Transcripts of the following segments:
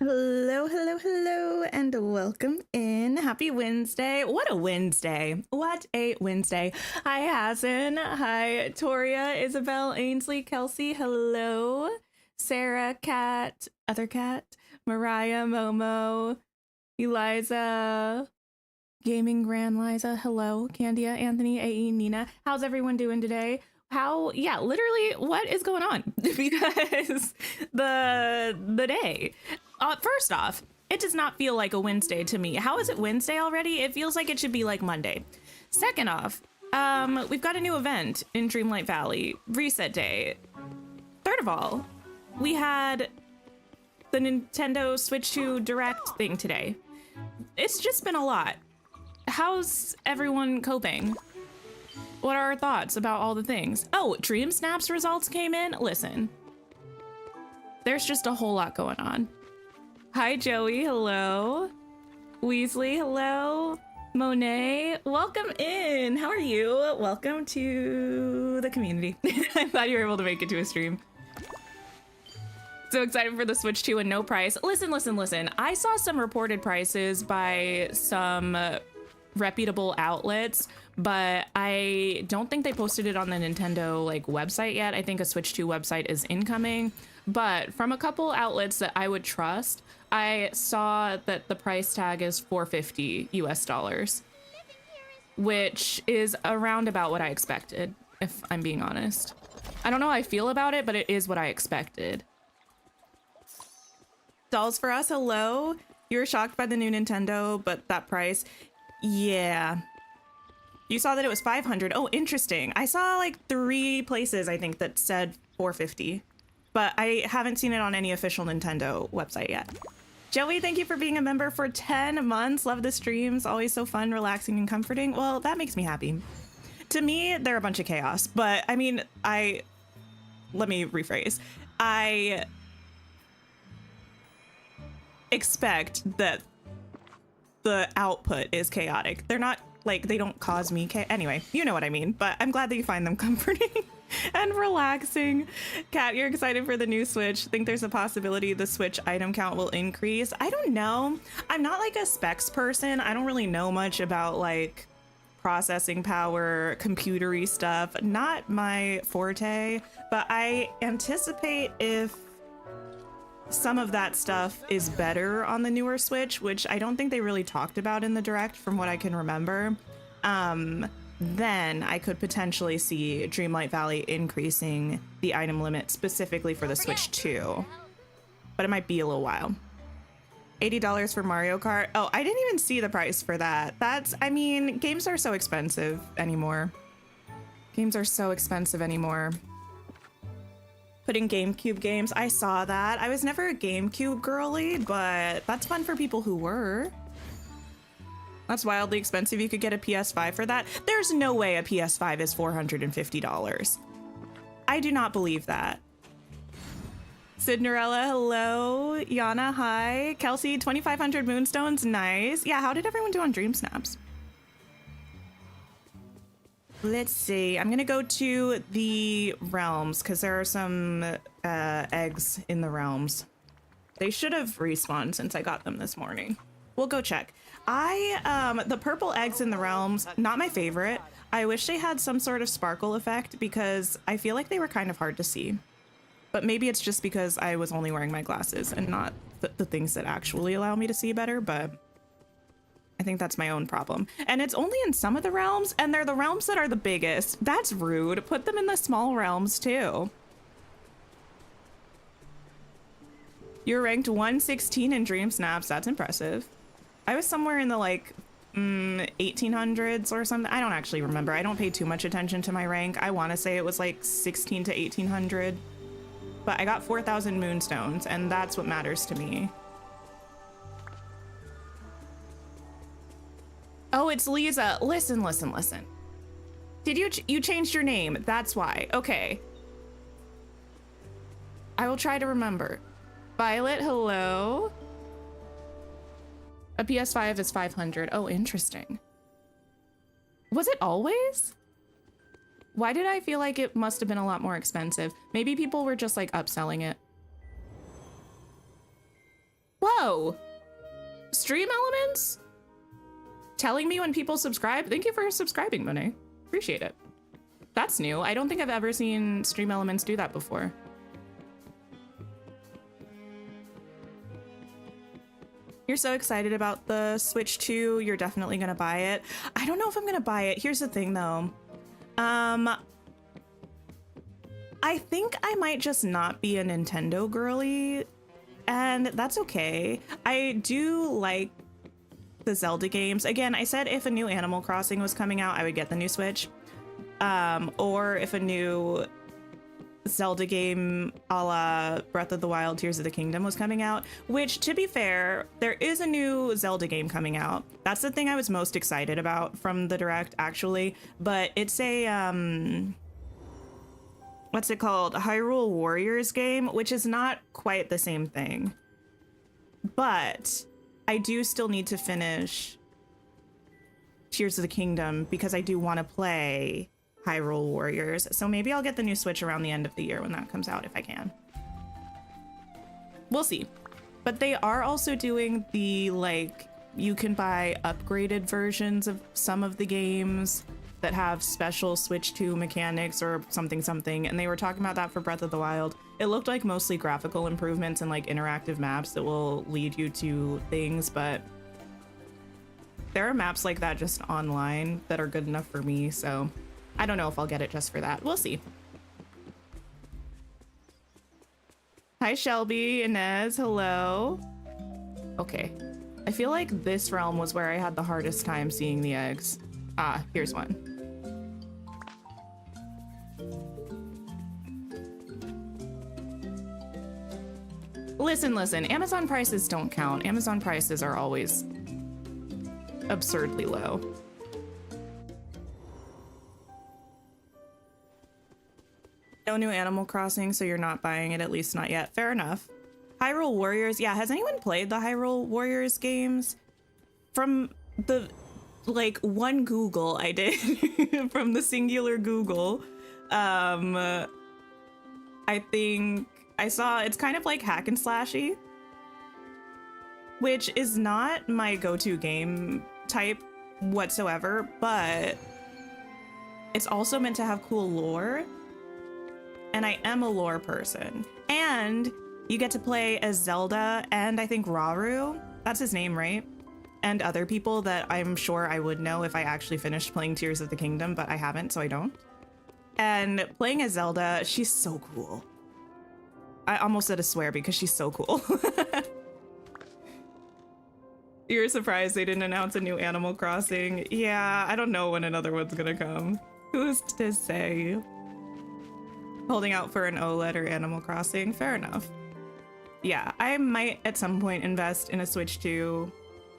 Hello, hello, hello, and welcome in. Happy Wednesday. What a Wednesday. What a Wednesday. Hi, Hassan. Hi, Toria, Isabel, Ainsley, Kelsey. Hello. Sarah, Kat, other Kat, Mariah, Momo, Eliza, Gaming Grand Liza. Hello. Candia, Anthony, AE, Nina. How's everyone doing today? Yeah, literally, what is going on? Because the day. First off, it does not feel like a Wednesday to me. How is it Wednesday already? It feels like it should be like Monday. Second off, we've got a new event in Dreamlight Valley, Reset Day. Third of all, we had the Nintendo Switch 2 Direct thing today. It's just been a lot. How's everyone coping? What are our thoughts about all the things? Oh, Dream Snaps results came in. Listen, there's just a whole lot going on. Hi, Joey. Hello. Weasley. Hello. Monet. Welcome in. How are you? Welcome to the community. I'm glad you were able to make it to a stream. So excited for the Switch 2 and no price. Listen. I saw some reported prices by some reputable outlets, but I don't think they posted it on the Nintendo website yet. I think a Switch 2 website is incoming, but from a couple outlets that I would trust, I saw that the price tag is $450 US, which is around about what I expected, if I'm being honest. I don't know how I feel about it, but it is what I expected. Dolls for us, hello. You were shocked by the new Nintendo, but that price, yeah. You saw that it was 500. Oh, interesting. I saw like 3 places, I think, that said 450, but I haven't seen it on any official Nintendo website yet. Joey, thank you for being a member for 10 months. Love the streams. Always so fun, relaxing, and comforting. Well, that makes me happy. To me, they're a bunch of chaos, but I mean, let me rephrase. I expect that the output is chaotic. They're not they don't cause me anyway, you know what I mean, but I'm glad that you find them comforting and relaxing. Kat, you're excited for the new Switch. Think there's a possibility the Switch item count will increase? I don't know. I'm not like a specs person. I don't really know much about processing power, computery stuff. Not my forte, but I anticipate if some of that stuff is better on the newer Switch, which I don't think they really talked about in the Direct from what I can remember, then I could potentially see Dreamlight Valley increasing the item limit specifically for the Switch 2. But it might be a little while. $80 for Mario Kart. Oh, I didn't even see the price for that. I mean, games are so expensive anymore. Putting GameCube games, I saw that. I was never a GameCube girly, but that's fun for people who were. That's wildly expensive. You could get a PS5 for that. There's no way a PS5 is $450. I do not believe that. Sidnerella, hello. Yana, hi. Kelsey, 2,500 moonstones, nice. Yeah, how did everyone do on Dream Snaps? Let's see. I'm gonna go to the realms because there are some eggs in the realms. They should have respawned since I got them this morning. We'll go check. The purple eggs in the realms, not my favorite. I wish they had some sort of sparkle effect because I feel like they were kind of hard to see. But maybe it's just because I was only wearing my glasses and not the things that actually allow me to see better, but I think that's my own problem. And it's only in some of the realms, and they're the realms that are the biggest. That's rude. Put them in the small realms too. You're ranked 116 in Dream Snaps. That's impressive. I was somewhere in the 1800s or something. I don't actually remember. I don't pay too much attention to my rank. I want to say it was 16 to 1800. But I got 4,000 moonstones, and that's what matters to me. Oh, it's Lisa. Listen. Did you changed your name? That's why. Okay. I will try to remember. Violet, hello. A PS5 is 500. Oh, interesting. Was it always? Why did I feel like it must have been a lot more expensive? Maybe people were just upselling it. Whoa! Stream Elements? Telling me when people subscribe? Thank you for subscribing, Monet. Appreciate it. That's new. I don't think I've ever seen Stream Elements do that before. You're so excited about the Switch 2. You're definitely gonna buy it. I don't know if I'm gonna buy it. Here's the thing though. I think I might just not be a Nintendo girly, and that's okay. I do like the Zelda games. Again, I said if a new Animal Crossing was coming out, I would get the new Switch. Or if a new Zelda game a la Breath of the Wild, Tears of the Kingdom was coming out, which, to be fair, there is a new Zelda game coming out. That's the thing I was most excited about from the Direct, actually. But it's a, what's it called? A Hyrule Warriors game, which is not quite the same thing. But I do still need to finish Tears of the Kingdom because I do want to play Hyrule Warriors. So maybe I'll get the new Switch around the end of the year when that comes out, if I can. We'll see. But they are also doing the, like, you can buy upgraded versions of some of the games that have special Switch 2 mechanics or something, and they were talking about that for Breath of the Wild. It looked like mostly graphical improvements and like interactive maps that will lead you to things, but there are maps like that just online that are good enough for me, so I don't know if I'll get it just for that. We'll see. Hi, Shelby, Inez, hello. Okay, I feel like this realm was where I had the hardest time seeing the eggs. Ah, here's one. Listen, Amazon prices don't count. Amazon prices are always absurdly low. No new Animal Crossing, so you're not buying it, at least not yet. Fair enough. Hyrule Warriors, yeah, has anyone played the Hyrule Warriors games? From the, like, one Google I did, from the singular Google, I think I saw it's kind of like hack and slashy, which is not my go-to game type whatsoever, but it's also meant to have cool lore. And I am a lore person. And you get to play as Zelda and I think Rauru. That's his name, right? And other people that I'm sure I would know if I actually finished playing Tears of the Kingdom, but I haven't, so I don't. And playing as Zelda, she's so cool. I almost said a swear because she's so cool. You're surprised they didn't announce a new Animal Crossing? Yeah, I don't know when another one's gonna come. Who's to say? Holding out for an OLED or Animal Crossing, fair enough. Yeah, I might at some point invest in a Switch 2.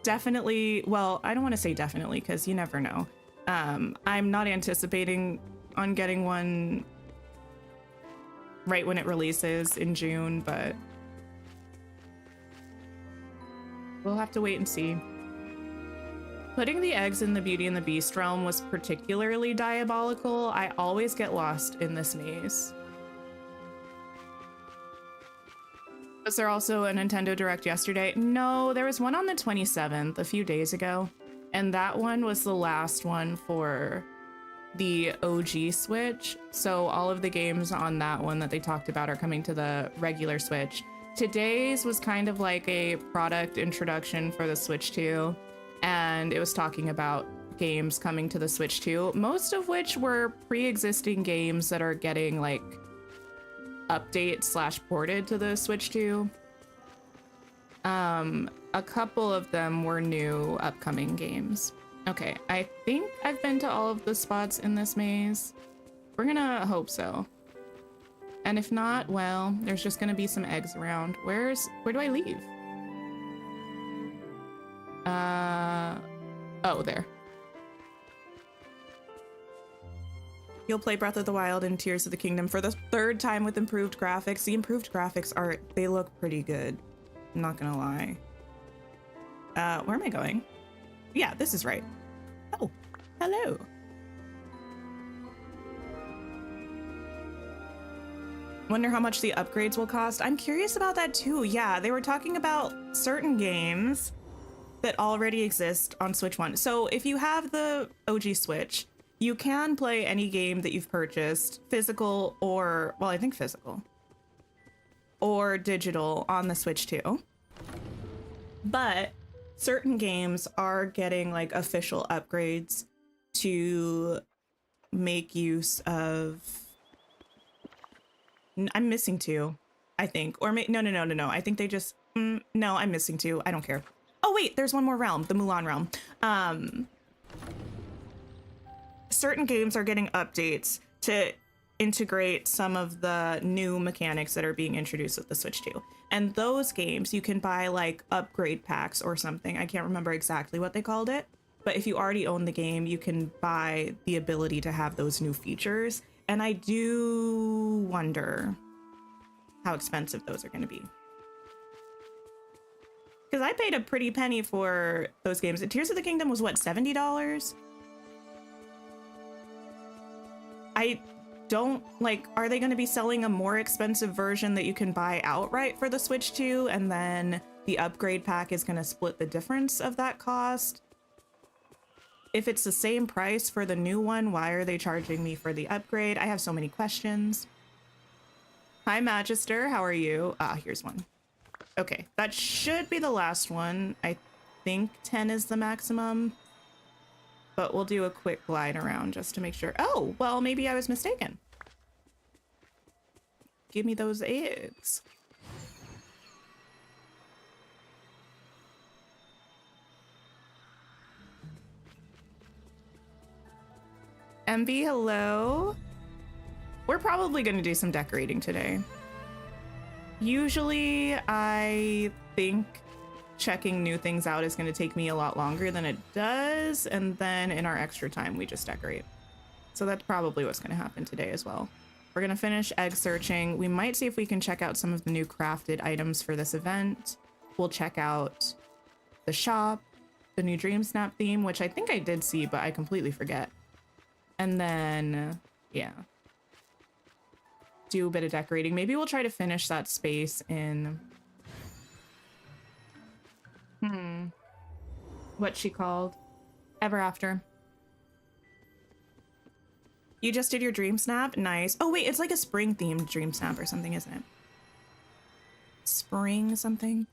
Definitely, well, I don't want to say definitely because you never know. I'm not anticipating on getting one right when it releases in June, but we'll have to wait and see. Putting the eggs in the Beauty and the Beast realm was particularly diabolical. I always get lost in this maze. Was there also a Nintendo Direct yesterday? No, there was one on the 27th, a few days ago. And that one was the last one for the OG Switch. So all of the games on that one that they talked about are coming to the regular Switch. Today's was kind of like a product introduction for the Switch 2. And it was talking about games coming to the Switch 2, most of which were pre-existing games that are getting like updates / ported to the Switch 2. A couple of them were new upcoming games. Okay, I think I've been to all of the spots in this maze. We're gonna hope so. And if not, well, there's just gonna be some eggs around. Where do I leave? Oh, there. You'll play Breath of the Wild and Tears of the Kingdom for the third time with improved graphics. The improved graphics they look pretty good. I'm not gonna lie. Where am I going? Yeah, this is right. Oh, hello. Wonder how much the upgrades will cost. I'm curious about that too. Yeah, they were talking about certain games that already exist on Switch 1. So if you have the OG Switch, you can play any game that you've purchased, physical or, well, I think physical, or digital on the Switch 2. But certain games are getting like official upgrades to make use of... I'm missing two, I think. Or no. I think they just... no, I'm missing two. I don't care. Oh, wait, there's one more realm, the Mulan realm. Certain games are getting updates to integrate some of the new mechanics that are being introduced with the Switch 2. And those games, you can buy like upgrade packs or something. I can't remember exactly what they called it. But if you already own the game, you can buy the ability to have those new features. And I do wonder how expensive those are going to be. Because I paid a pretty penny for those games. Tears of the Kingdom was what, $70? I don't like, are they going to be selling a more expensive version that you can buy outright for the Switch 2? And then the upgrade pack is going to split the difference of that cost? If it's the same price for the new one, why are they charging me for the upgrade? I have so many questions. Hi, Magister. How are you? Ah, here's one. Okay, that should be the last one. I think 10 is the maximum. But we'll do a quick glide around just to make sure. Oh, well, maybe I was mistaken. Give me those eggs. MB, hello. We're probably going to do some decorating today. Usually, I think checking new things out is going to take me a lot longer than it does, and then in our extra time, we just decorate. So that's probably what's going to happen today as well. We're going to finish egg searching. We might see if we can check out some of the new crafted items for this event. We'll check out the shop, the new Dream Snap theme, which I think I did see, but I completely forget. And then, yeah. Do a bit of decorating. Maybe we'll try to finish that space in... What she called? Ever After. You just did your Dream Snap? Nice. Oh, wait, it's like a spring-themed Dream Snap or something, isn't it? Spring something?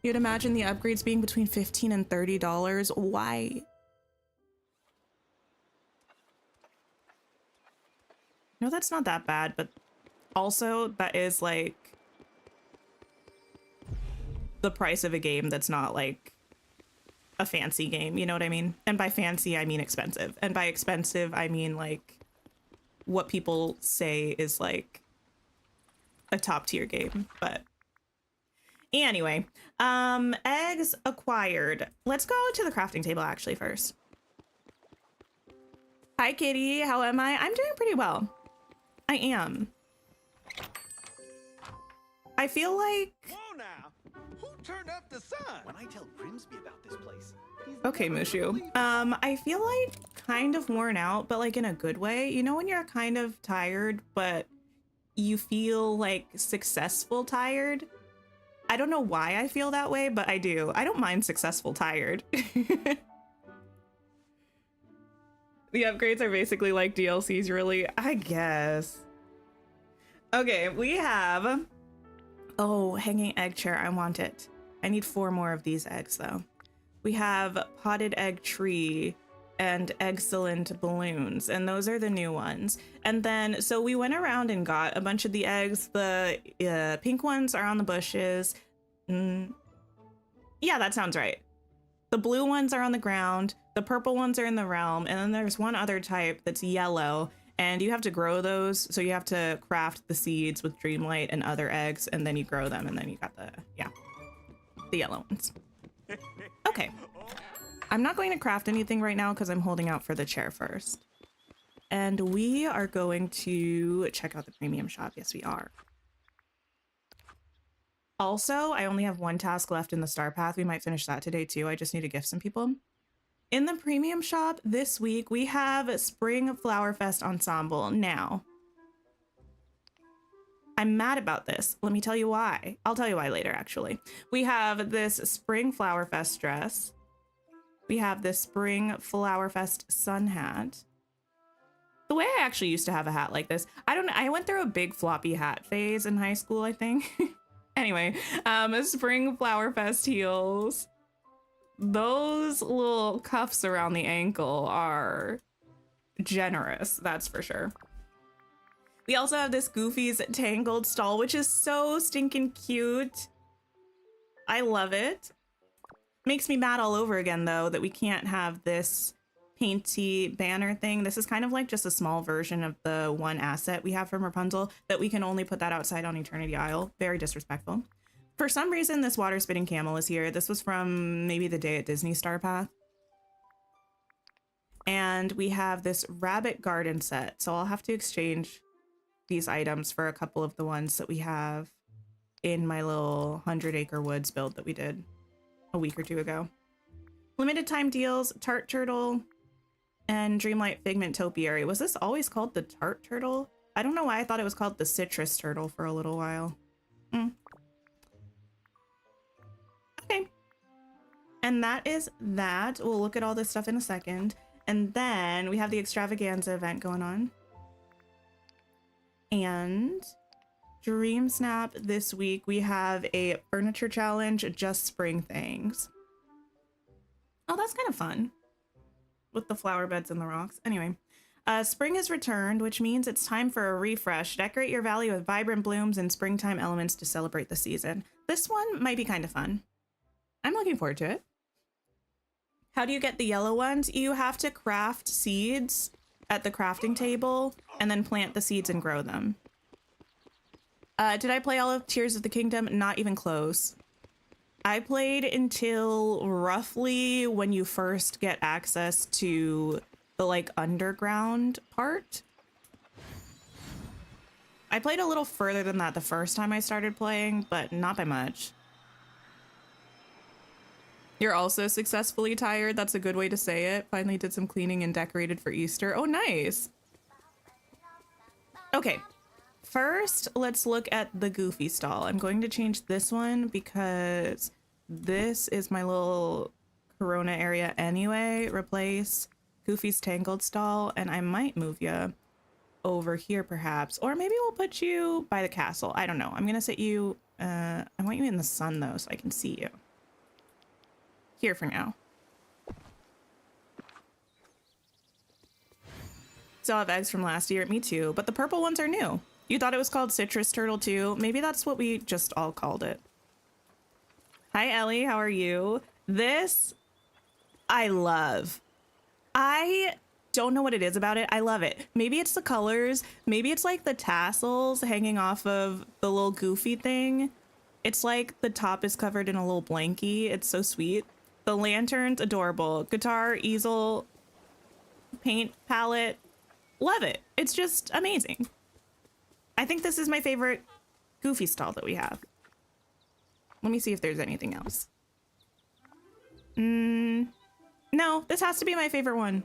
You'd imagine the upgrades being between $15 and $30. Why? No, that's not that bad, but also that is like the price of a game that's not like a fancy game, you know what I mean? And by fancy, I mean expensive. And by expensive, I mean like what people say is like a top tier game. But anyway, eggs acquired. Let's go to the crafting table actually first. Hi, Kitty. How am I? I'm doing pretty well. I am. I feel like... Whoa now! Who turned up the sun? When I tell Grimsby about this place... Okay, Mushu. I feel like kind of worn out, but like in a good way. You know when you're kind of tired, but you feel like successful tired? I don't know why I feel that way, but I do. I don't mind successful tired. The upgrades are basically like DLCs, really? I guess. Okay, we have... Oh, hanging egg chair. I want it. I need 4 more of these eggs, though. We have potted egg tree and excellent balloons, and those are the new ones. And then, so we went around and got a bunch of the eggs. The pink ones are on the bushes. Yeah, that sounds right. The blue ones are on the ground. The purple ones are in the realm. And then there's one other type that's yellow. And you have to grow those. So you have to craft the seeds with Dreamlight and other eggs. And then you grow them. And then you got the yellow ones. Okay. I'm not going to craft anything right now because I'm holding out for the chair first. And we are going to check out the premium shop. Yes, we are. Also, I only have 1 task left in the star path. We might finish that today too. I just need to gift some people. In the premium shop this week, we have Spring Flower Fest Ensemble. Now, I'm mad about this. Let me tell you why. I'll tell you why later, actually. We have this Spring Flower Fest dress. We have this Spring Flower Fest sun hat. The way I actually used to have a hat like this, I don't know. I went through a big floppy hat phase in high school, I think. Anyway, Spring Flower Fest heels. Those little cuffs around the ankle are generous, that's for sure. We also have this Goofy's Tangled stall, which is so stinking cute. I love it. Makes me mad all over again, though, that we can't have this painty banner thing. This is kind of like just a small version of the one asset we have from Rapunzel that we can only put that outside on Eternity Isle. Very disrespectful. For some reason, this water spitting camel is here. This was from maybe the day at Disney Star Path. And we have this rabbit garden set. So I'll have to exchange these items for a couple of the ones that we have in my little 100-acre woods build that we did a week or two ago. Limited time deals, Tart Turtle, and Dreamlight Figment Topiary. Was this always called the Tart Turtle? I don't know why I thought it was called the Citrus Turtle for a little while. Okay. And that is that. We'll look at all this stuff in a second. And then we have the extravaganza event going on. And Dream Snap this week, we have a furniture challenge, just spring things. Oh, that's kind of fun. With the flower beds and the rocks. Anyway, spring has returned, which means it's time for a refresh. Decorate your valley with vibrant blooms and springtime elements to celebrate the season. This one might be kind of fun. I'm looking forward to it. How do you get the yellow ones? You have to craft seeds at the crafting table and then plant the seeds and grow them. Did I play all of Tears of the Kingdom? Not even close. I played until roughly when you first get access to the like underground part. I played a little further than that the first time I started playing, but not by much. You're also successfully tired. That's a good way to say it. Finally did some cleaning and decorated for Easter. Oh, nice. Okay. First, let's look at the Goofy stall. I'm going to change this one because this is my little Corona area anyway. Replace Goofy's Tangled stall, and I might move you over here perhaps. Or maybe we'll put you by the castle. I don't know. I'm going to set you... I want you in the sun, though, so I can see you. Here for now. Still have eggs from last year. Me too. But the purple ones are new. You thought it was called Citrus Turtle too? Maybe that's what we just all called it. Hi, Ellie. How are you? This, I love. I don't know what it is about it. I love it. Maybe it's the colors. Maybe it's like the tassels hanging off of the little Goofy thing. It's like the top is covered in a little blankie. It's so sweet. The lantern's adorable. Guitar, easel, paint palette. Love it. It's just amazing. I think this is my favorite Goofy stall that we have. Let me see if there's anything else. No, this has to be my favorite one.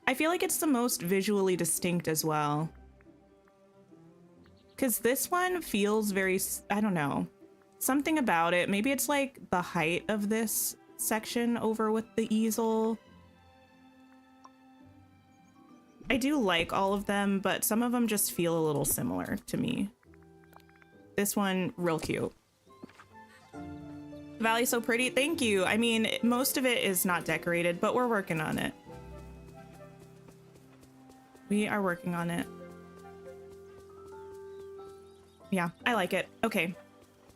I feel like it's the most visually distinct as well. Because this one feels very, I don't know. Something about it. Maybe it's like the height of this section over with the easel. I do like all of them, but some of them just feel a little similar to me. This one, real cute. The valley's so pretty. Thank you. I mean, most of it is not decorated, but we're working on it. We are working on it. Yeah, I like it. Okay.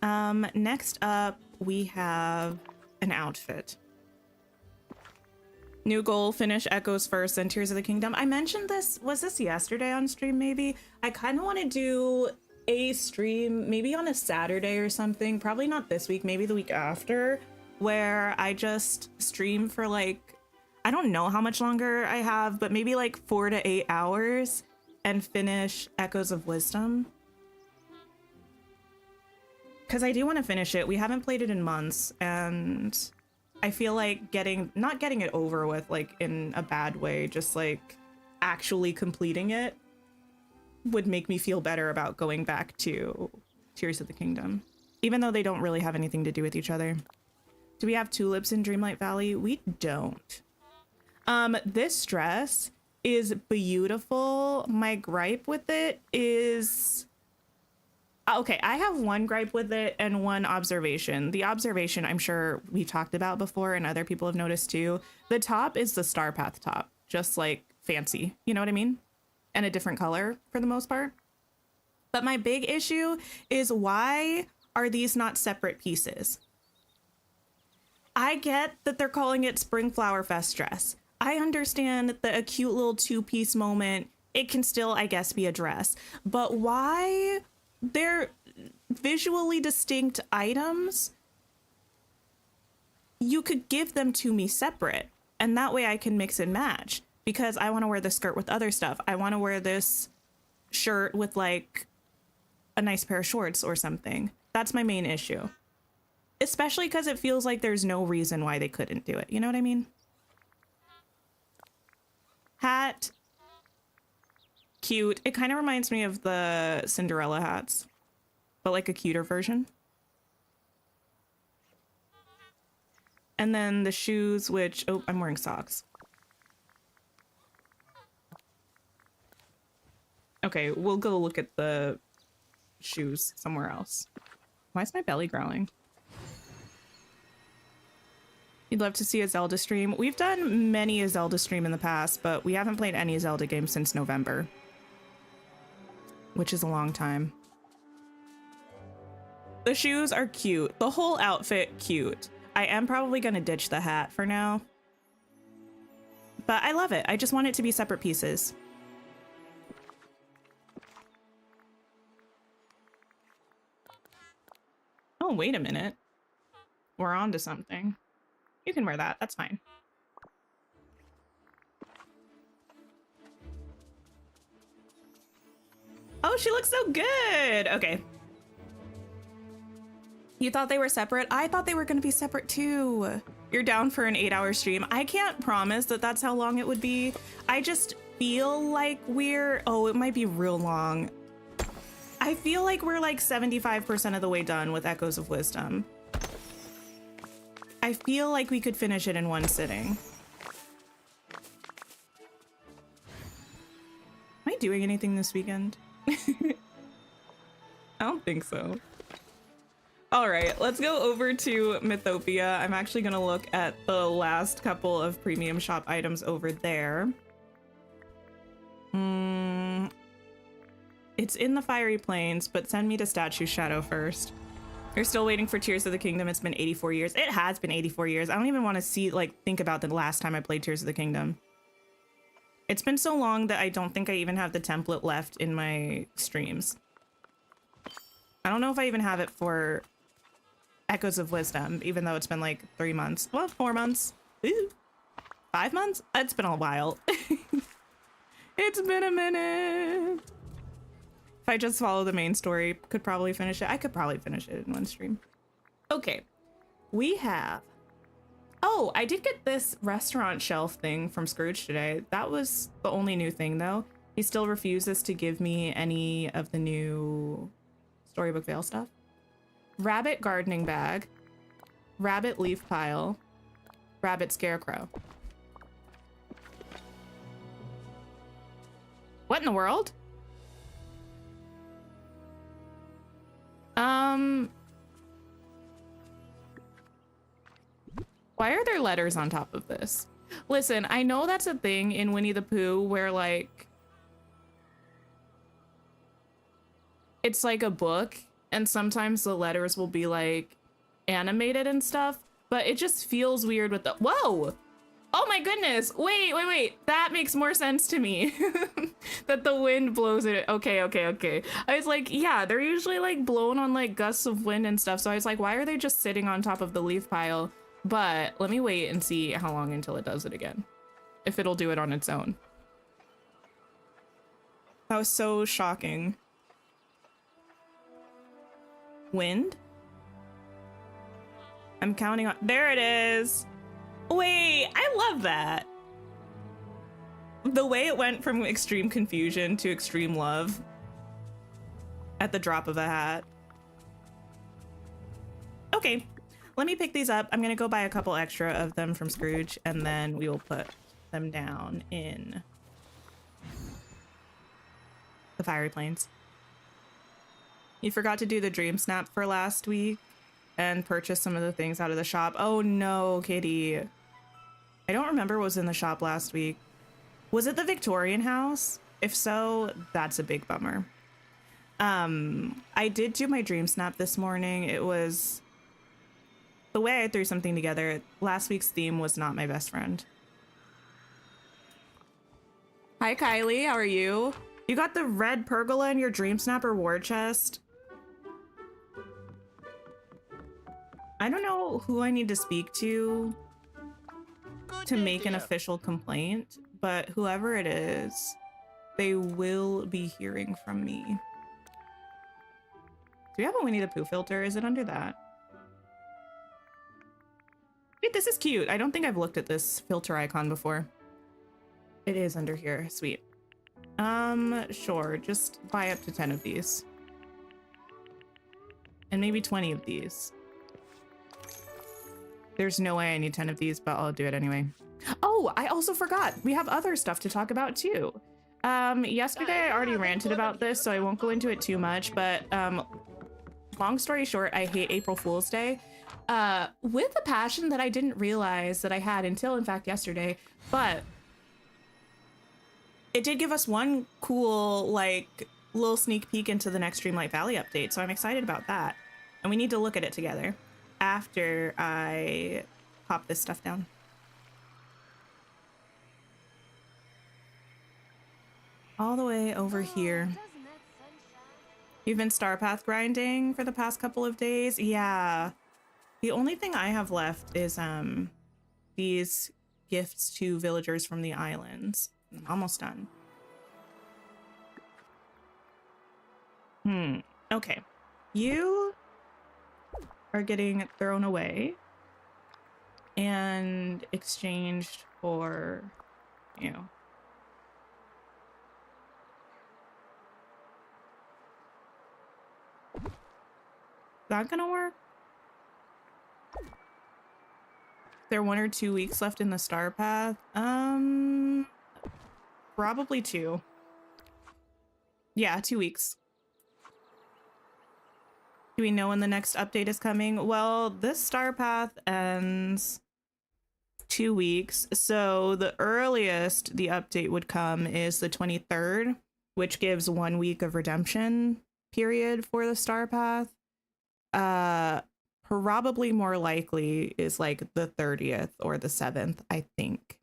Next up, we have an outfit. New goal, finish Echoes first, then Tears of the Kingdom. I mentioned this, was this yesterday on stream maybe? I kind of want to do a stream maybe on a Saturday or something, probably not this week, maybe the week after, where I just stream for like, I don't know how much longer I have, but maybe like 4 to 8 hours and finish Echoes of Wisdom. Because I do want to finish it. We haven't played it in months, and I feel like not getting it over with like in a bad way, just like actually completing it would make me feel better about going back to Tears of the Kingdom, even though they don't really have anything to do with each other. Do we have tulips in Dreamlight Valley? We don't. This dress is beautiful. My gripe with it is... Okay, I have one gripe with it and one observation. The observation I'm sure we talked about before and other people have noticed too. The top is the Star Path top, just like fancy, you know what I mean? And a different color for the most part. But my big issue is, why are these not separate pieces? I get that they're calling it Spring Flower Fest dress. I understand that a cute little two-piece moment, it can still, I guess, be a dress. But why... They're visually distinct items. You could give them to me separate, and that way I can mix and match, because I want to wear the skirt with other stuff. I want to wear this shirt with like a nice pair of shorts or something. That's my main issue, especially because it feels like there's no reason why they couldn't do it. You know what I mean? Hat. Cute. It kind of reminds me of the Cinderella hats, but like a cuter version. And then the shoes, which... Oh, I'm wearing socks. Okay, we'll go look at the shoes somewhere else. Why is my belly growling? You'd love to see a Zelda stream. We've done many a Zelda stream in the past, but we haven't played any Zelda games since November, which is a long time. The shoes are cute. The whole outfit, cute. I am probably going to ditch the hat for now, but I love it. I just want it to be separate pieces. Oh, wait a minute. We're on to something. You can wear that. That's fine. Oh, she looks so good. Okay. You thought they were separate? I thought they were going to be separate too. You're down for an 8-hour stream. I can't promise that that's how long it would be. I just feel like we're... Oh, it might be real long. I feel like we're like 75% of the way done with Echoes of Wisdom. I feel like we could finish it in one sitting. Am I doing anything this weekend? I don't think so. All right, let's go over to Mythopia. I'm actually gonna look at the last couple of premium shop items over there. It's in the Fiery Plains, but send me to Statue Shadow first. You're still waiting for Tears of the Kingdom. It's been 84 years. It has been 84 years. I don't even want to think about the last time I played Tears of the Kingdom. It's been so long that I don't think I even have the template left in my streams. I don't know if I even have it for Echoes of Wisdom, even though it's been like 3 months. Well, 4 months. Ooh. 5 months? It's been a while. It's been a minute. If I just follow the main story, could probably finish it. I could probably finish it in one stream. Okay. We have... Oh, I did get this restaurant shelf thing from Scrooge today. That was the only new thing, though. He still refuses to give me any of the new Storybook Vale stuff. Rabbit gardening bag. Rabbit leaf pile. Rabbit scarecrow. What in the world? Why are there letters on top of this? Listen, I know that's a thing in Winnie the Pooh where like it's like a book and sometimes the letters will be like animated and stuff, but it just feels weird with the... Whoa! Oh my goodness! Wait. That makes more sense to me. That the wind blows it. Okay. I was like, yeah, they're usually like blown on like gusts of wind and stuff. So I was like, why are they just sitting on top of the leaf pile? But let me wait and see how long until it does it again. If it'll do it on its own. That was so shocking. Wind? I'm counting on... There it is! Wait, I love that. The way it went from extreme confusion to extreme love at the drop of a hat. Okay, let me pick these up. I'm gonna go buy a couple extra of them from Scrooge, and then we will put them down in the fiery plains. You forgot to do the dream snap for last week and purchase some of the things out of the shop. Oh no, Kitty. I don't remember what was in the shop last week. Was it the Victorian house? If so, that's a big bummer. I did do my dream snap this morning. It was the way I threw something together. Last week's theme was not my best friend. Hi, Kylie. How are you? You got the red pergola in your dream snapper war chest. I don't know who I need to speak to make an official complaint, but whoever it is, they will be hearing from me. Do we have a Winnie the Pooh filter? Is it under that? Wait, this is cute. I don't think I've looked at this filter icon before. It is under here. Sweet. Sure. Just buy up to 10 of these. And maybe 20 of these. There's no way I need 10 of these, but I'll do it anyway. Oh, I also forgot. We have other stuff to talk about too. Yesterday I already ranted about this, so I won't go into it too much, but long story short, I hate April Fool's Day with a passion that I didn't realize that I had until, in fact, yesterday. But it did give us one cool, like, little sneak peek into the next Dreamlight Valley update, so I'm excited about that. And we need to look at it together after I pop this stuff down. All the way over here. You've been Star Path grinding for the past couple of days? Yeah. The only thing I have left is these gifts to villagers from the islands. I'm almost done. Okay. You are getting thrown away and exchanged for, you know, that gonna work? There 1 or 2 weeks left in the Star Path? Probably 2. Yeah, 2 weeks. Do we know when the next update is coming? Well, this Star Path ends 2 weeks, so the earliest the update would come is the 23rd, which gives 1 week of redemption period for the Star Path. Probably more likely is like the 30th or the 7th, I think.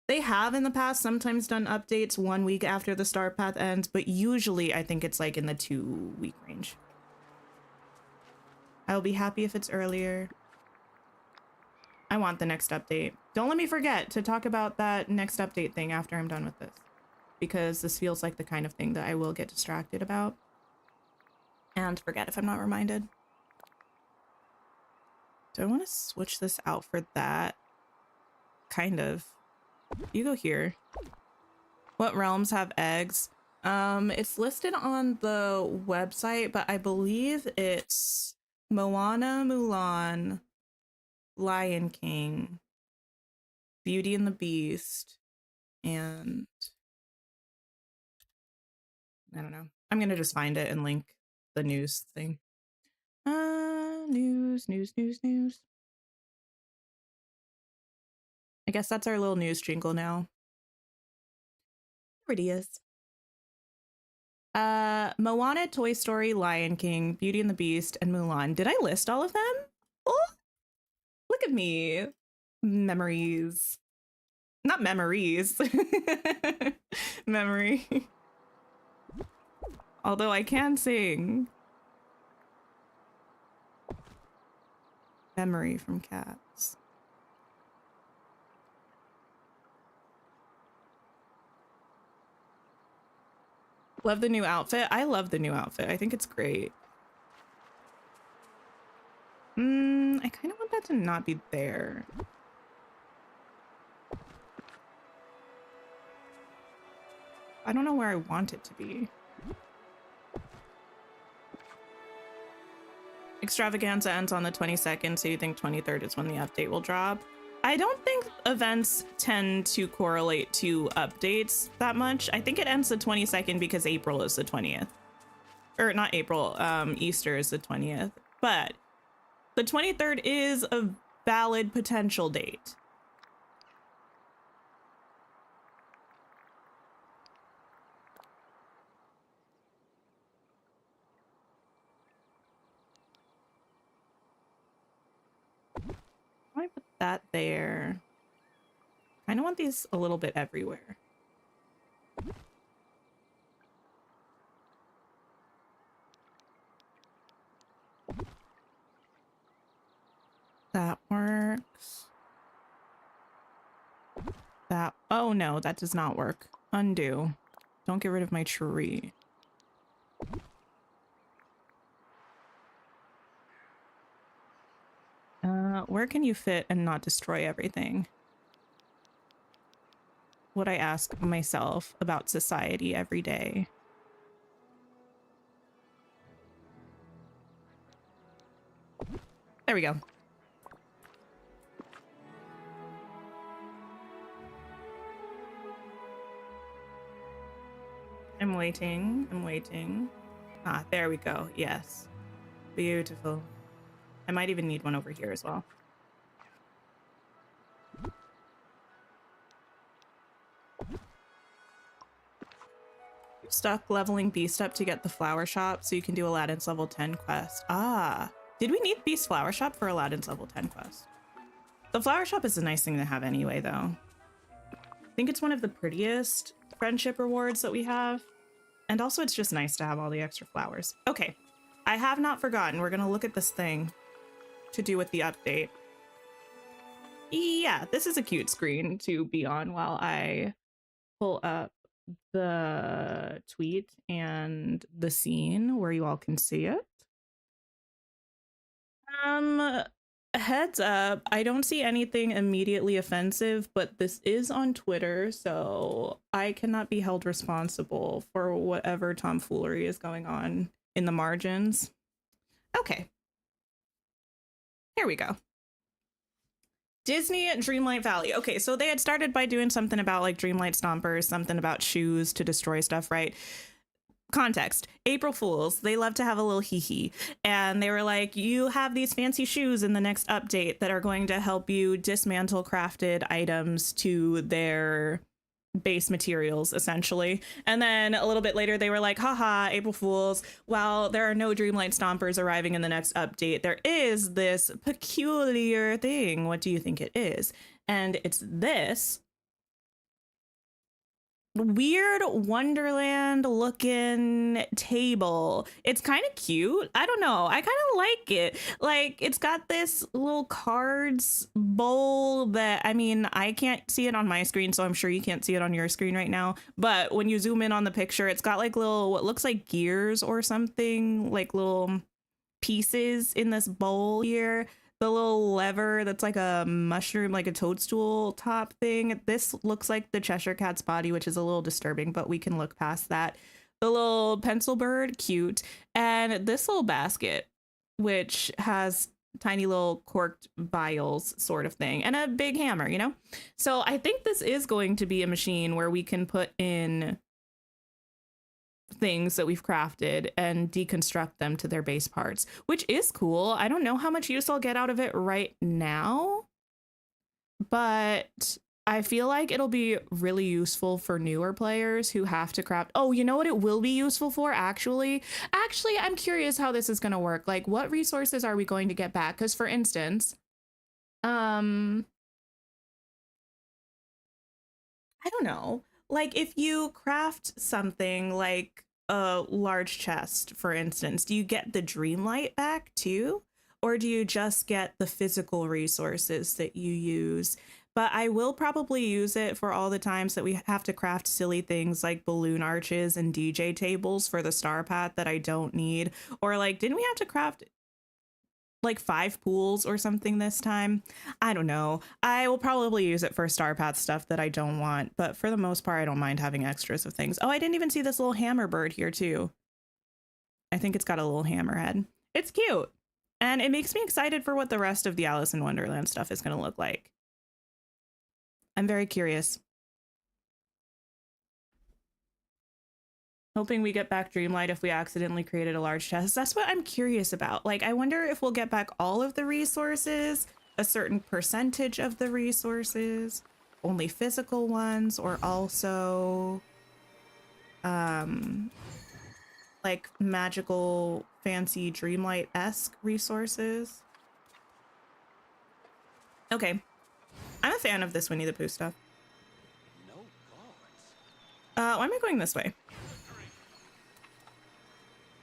They have in the past sometimes done updates 1 week after the Star Path ends, but usually I think it's like in the 2-week range. I'll be happy if it's earlier. I want the next update. Don't let me forget to talk about that next update thing after I'm done with this, because this feels like the kind of thing that I will get distracted about and forget if I'm not reminded. Do I want to switch this out for that? Kind of. You go here. What realms have eggs? It's listed on the website, but I believe it's Moana, Mulan, Lion King, Beauty and the Beast, and I don't know. I'm gonna just find it and link the news thing. News. I guess that's our little news jingle now. There it is. Moana, Toy Story, Lion King, Beauty and the Beast, and Mulan. Did I list all of them? Oh, look at me. Memories. Not memories. Memory. Although I can sing. Memory from Cats. Love the new outfit. I love the new outfit. I think it's great. I kind of want that to not be there. I don't know where I want it to be. Extravaganza ends on the 22nd, so you think 23rd is when the update will drop. I don't think events tend to correlate to updates that much. I think it ends the 22nd because April is the 20th. Or not April, Easter is the 20th. But the 23rd is a valid potential date. I put that there. I kind of want these a little bit everywhere. That works. That, oh no, that does not work. Undo. Don't get rid of my tree. Where can you fit and not destroy everything? What I ask myself about society every day. There we go. I'm waiting. I'm waiting. Ah, there we go. Yes. Beautiful. I might even need one over here as well. Stuck leveling Beast up to get the flower shop so you can do Aladdin's level 10 quest. Ah, did we need Beast flower shop for Aladdin's level 10 quest? The flower shop is a nice thing to have anyway, though. I think it's one of the prettiest friendship rewards that we have. And also it's just nice to have all the extra flowers. Okay, I have not forgotten. We're gonna look at this thing to do with the update. Yeah, this is a cute screen to be on while I pull up the tweet and the scene where you all can see it. Heads up, I don't see anything immediately offensive, but this is on Twitter, so I cannot be held responsible for whatever tomfoolery is going on in the margins. Okay. Here we go. Disney Dreamlight Valley. Okay, so they had started by doing something about like Dreamlight Stompers, something about shoes to destroy stuff, right? Context. April Fools. They love to have a little hee-hee. And they were like, you have these fancy shoes in the next update that are going to help you dismantle crafted items to their base materials, essentially. And then a little bit later, they were like, haha, April Fools. While there are no Dreamlight Stompers arriving in the next update, there is this peculiar thing. What do you think it is? And it's this weird Wonderland looking table. It's kind of cute. I don't know. I kind of like it. Like, it's got this little cards bowl that, I mean, I can't see it on my screen, so I'm sure you can't see it on your screen right now. But when you zoom in on the picture, it's got like little, what looks like gears or something, like little pieces in this bowl here. The little lever that's like a mushroom, like a toadstool top thing. This looks like the Cheshire Cat's body, which is a little disturbing, but we can look past that. The little pencil bird, cute. And this little basket, which has tiny little corked vials sort of thing, and a big hammer, you know? So I think this is going to be a machine where we can put in things that we've crafted and deconstruct them to their base parts, which is cool. I don't know how much use I'll get out of it right now, but I feel like it'll be really useful for newer players who have to craft. Oh, you know what it will be useful for? Actually, I'm curious how this is going to work. Like, what resources are we going to get back? Because for instance, I don't know. Like, if you craft something like a large chest, for instance, do you get the Dreamlight back too? Or do you just get the physical resources that you use? But I will probably use it for all the times that we have to craft silly things like balloon arches and DJ tables for the star path that I don't need. Or like, didn't we have to craft like 5 pools or something this time. I don't know. I will probably use it for Star Path stuff that I don't want, but for the most part, I don't mind having extras of things. Oh, I didn't even see this little hammer bird here too. I think it's got a little hammerhead. It's cute. And it makes me excited for what the rest of the Alice in Wonderland stuff is going to look like. I'm very curious. Hoping we get back Dreamlight if we accidentally created a large chest. That's what I'm curious about. Like, I wonder if we'll get back all of the resources, a certain percentage of the resources, only physical ones, or also like magical, fancy Dreamlight-esque resources. Okay. I'm a fan of this Winnie the Pooh stuff. Why am I going this way?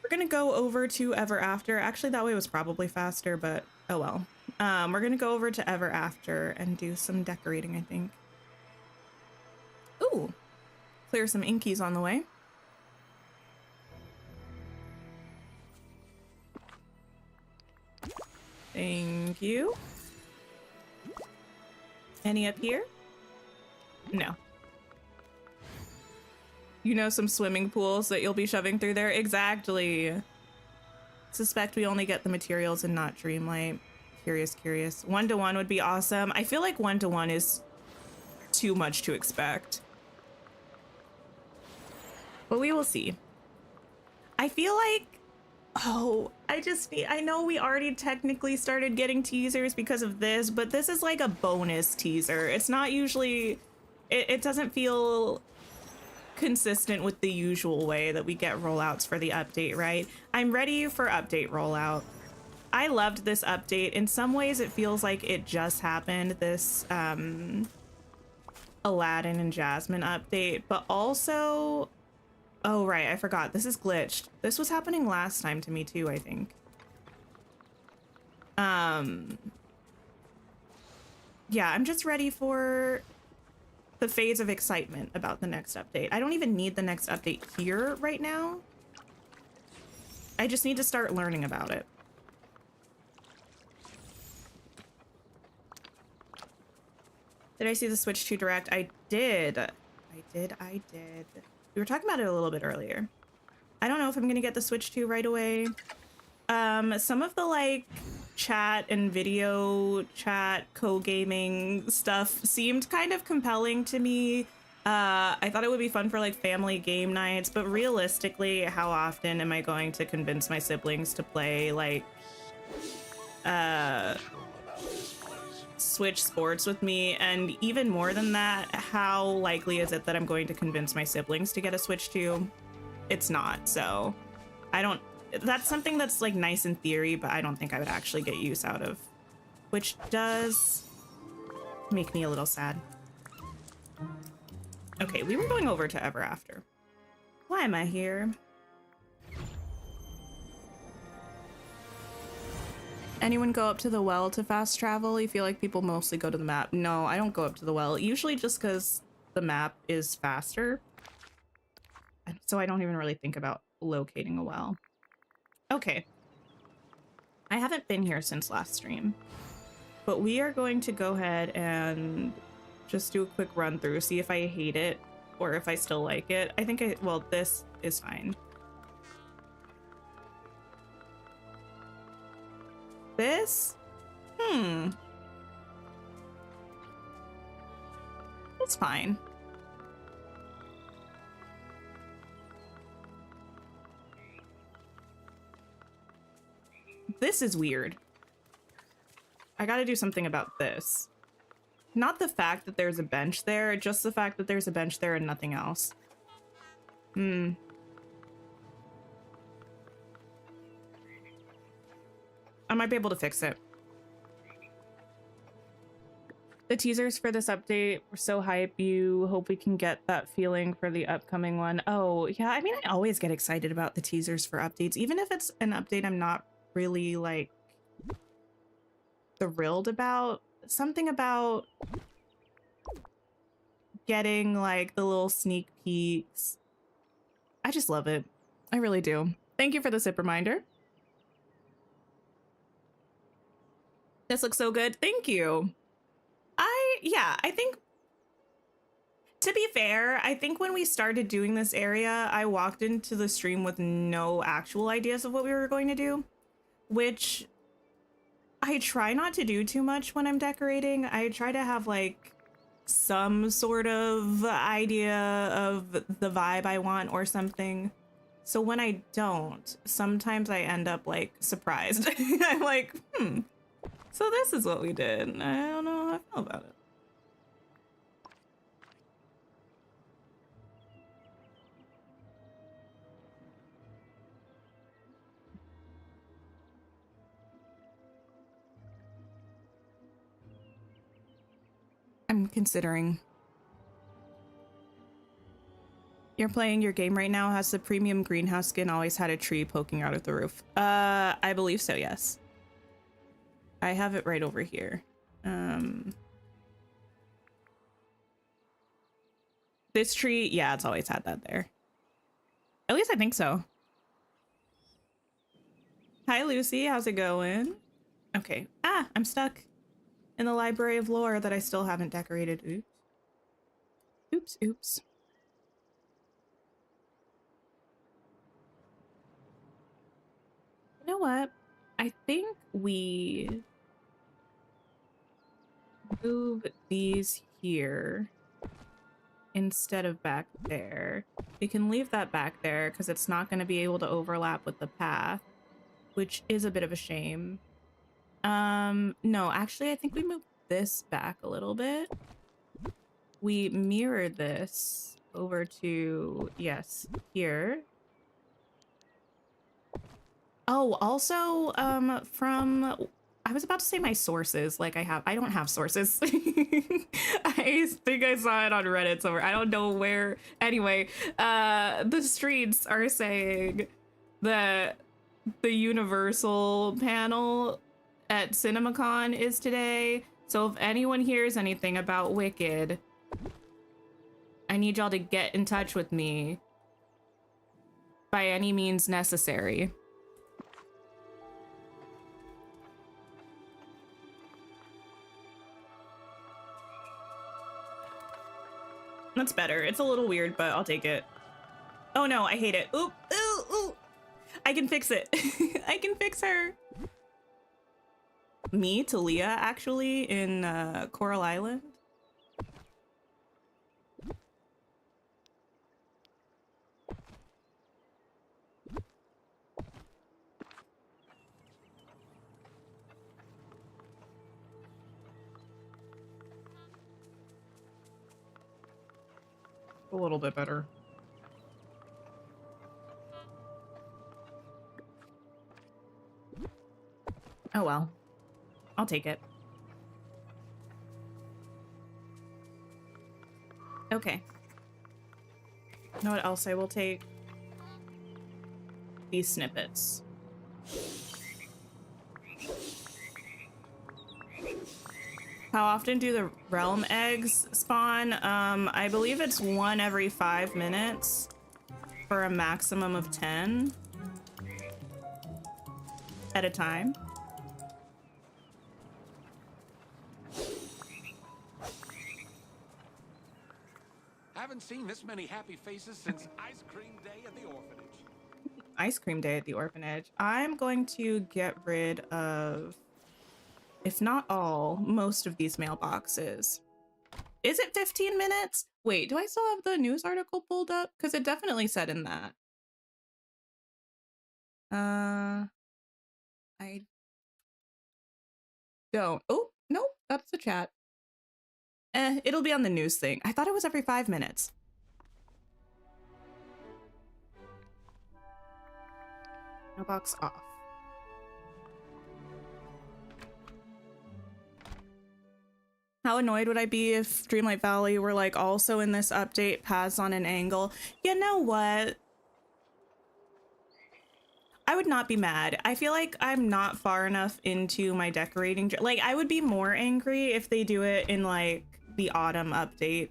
We're gonna go over to Ever After. Actually, that way was probably faster, but oh well. We're gonna go over to Ever After and do some decorating, I think. Ooh, clear some inkies on the way. Thank you. Any up here? No. You know, some swimming pools that you'll be shoving through there? Exactly. Suspect we only get the materials and not Dreamlight. Curious. 1-to-1 would be awesome. I feel like 1-to-1 is too much to expect. But we will see. I feel like, I know we already technically started getting teasers because of this, but this is like a bonus teaser. It's not usually, it doesn't feel consistent with the usual way that we get rollouts for the update, right? I'm ready for update rollout. I loved this update. In some ways, it feels like it just happened, this Aladdin and Jasmine update, but also, oh right, I forgot, this is glitched. This was happening last time to me too, I think. Yeah, I'm just ready for the phase of excitement about the next update. I don't even need the next update here right now. I just need to start learning about it. Did I see the Switch 2 Direct? I did. I did. We were talking about it a little bit earlier. I don't know if I'm gonna get the Switch 2 right away. Some of the like chat and video chat co-gaming stuff seemed kind of compelling to me. I thought it would be fun for like family game nights, but realistically, how often am I going to convince my siblings to play like Switch Sports with me? And even more than that, how likely is it that I'm going to convince my siblings to get a Switch 2? It's not, so I don't, that's something that's like nice in theory, but I don't think I would actually get use out of, which does make me a little sad. Okay, we were going over to Ever After. Why am I here? Anyone go up to the well to fast travel? You feel like people mostly go to the map. No, I don't go up to the well, usually just because the map is faster. So I don't even really think about locating a well. Okay. I haven't been here since last stream, but we are going to go ahead and just do a quick run through, see if I hate it or if I still like it. I think well, this is fine. This? It's fine. This is weird. I gotta do something about this. Not the fact that there's a bench there, just the fact that there's a bench there and nothing else. I might be able to fix it. The teasers for this update were so hype. You hope we can get that feeling for the upcoming one. Oh, yeah. I mean, I always get excited about the teasers for updates, even if it's an update I'm not really like thrilled about. Something about getting like the little sneak peeks. I just love it. I really do. Thank you for the sip reminder. This looks so good. Thank you. I think, to be fair, I think when we started doing this area, I walked into the stream with no actual ideas of what we were going to do, which I try not to do too much when I'm decorating. I try to have like some sort of idea of the vibe I want or something. So when I don't, sometimes I end up like surprised. I'm like, so this is what we did. I don't know how I feel about it. I'm considering. You're playing your game right now. Has the premium greenhouse skin always had a tree poking out of the roof? I believe so, yes. I have it right over here. This tree, yeah, it's always had that there. At least I think so. Hi, Lucy. How's it going? Okay. Ah, I'm stuck in the library of lore that I still haven't decorated. Oops. Oops, oops. You know what? I think we move these here instead of back there. We can leave that back there because it's not going to be able to overlap with the path, which is a bit of a shame. No, actually, I think we move this back a little bit. We mirror this over to, yes, here. Oh, also, I was about to say my sources, like I don't have sources. I think I saw it on Reddit somewhere. I don't know where. Anyway, the streets are saying that the Universal panel at CinemaCon is today. So if anyone hears anything about Wicked, I need y'all to get in touch with me by any means necessary. That's better. It's a little weird, but I'll take it. Oh no, I hate it. Oop, ooh, ooh. I can fix it. I can fix her. Me, Talia, actually, in Coral Island. A little bit better. Oh well. I'll take it. Okay. You know what else I will take? These snippets. How often do the realm eggs spawn? I believe it's 1 every 5 minutes for a maximum of 10 at a time. Haven't seen this many happy faces since ice cream day at the orphanage. Ice cream day at the orphanage. I'm going to get rid of, if not all, most of these mailboxes. Is it 15 minutes? Wait, do I still have the news article pulled up? Because it definitely said in that. I don't. Oh, nope, that's the chat. It'll be on the news thing. I thought it was every 5 minutes. Mailbox off. How annoyed would I be if Dreamlight Valley were like also in this update paths on an angle? You know what? I would not be mad. I feel like I'm not far enough into my decorating. Like, I would be more angry if they do it in like the autumn update,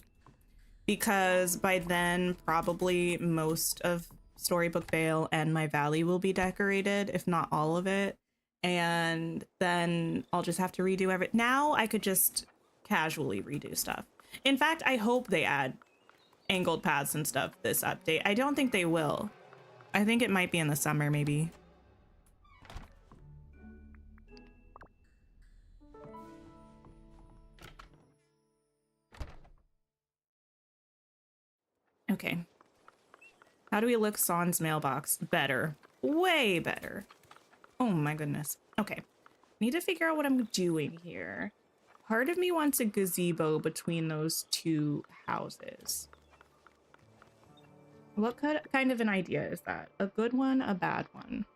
because by then probably most of Storybook Vale and my valley will be decorated, if not all of it. and then I'll just have to redo everything. Now I could just casually redo stuff. In fact, I hope they add angled paths and stuff this update. I don't think they will. I think it might be in the summer, maybe. Okay. How do we look sans mailbox? Better. Way better. Oh my goodness. Okay. Need to figure out what I'm doing here. Part of me wants a gazebo between those two houses. What kind of an idea is that? A good one, a bad one?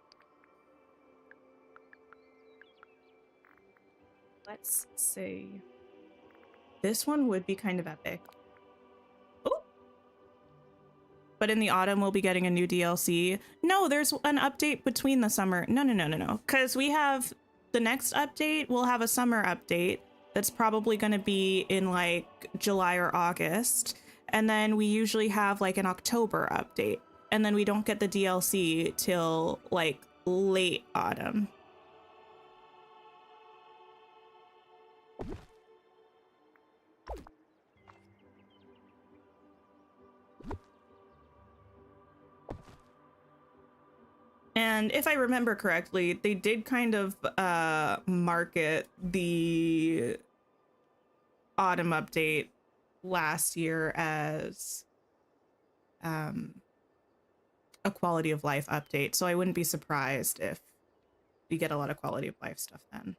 Let's see. This one would be kind of epic. Oh! But in the autumn, we'll be getting a new DLC. No, there's an update between the summer. No. Because we have the next update, we'll have a summer update that's probably going to be in like July or August. And then we usually have like an October update. And then we don't get the DLC till like late autumn. And if I remember correctly, they did kind of market the autumn update last year as a quality of life update. So I wouldn't be surprised if we get a lot of quality of life stuff then.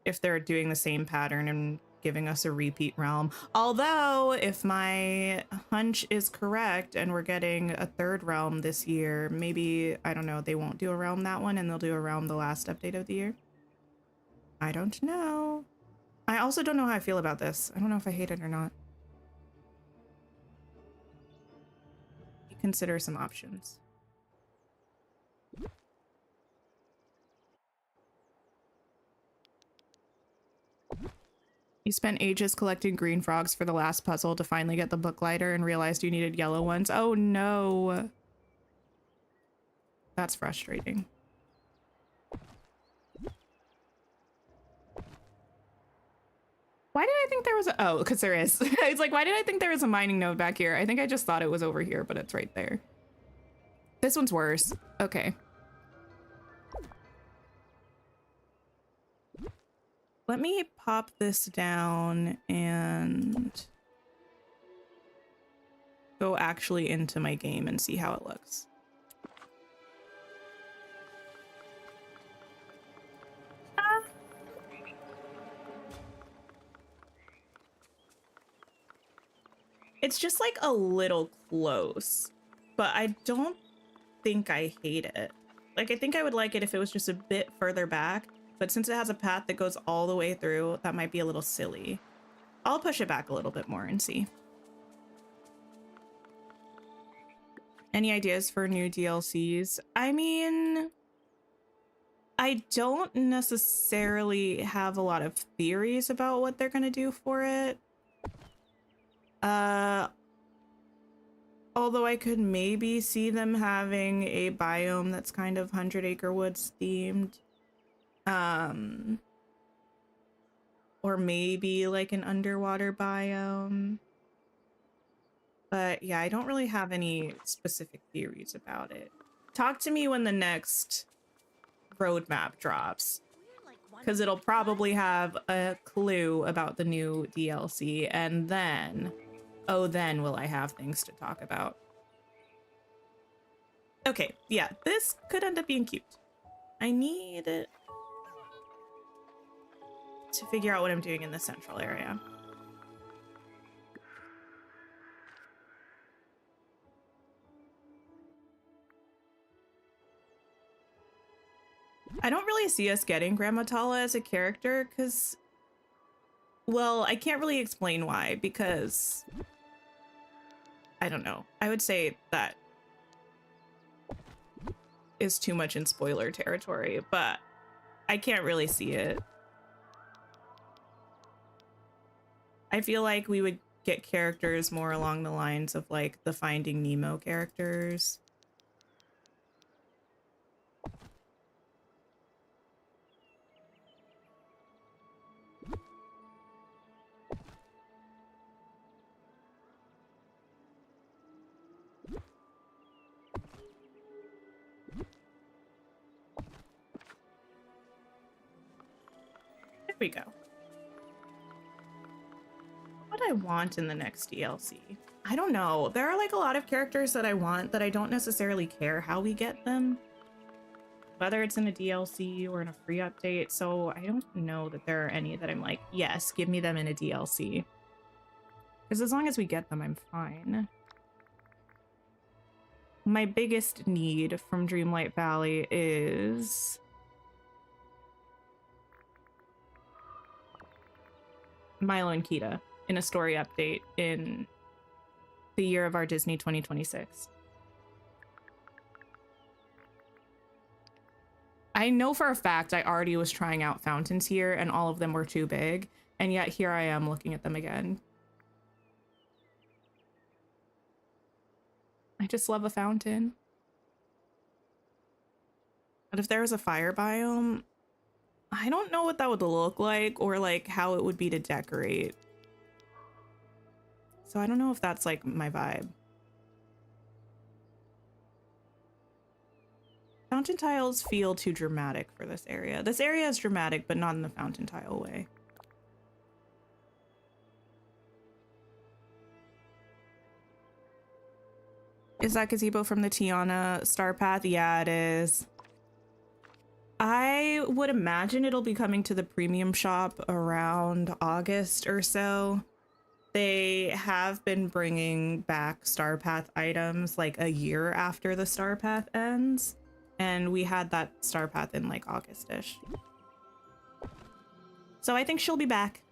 If they're doing the same pattern and giving us a repeat realm. Although, if my hunch is correct and we're getting a third realm this year, maybe, I don't know, they won't do a realm that one and they'll do a realm the last update of the year. I don't know. I also don't know how I feel about this. I don't know if I hate it or not. Consider some options. You spent ages collecting green frogs for the last puzzle to finally get the book lighter and realized you needed yellow ones. Oh no. That's frustrating. Why did I think there was a— oh, because there is. It's like, why did I think there was a mining node back here? I think I just thought it was over here, but it's right there. This one's worse. Okay. Let me pop this down and go actually into my game and see how it looks. It's just like a little close, but I don't think I hate it. Like, I think I would like it if it was just a bit further back, but since it has a path that goes all the way through, that might be a little silly. I'll push it back a little bit more and see. Any ideas for new DLCs? I mean, I don't necessarily have a lot of theories about what they're gonna do for it. Although I could maybe see them having a biome that's kind of 100 Acre Woods themed. Or maybe like an underwater biome. But yeah, I don't really have any specific theories about it. Talk to me when the next roadmap drops, because it'll probably have a clue about the new DLC, and then, oh, then will I have things to talk about. Okay, yeah, this could end up being cute. I need to figure out what I'm doing in the central area. I don't really see us getting Grandma Tala as a character because, well, I can't really explain why, because I don't know. I would say that is too much in spoiler territory, but I can't really see it. I feel like we would get characters more along the lines of like the Finding Nemo characters. we go. What I want in the next DLC? I don't know. There are like a lot of characters that I want that I don't necessarily care how we get them. Whether it's in a DLC or in a free update. So I don't know that there are any that I'm like, yes, give me them in a DLC. Because as long as we get them, I'm fine. My biggest need from Dreamlight Valley is... Milo and Kita in a story update in the year of our Disney 2026. I know for a fact I already was trying out fountains here and all of them were too big, and yet here I am looking at them again. I just love a fountain. But if there was a fire biome, I don't know what that would look like or like how it would be to decorate. So I don't know if that's like my vibe. Fountain tiles feel too dramatic for this area. This area is dramatic, but not in the fountain tile way. Is that gazebo from the Tiana Star Path? Yeah, it is. I would imagine it'll be coming to the premium shop around August or so. They have been bringing back Star Path items like a year after the Star Path ends. And we had that Star Path in like August-ish. So I think she'll be back.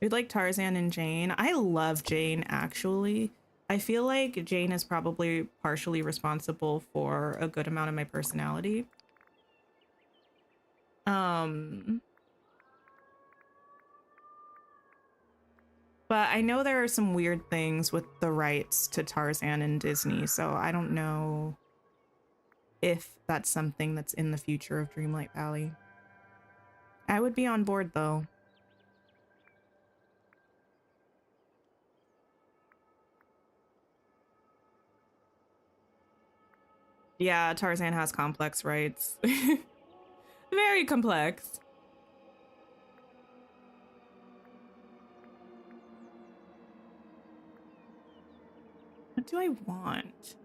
We'd like Tarzan and Jane. I love Jane, actually. I feel like Jane is probably partially responsible for a good amount of my personality. But I know there are some weird things with the rights to Tarzan and Disney, so I don't know if that's something that's in the future of Dreamlight Valley. I would be on board, though. Yeah, Tarzan has complex rights. Very complex. What do I want?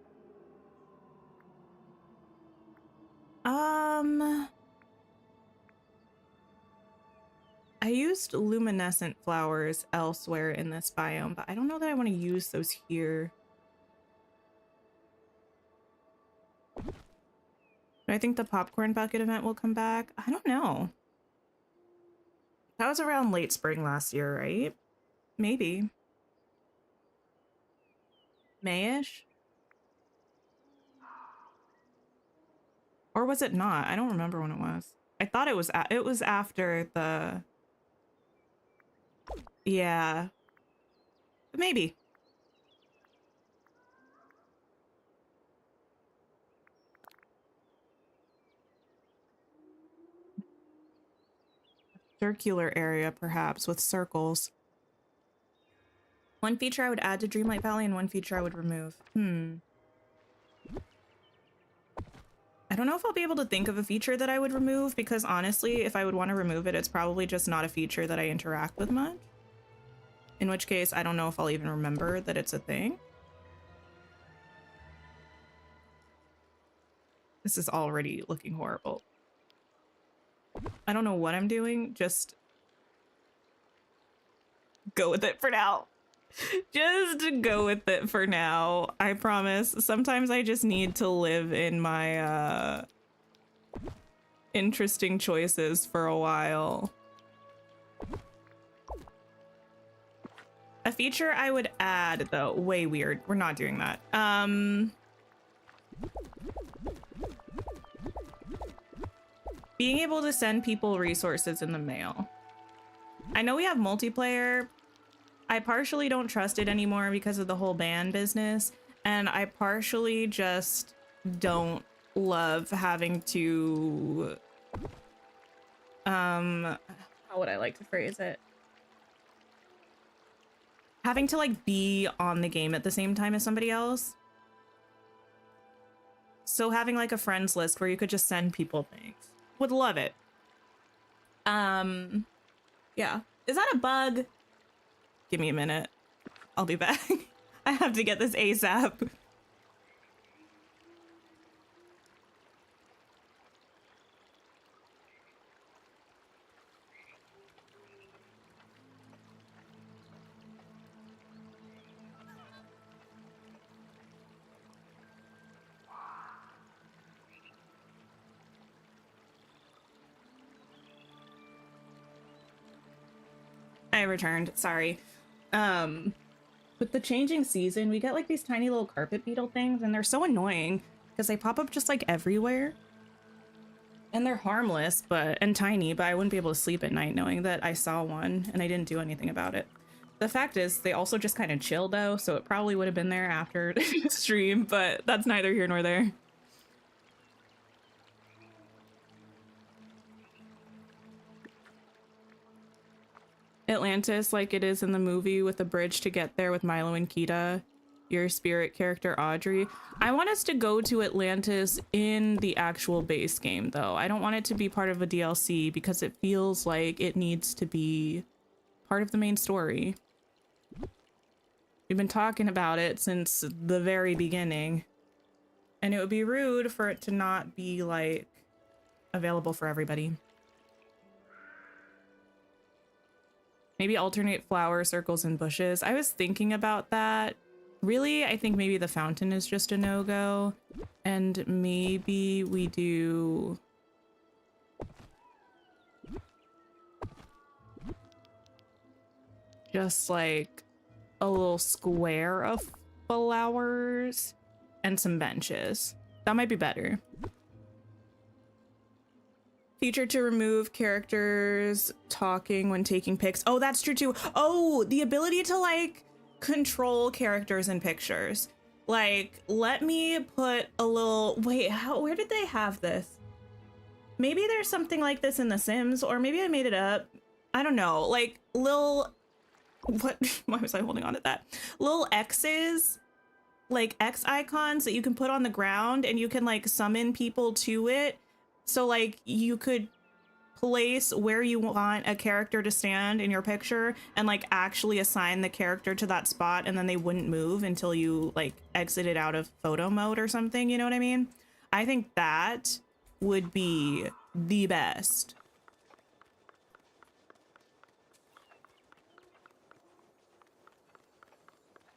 I used luminescent flowers elsewhere in this biome, but I don't know that I want to use those here. Do I think the popcorn bucket event will come back? I don't know. That was around late spring last year, right? Maybe. Mayish? Or was it not? I don't remember when it was. I thought it was after the... Yeah. Maybe. Circular area, perhaps, with circles. One feature I would add to Dreamlight Valley and one feature I would remove. I don't know if I'll be able to think of a feature that I would remove, because honestly, if I would want to remove it, it's probably just not a feature that I interact with much. In which case, I don't know if I'll even remember that it's a thing. This is already looking horrible. I don't know what I'm doing, just go with it for now. Just go with it for now. I promise. Sometimes I just need to live in my interesting choices for a while. A feature I would add, though, way weird. We're not doing that. Being able to send people resources in the mail. I know we have multiplayer. I partially don't trust it anymore because of the whole ban business, and I partially just don't love having to how would I like to phrase it? Having to like be on the game at the same time as somebody else. So having like a friends list where you could just send people things. Would love it. Yeah. Is that a bug? Give me a minute. I'll be back. I have to get this ASAP. I returned, sorry. With the changing season, we get like these tiny little carpet beetle things, and they're so annoying because they pop up just like everywhere. And they're harmless and tiny, but I wouldn't be able to sleep at night knowing that I saw one and I didn't do anything about it. The fact is, they also just kind of chill though, so it probably would have been there after the stream, but that's neither here nor there. Atlantis, like it is in the movie, with a bridge to get there with Milo and Kita, your spirit character Audrey. I want us to go to Atlantis in the actual base game though. I don't want it to be part of a DLC because it feels like it needs to be part of the main story. We've been talking about it since the very beginning, and it would be rude for it to not be like available for everybody. Maybe alternate flower circles and bushes. I was thinking about that. Really, I think maybe the fountain is just a no-go. And maybe we do... just like a little square of flowers and some benches. That might be better. Feature to remove characters talking when taking pics. Oh, that's true too. Oh, the ability to like control characters in pictures. Like, let me put a little, wait, where did they have this? Maybe there's something like this in The Sims, or maybe I made it up. I don't know, like little, why was I holding on to that? Little X's, like X icons that you can put on the ground, and you can like summon people to it. So like you could place where you want a character to stand in your picture and like actually assign the character to that spot, and then they wouldn't move until you like exited out of photo mode or something, you know what I mean? I think that would be the best.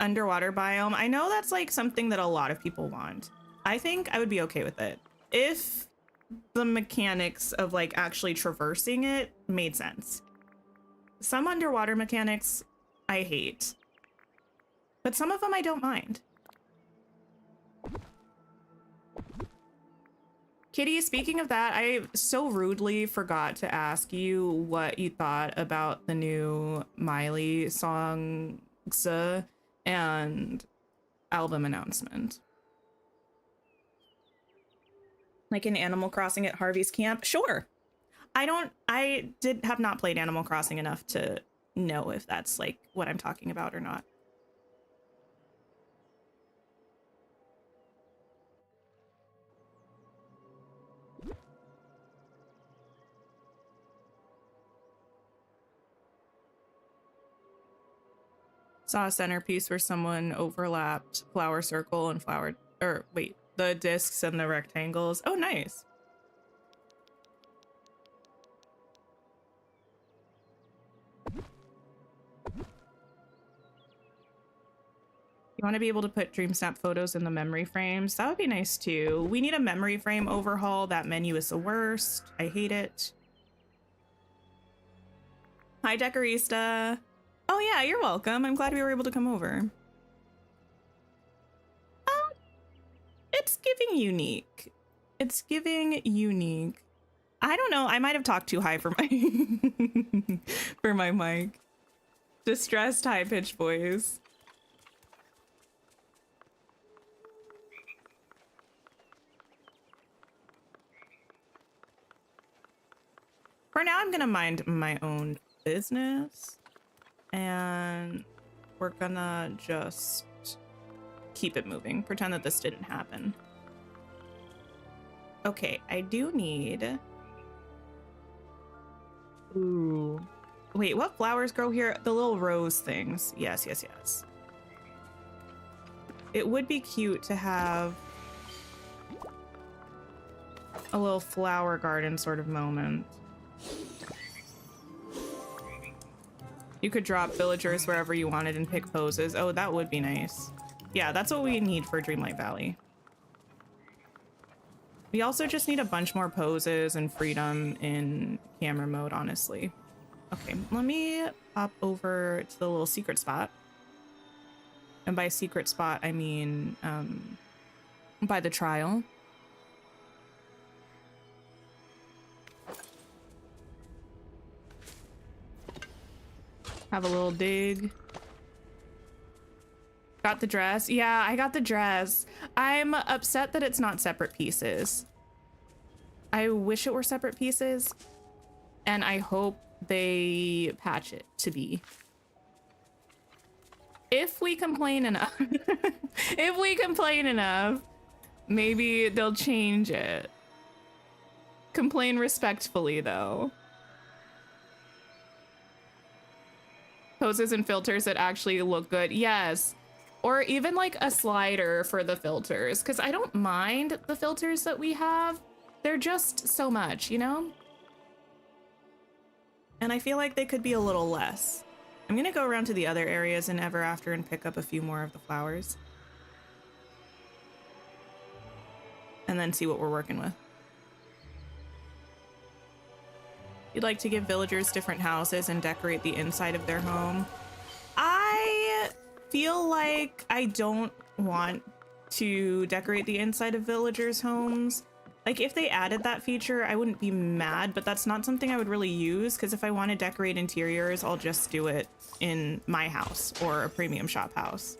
Underwater biome. I know that's like something that a lot of people want. I think I would be okay with it if the mechanics of like actually traversing it made sense. Some underwater mechanics I hate, but some of them I don't mind. Kitty, speaking of that, I so rudely forgot to ask you what you thought about the new Miley songs and album announcement. Like in Animal Crossing at Harvey's camp? Sure. I have not played Animal Crossing enough to know if that's like what I'm talking about or not. Saw a centerpiece where someone overlapped flower circle and the discs and the rectangles. Oh, nice. You want to be able to put dream snap photos in the memory frames? That would be nice too. We need a memory frame overhaul. That menu is the worst. I hate it. Hi, Decorista. Oh yeah, you're welcome. I'm glad we were able to come over. It's giving unique. It's giving unique. I don't know. I might have talked too high for my for my mic. Distressed high-pitched voice. For now, I'm gonna mind my own business, and we're gonna just keep it moving. Pretend that this didn't happen. Okay, I do need... Ooh. Wait, what flowers grow here? The little rose things. Yes, yes, yes. It would be cute to have a little flower garden sort of moment. You could drop villagers wherever you wanted and pick poses. Oh, that would be nice. Yeah, that's what we need for Dreamlight Valley. We also just need a bunch more poses and freedom in camera mode, honestly. Okay, let me pop over to the little secret spot. And by secret spot, I mean by the trial. Have a little dig. Got the dress. Yeah, I got the dress. I'm upset that it's not separate pieces. I wish it were separate pieces. And I hope they patch it to be. If we complain enough, if we complain enough, maybe they'll change it. Complain respectfully, though. Poses and filters that actually look good. Yes. Or even like a slider for the filters, because I don't mind the filters that we have. They're just so much, you know? And I feel like they could be a little less. I'm gonna go around to the other areas in Ever After and pick up a few more of the flowers. And then see what we're working with. You'd like to give villagers different houses and decorate the inside of their home. I feel like I don't want to decorate the inside of villagers' homes. Like, if they added that feature, I wouldn't be mad, but that's not something I would really use, because if I want to decorate interiors, I'll just do it in my house or a premium shop house.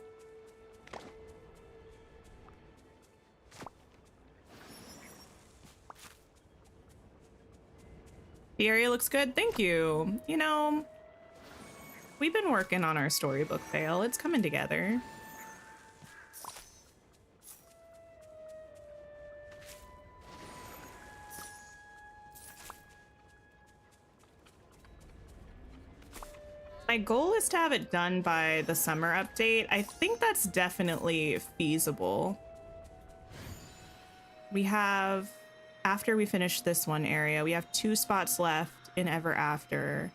The area looks good. Thank you. You know, we've been working on our storybook fail. It's coming together. My goal is to have it done by the summer update. I think that's definitely feasible. We have, after we finish this one area, we have 2 spots left in Ever After,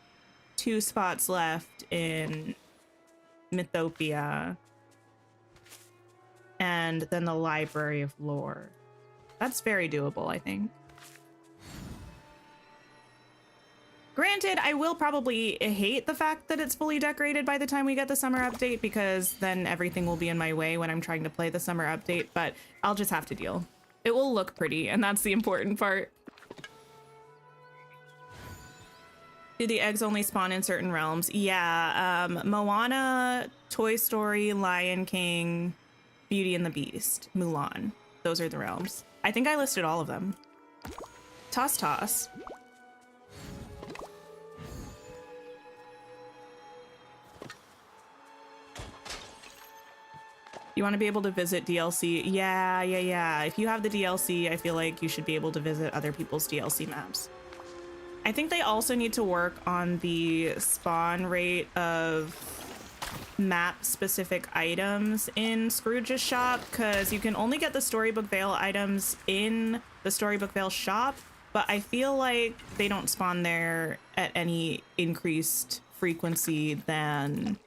2 spots left in Mythopia, and then the Library of Lore. That's very doable, I think. Granted, I will probably hate the fact that it's fully decorated by the time we get the summer update, because then everything will be in my way when I'm trying to play the summer update, but I'll just have to deal. It will look pretty, and that's the important part. Do the eggs only spawn in certain realms? Yeah, Moana, Toy Story, Lion King, Beauty and the Beast, Mulan. Those are the realms. I think I listed all of them. Toss toss. You want to be able to visit DLC? Yeah. If you have the DLC, I feel like you should be able to visit other people's DLC maps. I think they also need to work on the spawn rate of map-specific items in Scrooge's shop, because you can only get the Storybook Vale items in the Storybook Vale shop, but I feel like they don't spawn there at any increased frequency than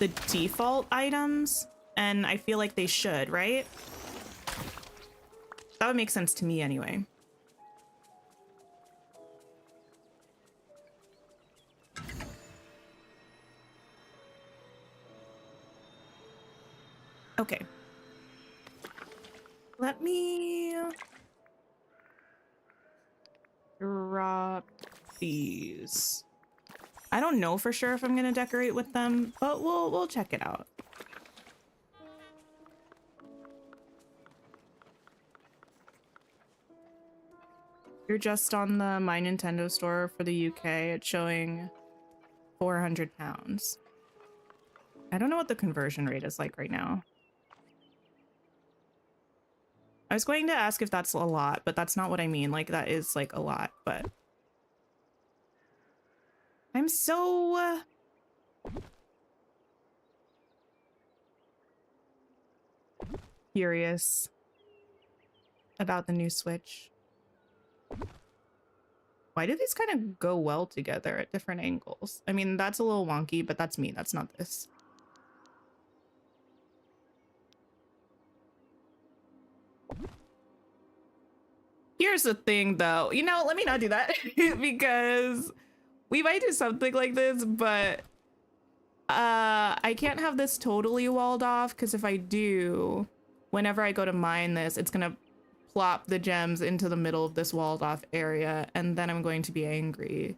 the default items. And I feel like they should, right? That would make sense to me anyway. Okay. Let me drop these. I don't know for sure if I'm gonna decorate with them, but we'll check it out. You're just on the My Nintendo store for the UK. It's showing £400. I don't know what the conversion rate is like right now. I was going to ask if that's a lot, but that's not what I mean. Like, that is like a lot, but I'm so curious about the new Switch. Why do these kind of go well together at different angles? I mean, that's a little wonky, but that's me. That's not this. Here's the thing, though. You know, let me not do that because we might do something like this, but I can't have this totally walled off because if I do, whenever I go to mine this, it's gonna plop the gems into the middle of this walled off area, and then I'm going to be angry.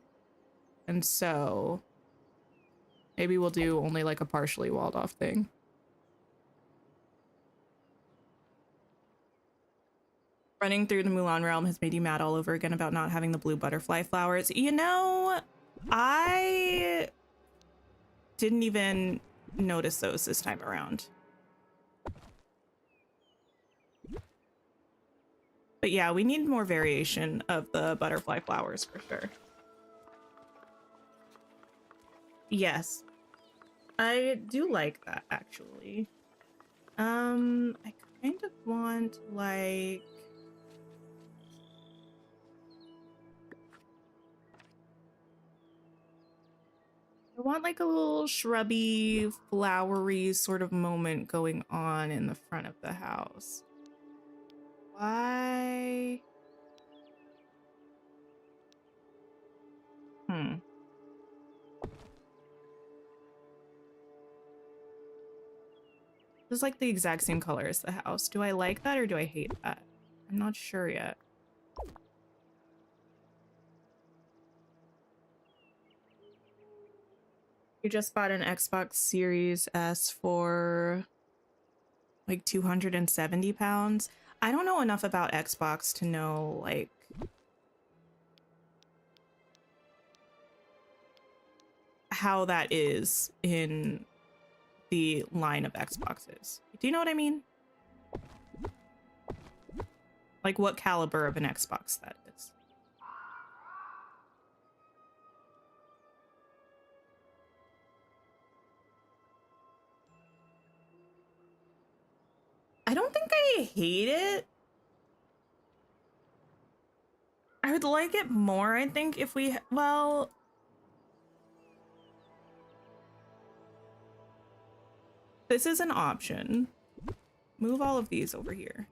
And so maybe we'll do only like a partially walled off thing. Running through the Mulan realm has made you mad all over again about not having the blue butterfly flowers. You know, I didn't even notice those this time around. But yeah, we need more variation of the butterfly flowers for sure. Yes, I do like that actually. I kind of want like I want like a little shrubby, flowery sort of moment going on in the front of the house. Why? This is like the exact same color as the house. Do I like that or do I hate that? I'm not sure yet. You just bought an Xbox Series S for like 270 pounds. I don't know enough about Xbox to know like how that is in the line of Xboxes. Do you know what I mean? Like what caliber of an Xbox that is. I don't think I hate it. I would like it more, I think, if we, well, this is an option. Move all of these over here.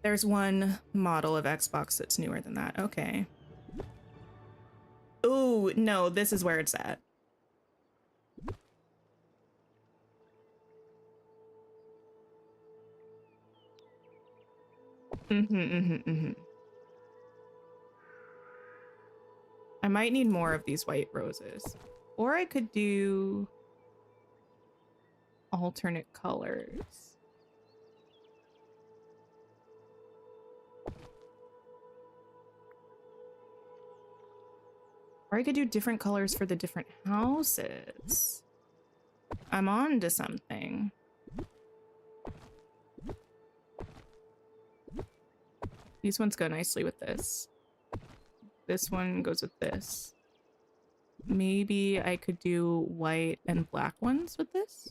There's one model of Xbox that's newer than that. Okay. Ooh, no, this is where it's at. I might need more of these white roses. Or I could do alternate colors. Or I could do different colors for the different houses. I'm on to something. These ones go nicely with this. This one goes with this. Maybe I could do white and black ones with this?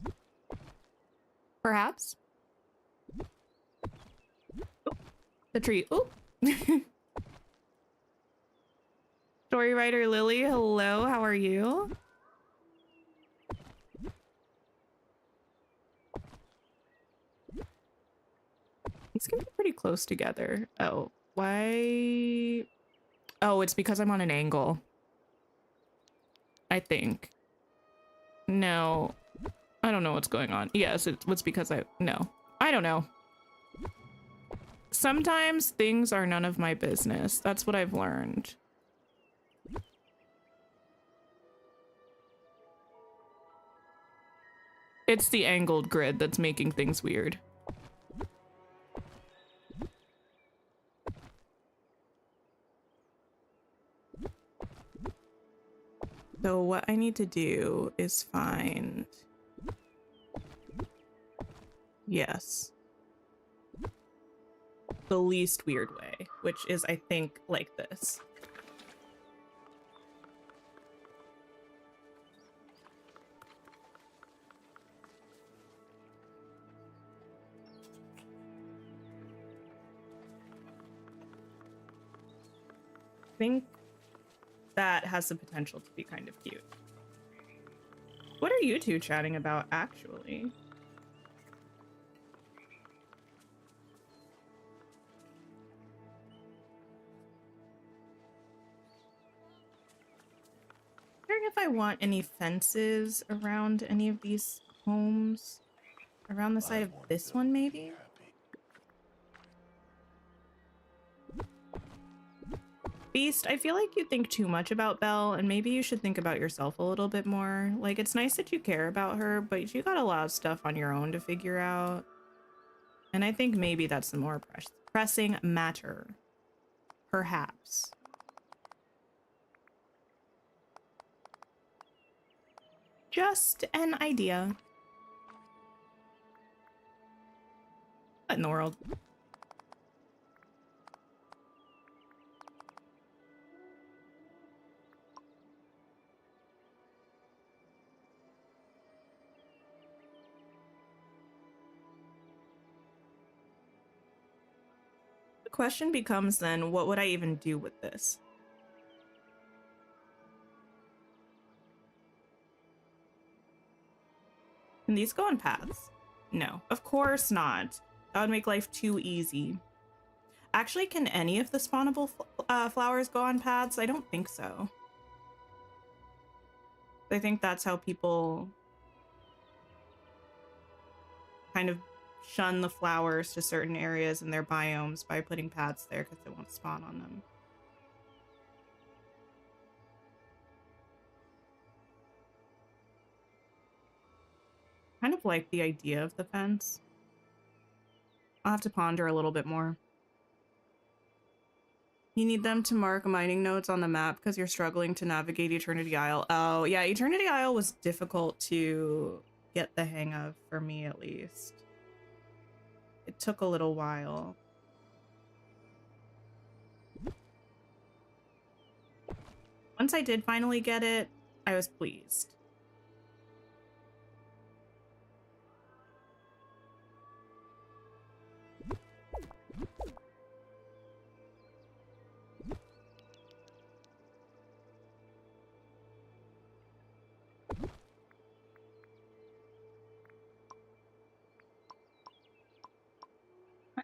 Perhaps? Oh, the tree. Oh! Story writer Lily, hello, how are you? These can be pretty close together. Oh, why? Oh, it's because I'm on an angle. I think. No, I don't know what's going on. Yes, it's because no, I don't know. Sometimes things are none of my business. That's what I've learned. It's the angled grid that's making things weird. So what I need to do is find... Yes. The least weird way, which is, I think, like this. I think that has the potential to be kind of cute. What are you two chatting about, actually? Wondering if I want any fences around any of these homes. Around the side of this one, maybe? Beast, I feel like you think too much about Belle, and maybe you should think about yourself a little bit more. Like, it's nice that you care about her, but you got a lot of stuff on your own to figure out. And I think maybe that's the more pressing matter. Perhaps. Just an idea. What in the world? The question becomes then, what would I even do with this? Can these go on paths? No, of course not. That would make life too easy. Actually, can any of the spawnable flowers go on paths? I don't think so. I think that's how people kind of shun the flowers to certain areas in their biomes, by putting paths there because they won't spawn on them. Kind of like the idea of the fence. I'll have to ponder a little bit more. You need them to mark mining nodes on the map because you're struggling to navigate Eternity Isle. Oh, yeah, Eternity Isle was difficult to get the hang of, for me at least. It took a little while. Once I did finally get it, I was pleased.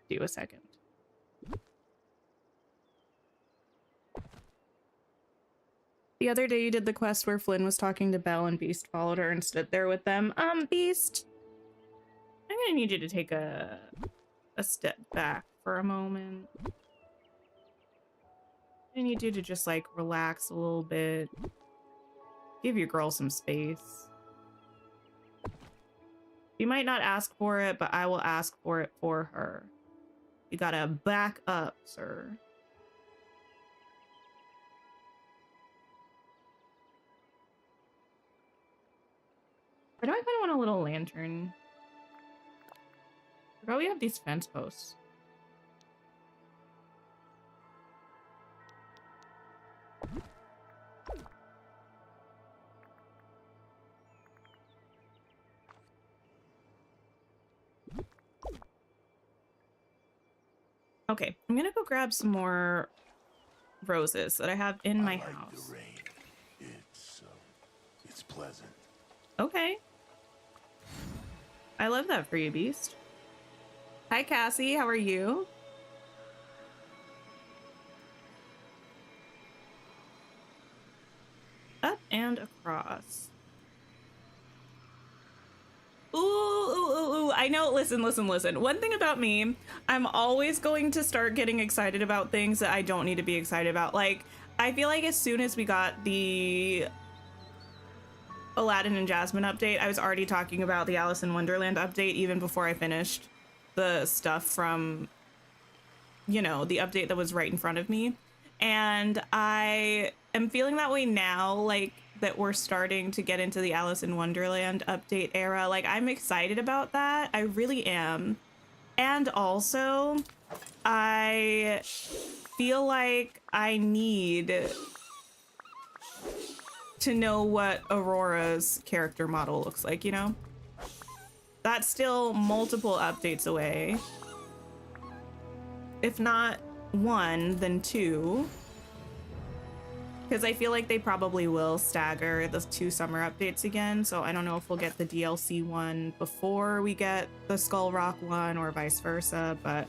Do a second. The other day you did the quest where Flynn was talking to Belle and Beast followed her and stood there with them. Beast, I'm gonna need you to take a step back for a moment. I need you to just like relax a little bit. Give your girl some space. You might not ask for it, but I will ask for it for her. You gotta back up, sir. Why do I kind of want a little lantern? I forgot we have these fence posts. Okay, I'm gonna go grab some more roses that I have in my house. The rain. It's pleasant. Okay. I love that for you, Beast. Hi, Cassie. How are you? Up and across. Ooh, I know. Listen. One thing about me, I'm always going to start getting excited about things that I don't need to be excited about. Like, I feel like as soon as we got the Aladdin and Jasmine update, I was already talking about the Alice in Wonderland update even before I finished the stuff from, you know, the update that was right in front of me. And I am feeling that way now. Like, that we're starting to get into the Alice in Wonderland update era. Like, I'm excited about that. I really am. And also, I feel like I need to know what Aurora's character model looks like, you know? That's still multiple updates away. If not one, then two. Because I feel like they probably will stagger the 2 summer updates again, so I don't know if we'll get the DLC one before we get the Skull Rock one or vice versa, but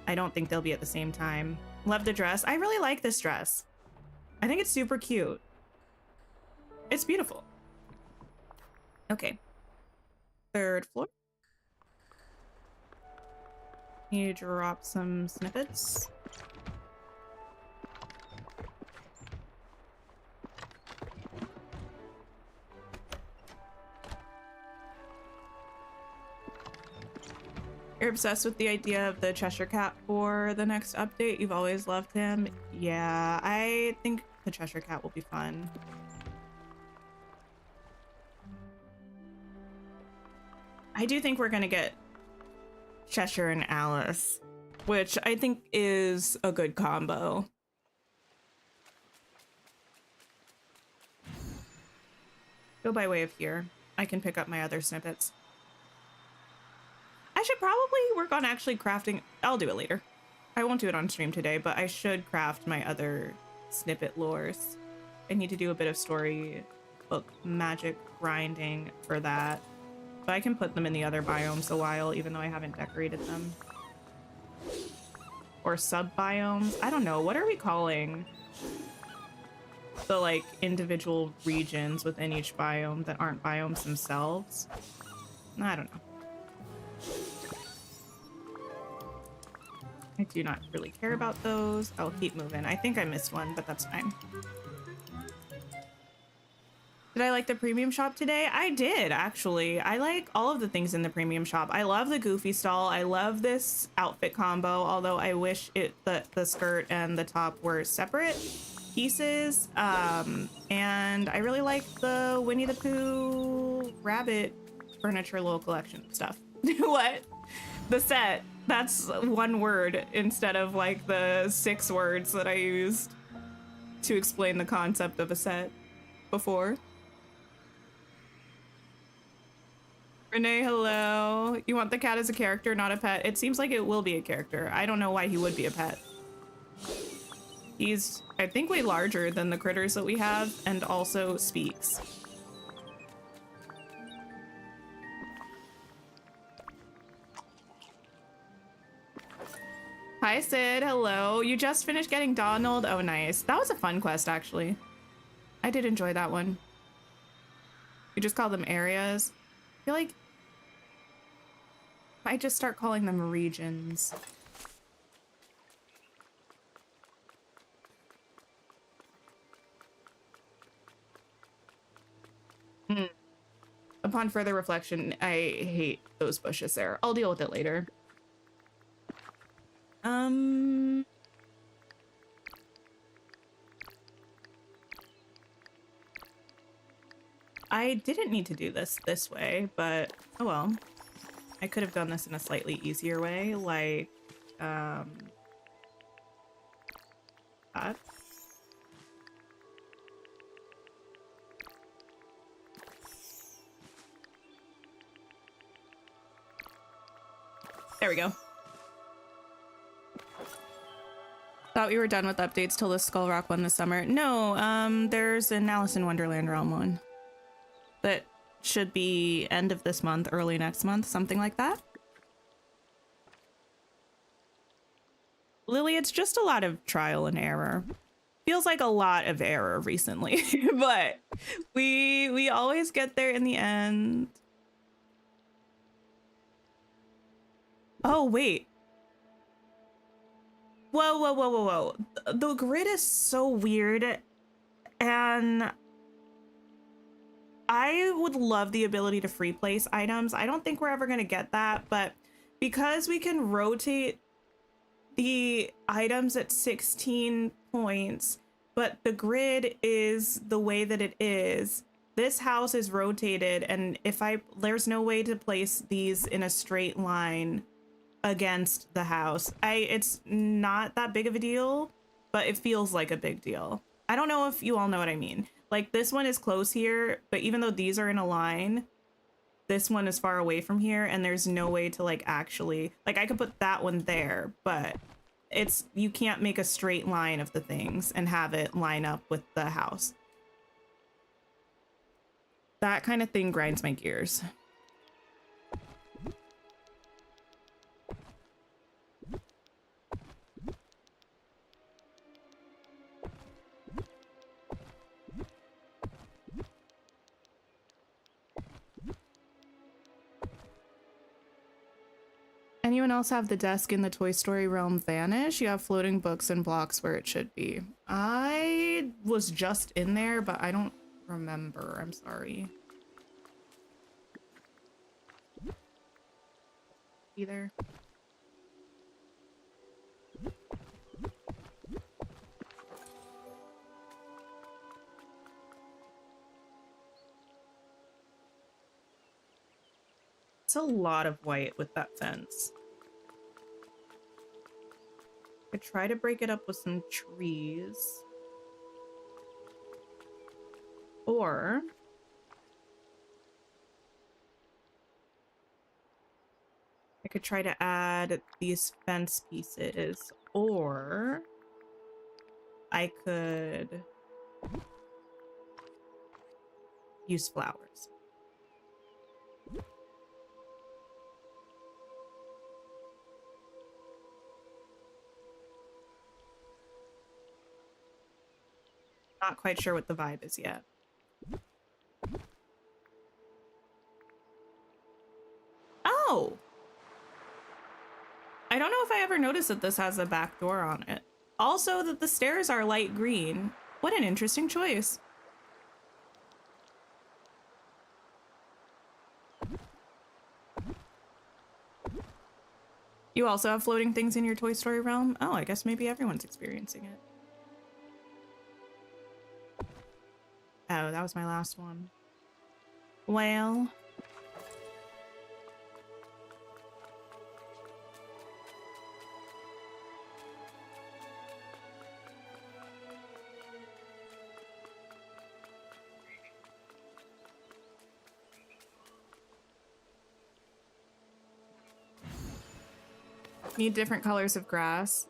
I don't think they'll be at the same time. Love the dress. I really like this dress. I think it's super cute. It's beautiful. Okay. 3rd floor. Need to drop some snippets. You're obsessed with the idea of the Cheshire Cat for the next update. You've always loved him. Yeah, I think the Cheshire Cat will be fun. I do think we're gonna get Cheshire and Alice, which I think is a good combo. Go by way of here. I can pick up my other snippets. I should probably work on actually crafting. I'll do it later. I won't do it on stream today, but I should craft my other snippet lores. I need to do a bit of storybook magic grinding for that. But I can put them in the other biomes a while, even though I haven't decorated them. Or sub-biomes. I don't know. What are we calling the, like, individual regions within each biome that aren't biomes themselves? I don't know. I do not really care about those. I'll keep moving. I think I missed one, but that's fine. Did I like the premium shop today? I did, actually. I like all of the things in the premium shop. I love the Goofy stall. I love this outfit combo, although I wish the skirt and the top were separate pieces. And I really like the Winnie the Pooh rabbit furniture little collection stuff. What? The set. That's one word instead of like the 6 words that I used to explain the concept of a set before. Renee, hello. You want the cat as a character, not a pet? It seems like it will be a character. I don't know why he would be a pet. He's, I think, way larger than the critters that we have and also speaks. Hi, Sid. Hello. You just finished getting Donald? Oh, nice. That was a fun quest, actually. I did enjoy that one. You just call them areas. I feel like I just start calling them regions. Upon further reflection, I hate those bushes there. I'll deal with it later. I didn't need to do this way, but oh well. I could have done this in a slightly easier way, like, that. There we go. Thought we were done with updates till the Skull Rock one this summer. No, there's an Alice in Wonderland Realm one. That should be end of this month, early next month, something like that. Lily, it's just a lot of trial and error. Feels like a lot of error recently, but we always get there in the end. Oh, wait. Whoa, whoa, whoa, whoa, whoa. The grid is so weird, and I would love the ability to free place items. I don't think we're ever going to get that, but because we can rotate the items at 16 points but the grid is the way that it is. This house is rotated, and there's no way to place these in a straight line against the house. It's not that big of a deal, but it feels like a big deal. I don't know if you all know what I mean. Like, this one is close here, but even though these are in a line, this one is far away from here, and there's no way to like actually, like, I could put that one there, but you can't make a straight line of the things and have it line up with the house. That kind of thing grinds my gears. Anyone else have the desk in the Toy Story realm vanish? You have floating books and blocks where it should be. I was just in there, but I don't remember. I'm sorry. Either. It's a lot of white with that fence. I try to break it up with some trees. Or I could try to add these fence pieces, or I could use flowers. Not quite sure what the vibe is yet. Oh! I don't know if I ever noticed that this has a back door on it. Also, that the stairs are light green. What an interesting choice. You also have floating things in your Toy Story realm? Oh, I guess maybe everyone's experiencing it. Oh, that was my last one. Well... Need different colors of grass.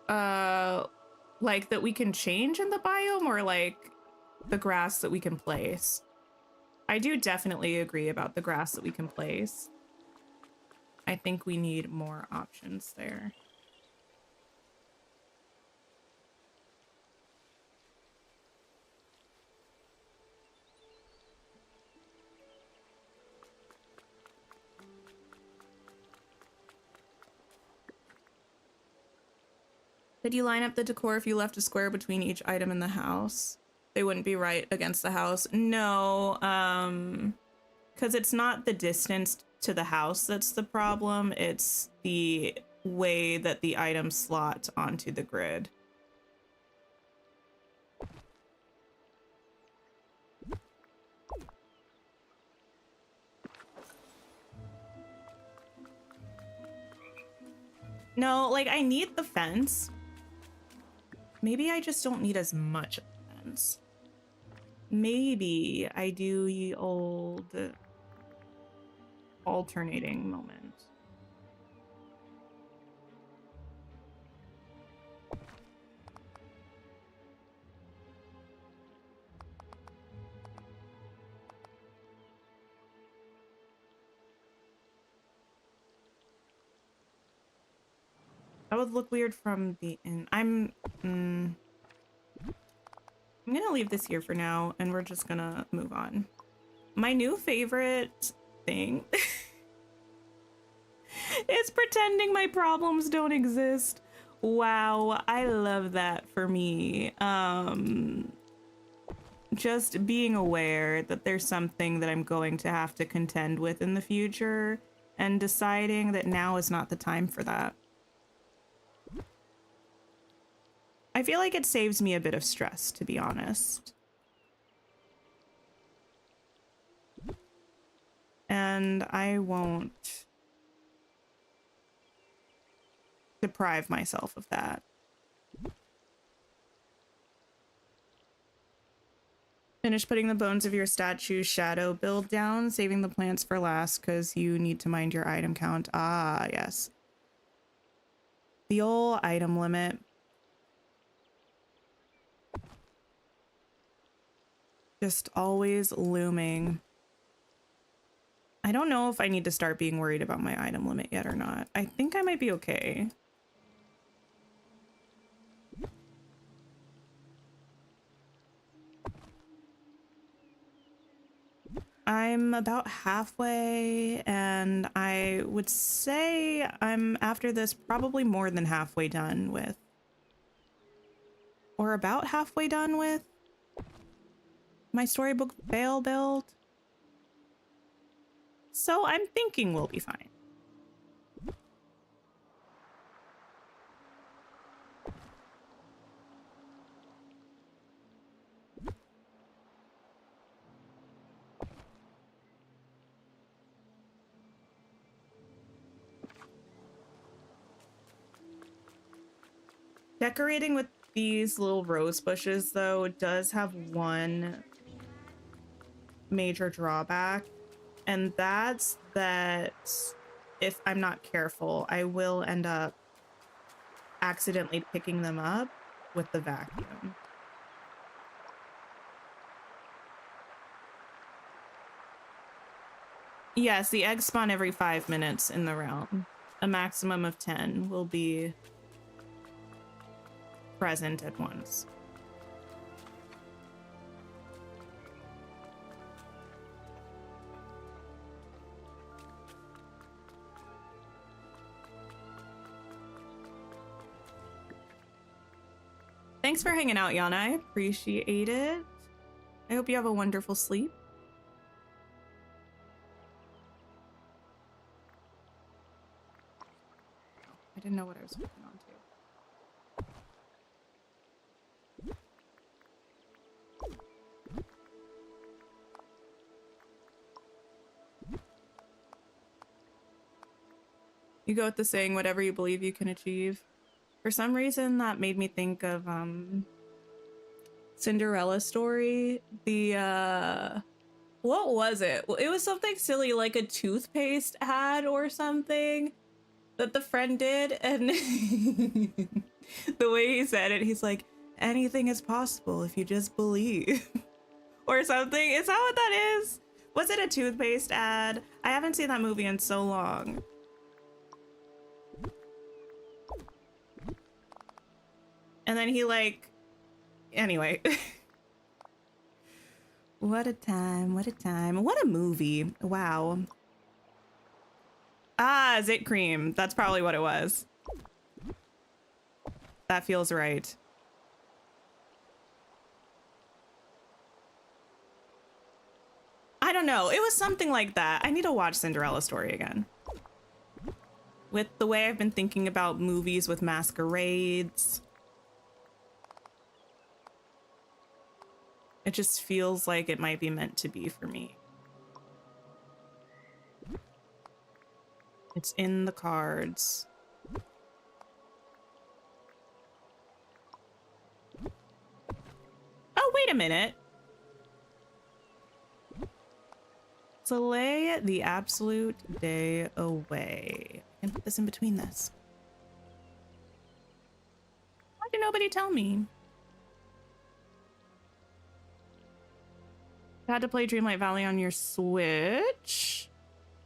Like that we can change in the biome, or like the grass that we can place? I do definitely agree about the grass that we can place. I think we need more options there. Could you line up the decor if you left a square between each item in the house? They wouldn't be right against the house. No, because it's not the distance to the house that's the problem. It's the way that the items slot onto the grid. No, like, I need the fence. Maybe I just don't need as much of the fence. Maybe I do the old alternating moment. That would look weird from the in. I'm gonna leave this here for now, and we're just gonna move on. My new favorite thing is pretending my problems don't exist. Wow, I love that for me. Just being aware that there's something that I'm going to have to contend with in the future, and deciding that now is not the time for that. I feel like it saves me a bit of stress, to be honest. And I won't deprive myself of that. Finish putting the bones of your statue's shadow build down, saving the plants for last because you need to mind your item count. Ah, yes. The old item limit. Just always looming. I don't know if I need to start being worried about my item limit yet or not. I think I might be okay. I'm about halfway, and I would say I'm, after this, probably more than halfway done with, or about halfway done with my storybook veil build. So I'm thinking we'll be fine. Decorating with these little rose bushes, though, does have one major drawback, and that's that if I'm not careful, I will end up accidentally picking them up with the vacuum. Yes, the eggs spawn every 5 minutes in the realm. A maximum of 10 will be present at once. Thanks for hanging out, Yana. I appreciate it. I hope you have a wonderful sleep. I didn't know what I was holding on to. You go with the saying, whatever you believe you can achieve. For some reason, that made me think of Cinderella story. The what was it? It was something silly, like a toothpaste ad or something that the friend did, and the way he said it, he's like, anything is possible if you just believe. Or something. Is that what that is? Was it a toothpaste ad? I haven't seen that movie in so long. And then he like, anyway. What a time, what a time. What a movie. Wow. Ah, Zit Cream. That's probably what it was. That feels right. I don't know. It was something like that. I need to watch Cinderella Story again. With the way I've been thinking about movies with masquerades, it just feels like it might be meant to be for me. It's in the cards. Oh, wait a minute. Slay the absolute day away. I can put this in between this. Why did nobody tell me? You had to play Dreamlight Valley on your Switch?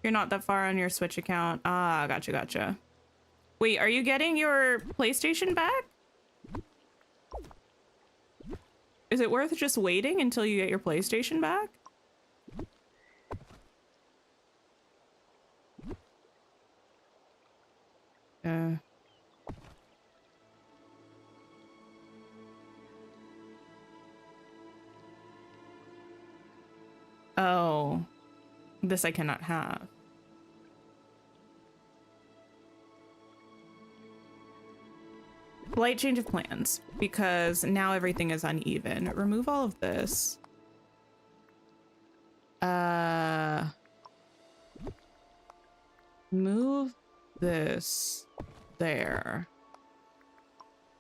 You're not that far on your Switch account. Ah, gotcha, gotcha. Wait, are you getting your PlayStation back? Is it worth just waiting until you get your PlayStation back? Oh, this I cannot have. Slight change of plans because now everything is uneven. Remove all of this. Move this there.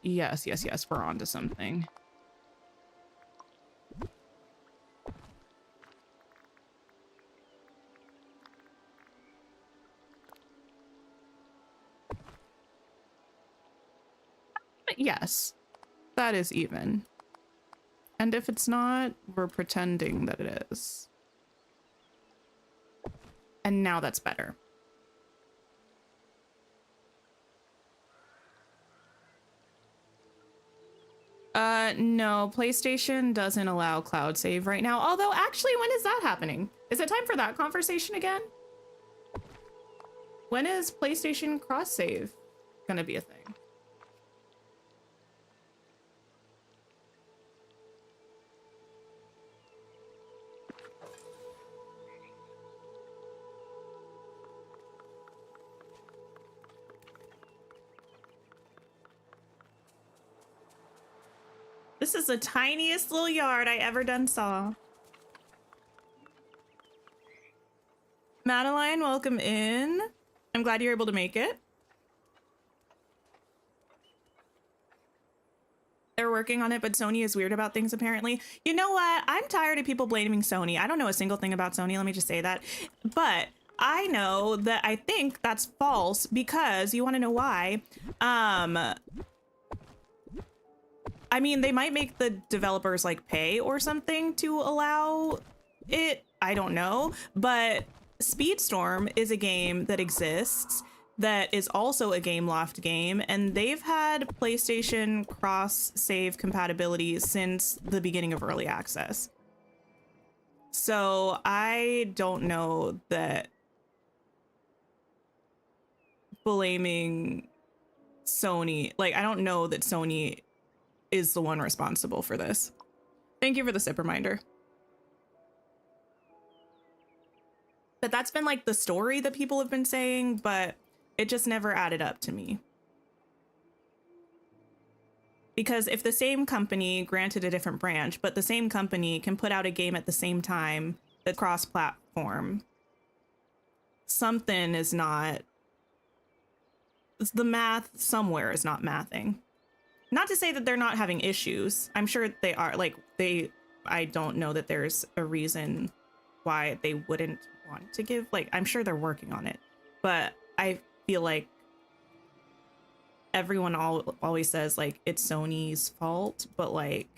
Yes, yes, yes, we're on to something. But yes, that is even. And if it's not, we're pretending that it is. And now that's better. No, PlayStation doesn't allow cloud save right now. Although, actually, when is that happening? Is it time for that conversation again? When is PlayStation cross save gonna be a thing? This is the tiniest little yard I ever done saw. Madeline, welcome in. I'm glad you're able to make it. They're working on it, but Sony is weird about things apparently. You know what? I'm tired of people blaming Sony. I don't know a single thing about Sony, let me just say that. But I know that I think that's false because you want to know why? I mean, they might make the developers like pay or something to allow it. I don't know. But Speedstorm is a game that exists that is also a Gameloft game, and they've had PlayStation cross-save compatibility since the beginning of early access. So I don't know that blaming Sony, like, I don't know that Sony is the one responsible for this. Thank you for the sip reminder. But that's been like the story that people have been saying, but it just never added up to me. Because if the same company, granted a different branch, but the same company can put out a game at the same time that's cross-platform, something is not, the math somewhere is not mathing. Not to say that they're not having issues. I'm sure they are. Like, I don't know that there's a reason why they wouldn't want to give, like, I'm sure they're working on it. But I feel like everyone always says, like, it's Sony's fault. But, like,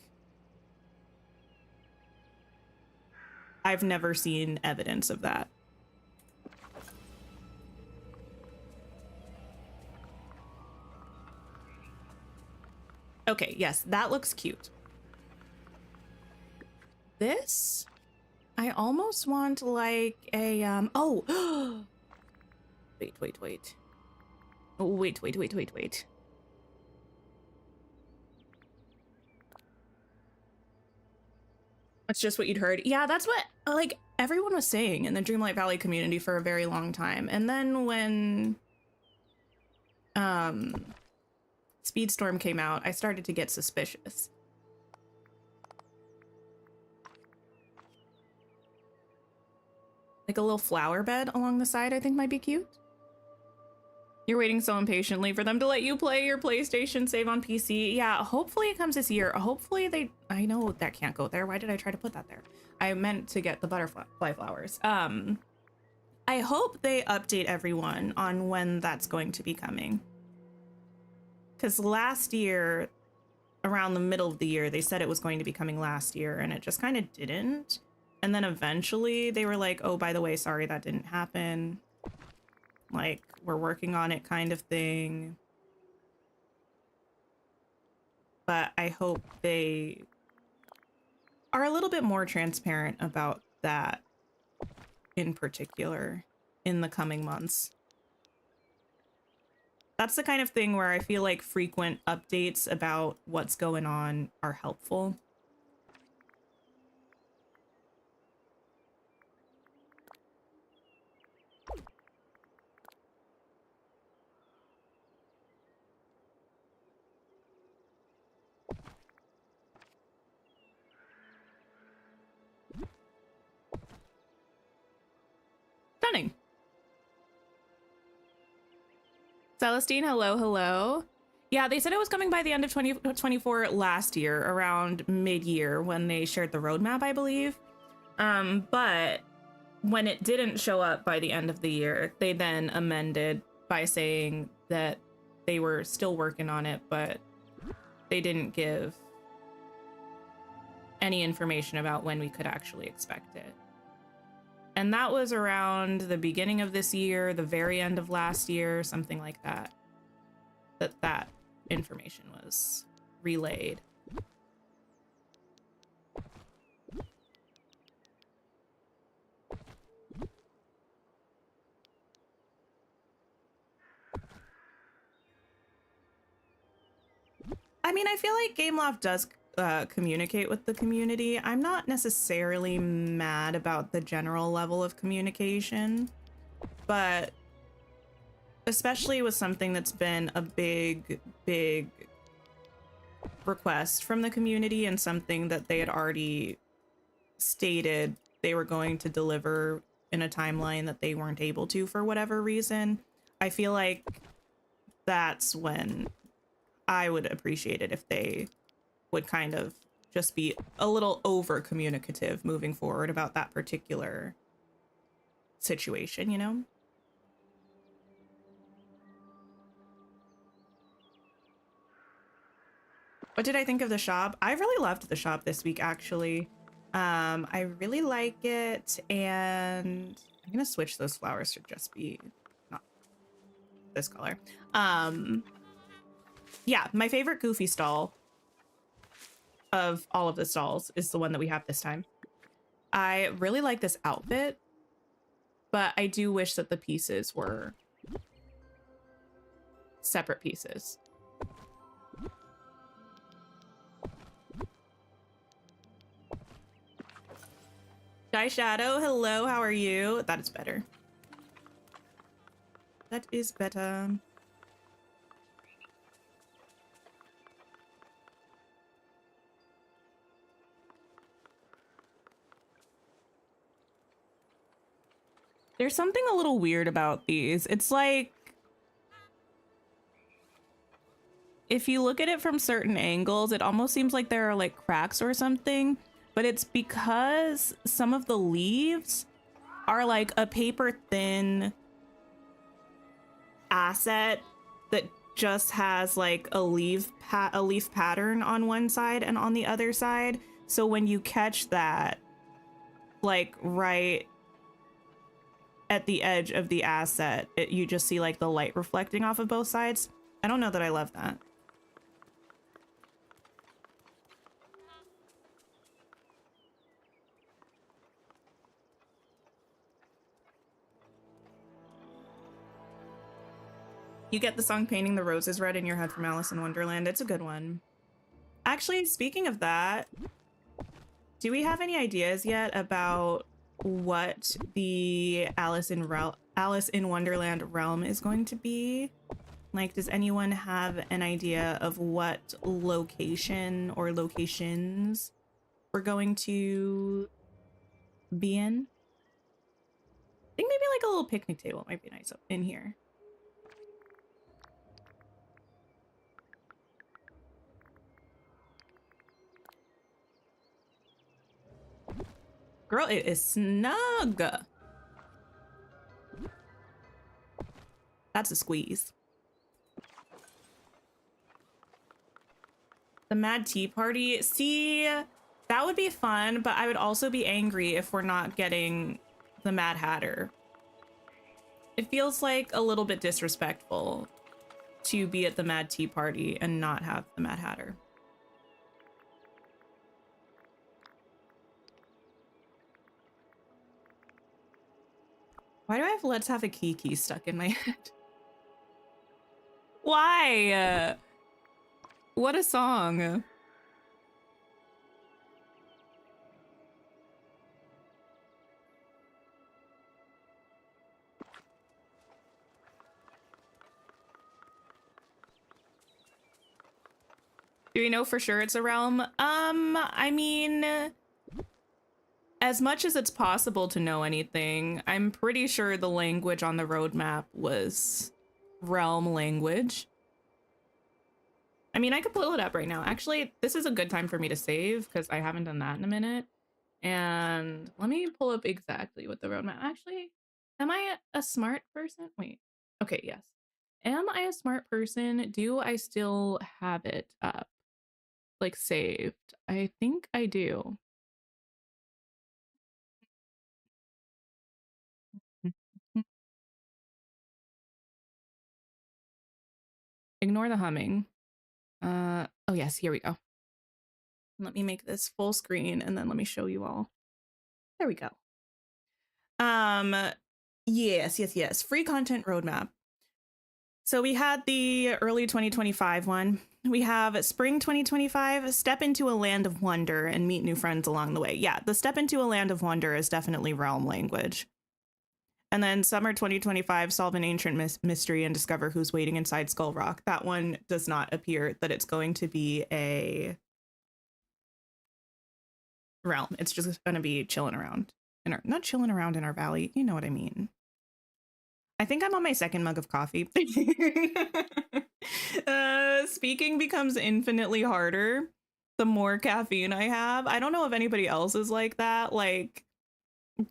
I've never seen evidence of that. Okay, yes, that looks cute. This, I almost want like a, oh, wait. Wait. That's just what you'd heard. Yeah, that's what, like, everyone was saying in the Dreamlight Valley community for a very long time. And then when, Speedstorm came out, I started to get suspicious. Like a little flower bed along the side I think might be cute. You're waiting so impatiently for them to let you play your PlayStation save on PC. Yeah, hopefully it comes this year. Hopefully they, I know that can't go there. Why did I try to put that there? I meant to get the butterfly flowers. I hope they update everyone on when that's going to be coming. Because last year, around the middle of the year, they said it was going to be coming last year, and it just kind of didn't. And then eventually they were like, oh, by the way, sorry, that didn't happen. Like, we're working on it kind of thing. But I hope they are a little bit more transparent about that in particular in the coming months. That's the kind of thing where I feel like frequent updates about what's going on are helpful. Celestine, hello, hello. Yeah, they said it was coming by the end of 2024 last year, around mid-year when they shared the roadmap, I believe. But when it didn't show up by the end of the year, they then amended by saying that they were still working on it, but they didn't give any information about when we could actually expect it. And that was around the beginning of this year, the very end of last year, something like that. That information was relayed. I mean, I feel like Gameloft does communicate with the community. I'm not necessarily mad about the general level of communication, but especially with something that's been a big request from the community and something that they had already stated they were going to deliver in a timeline that they weren't able to for whatever reason, I feel like that's when I would appreciate it if they would kind of just be a little over communicative moving forward about that particular situation, you know? What did I think of the shop? I really loved the shop this week, actually. I really like it, and I'm gonna switch those flowers to just be not this color. Yeah, my favorite Goofy stall of all of the stalls is the one that we have this time. I really like this outfit, but I do wish that the pieces were separate pieces. Shy Shadow, hello, how are you? That is better. That is better. There's something a little weird about these. It's like, if you look at it from certain angles, it almost seems like there are like cracks or something, but it's because some of the leaves are like a paper thin asset that just has like a leaf pattern on one side and on the other side. So when you catch that, like right at the edge of the asset, you just see like the light reflecting off of both sides. I don't know that I love that. You get the song Painting the Roses Red in your head from Alice in Wonderland. It's a good one. Actually, speaking of that, do we have any ideas yet about what the Alice in Wonderland realm is going to be? Like, does anyone have an idea of what location or locations we're going to be in? I think maybe like a little picnic table might be nice up in here. Girl, it is snug. That's a squeeze. The Mad Tea Party. See, that would be fun, but I would also be angry if we're not getting the Mad Hatter. It feels like a little bit disrespectful to be at the Mad Tea Party and not have the Mad Hatter. Why do I have Let's Have a Kiki stuck in my head? Why? What a song. Do we know for sure it's a realm? I mean, as much as it's possible to know anything, I'm pretty sure the language on the roadmap was realm language. I mean, I could pull it up right now. Actually, this is a good time for me to save because I haven't done that in a minute. And let me pull up exactly what the roadmap. Actually, am I a smart person? Wait. Okay, yes. Am I a smart person? Do I still have it up? Like saved? I think I do. Ignore the humming. Oh yes, here we go. Let me make this full screen and then let me show you all. There we go. Yes. Free content roadmap. So we had the early 2025 one. We have spring 2025, step into a land of wonder and meet new friends along the way. Yeah, the step into a land of wonder is definitely realm language. And then summer 2025, solve an ancient mystery and discover who's waiting inside Skull Rock. That one does not appear that it's going to be a realm. It's just going to be chilling around. Not chilling around in our valley. You know what I mean. I think I'm on my second mug of coffee. Speaking becomes infinitely harder the more caffeine I have. I don't know if anybody else is like that. Like,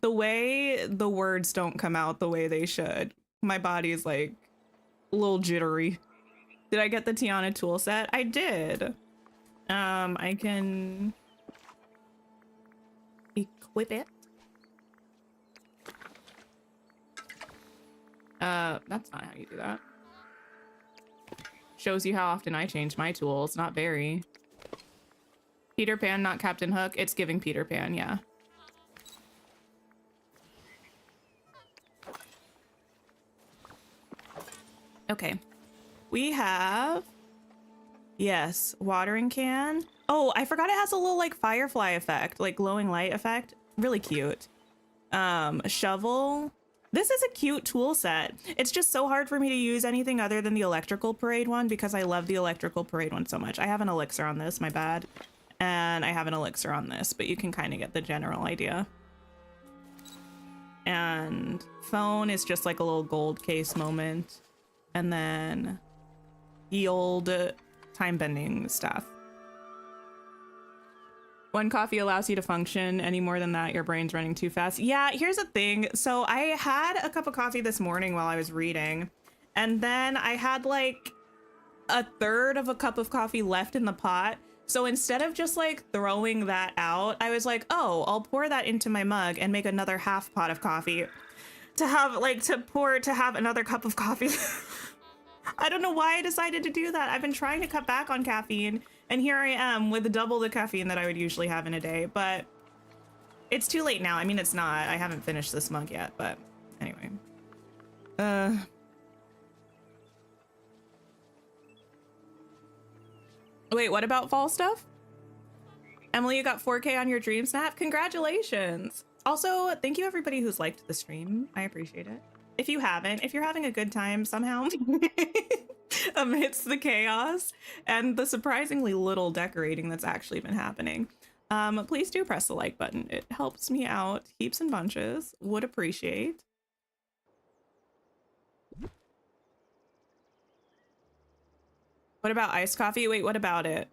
the way the words don't come out the way they should. My body is like a little jittery. Did I get the Tiana tool set? I did. I can equip it. That's not how you do that. Shows you how often I change my tools, not very. Peter Pan, not Captain Hook. It's giving Peter Pan, yeah. Okay. We have... Yes, watering can. Oh, I forgot it has a little like firefly effect, like glowing light effect. Really cute. A shovel. This is a cute tool set. It's just so hard for me to use anything other than the electrical parade one because I love the electrical parade one so much. I have an elixir on this, my bad. And I have an elixir on this, but you can kind of get the general idea. And phone is just like a little gold case moment. And then the old time bending stuff. One coffee allows you to function. Any more than that, your brain's running too fast. Yeah, here's the thing. So I had a cup of coffee this morning while I was reading, and then I had like a third of a cup of coffee left in the pot. So instead of just like throwing that out, I was like, oh, I'll pour that into my mug and make another half pot of coffee to have another cup of coffee. I don't know why I decided to do that. I've been trying to cut back on caffeine, and here I am with double the caffeine that I would usually have in a day, but it's too late now. I mean, it's not. I haven't finished this mug yet, but anyway. Wait, what about fall stuff? Emily, you got 4K on your dream snap? Congratulations. Also, thank you everybody who's liked the stream. I appreciate it. If you haven't, if you're having a good time somehow amidst the chaos and the surprisingly little decorating that's actually been happening, please do press the like button. It helps me out heaps and bunches. Would appreciate. What about iced coffee? Wait, what about it?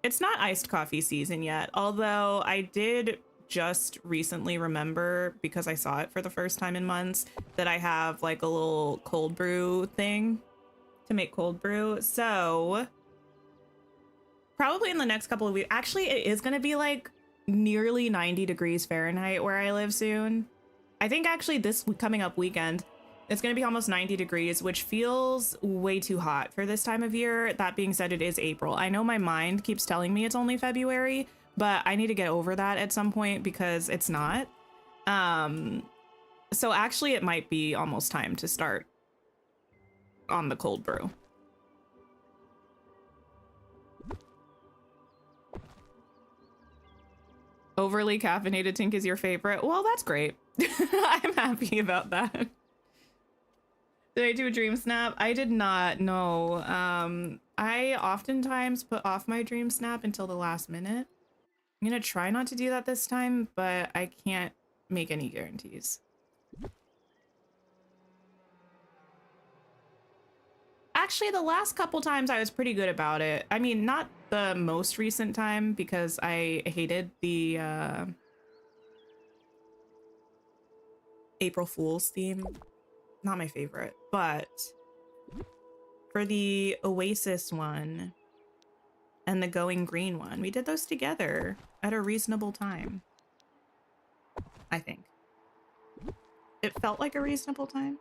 It's not iced coffee season yet, although I did just recently remember, because I saw it for the first time in months, that I have like a little cold brew thing to make cold brew. So probably in the next couple of weeks, actually it is going to be like nearly 90 degrees Fahrenheit where I live soon. I think actually this coming up weekend, it's going to be almost 90 degrees, which feels way too hot for this time of year. That being said, it is April. I know my mind keeps telling me it's only February, but I need to get over that at some point because it's not. So actually it might be almost time to start on the cold brew. Overly caffeinated Tink is your favorite. Well, that's great. I'm happy about that. Did I do a dream snap? I did not, no. I oftentimes put off my dream snap until the last minute. I'm gonna try not to do that this time, but I can't make any guarantees. Actually, the last couple times I was pretty good about it. I mean, not the most recent time because I hated the April Fool's theme. Not my favorite, but for the Oasis one and the Going Green one, we did those together at a reasonable time. I think. It felt like a reasonable time.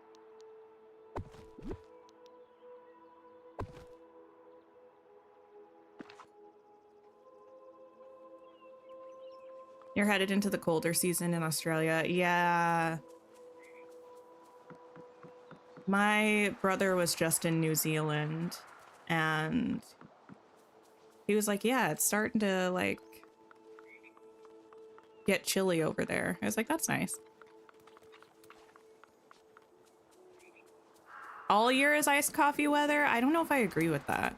You're headed into the colder season in Australia. Yeah. My brother was just in New Zealand and he was like, yeah, it's starting to like get chilly over there. I was like, that's nice. All year is iced coffee weather? I don't know if I agree with that.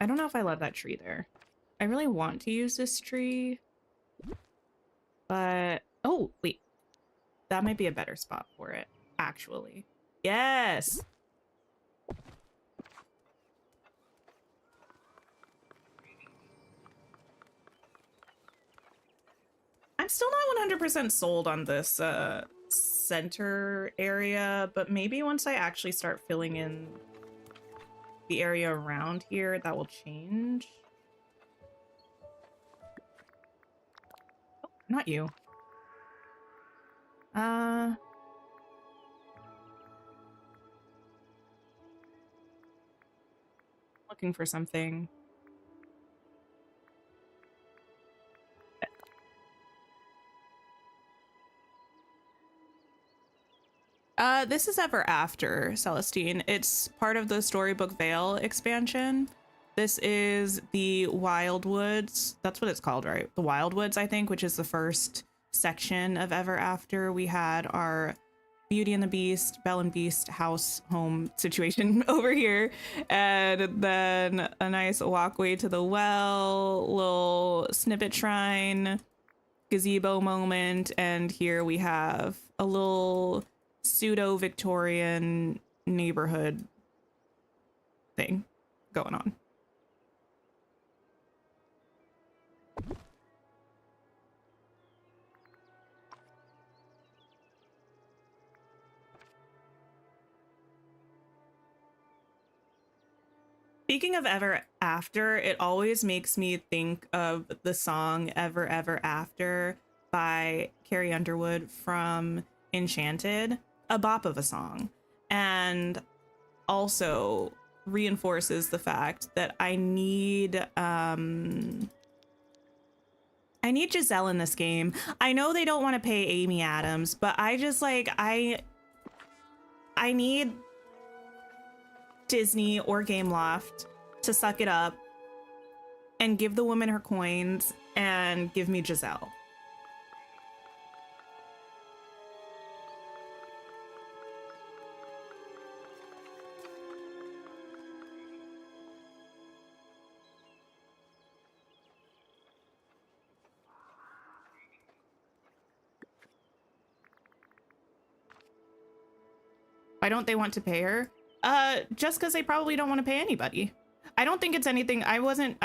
I don't know if I love that tree there. I really want to use this tree, but oh, wait. That might be a better spot for it, actually. Yes! I'm still not 100% sold on this center area, but maybe once I actually start filling in the area around here, that will change. Oh, not you. Looking for something. This is Ever After, Celestine. It's part of the Storybook Vale expansion. This is the Wildwoods. That's what it's called, right? The Wildwoods, I think, which is the first section of Ever After. We had our Beauty and the Beast, Belle and Beast house home situation over here. And then a nice walkway to the well, little snippet shrine, gazebo moment. And here we have a little pseudo-Victorian neighborhood thing going on. Speaking of Ever After, it always makes me think of the song Ever Ever After by Carrie Underwood from Enchanted, a bop of a song, and also reinforces the fact that I need Giselle in this game. I know they don't want to pay Amy Adams, but I just like I need Disney or Gameloft to suck it up and give the woman her coins and give me Giselle. Why don't they want to pay her? Just because they probably don't want to pay anybody. I don't think it's anything. I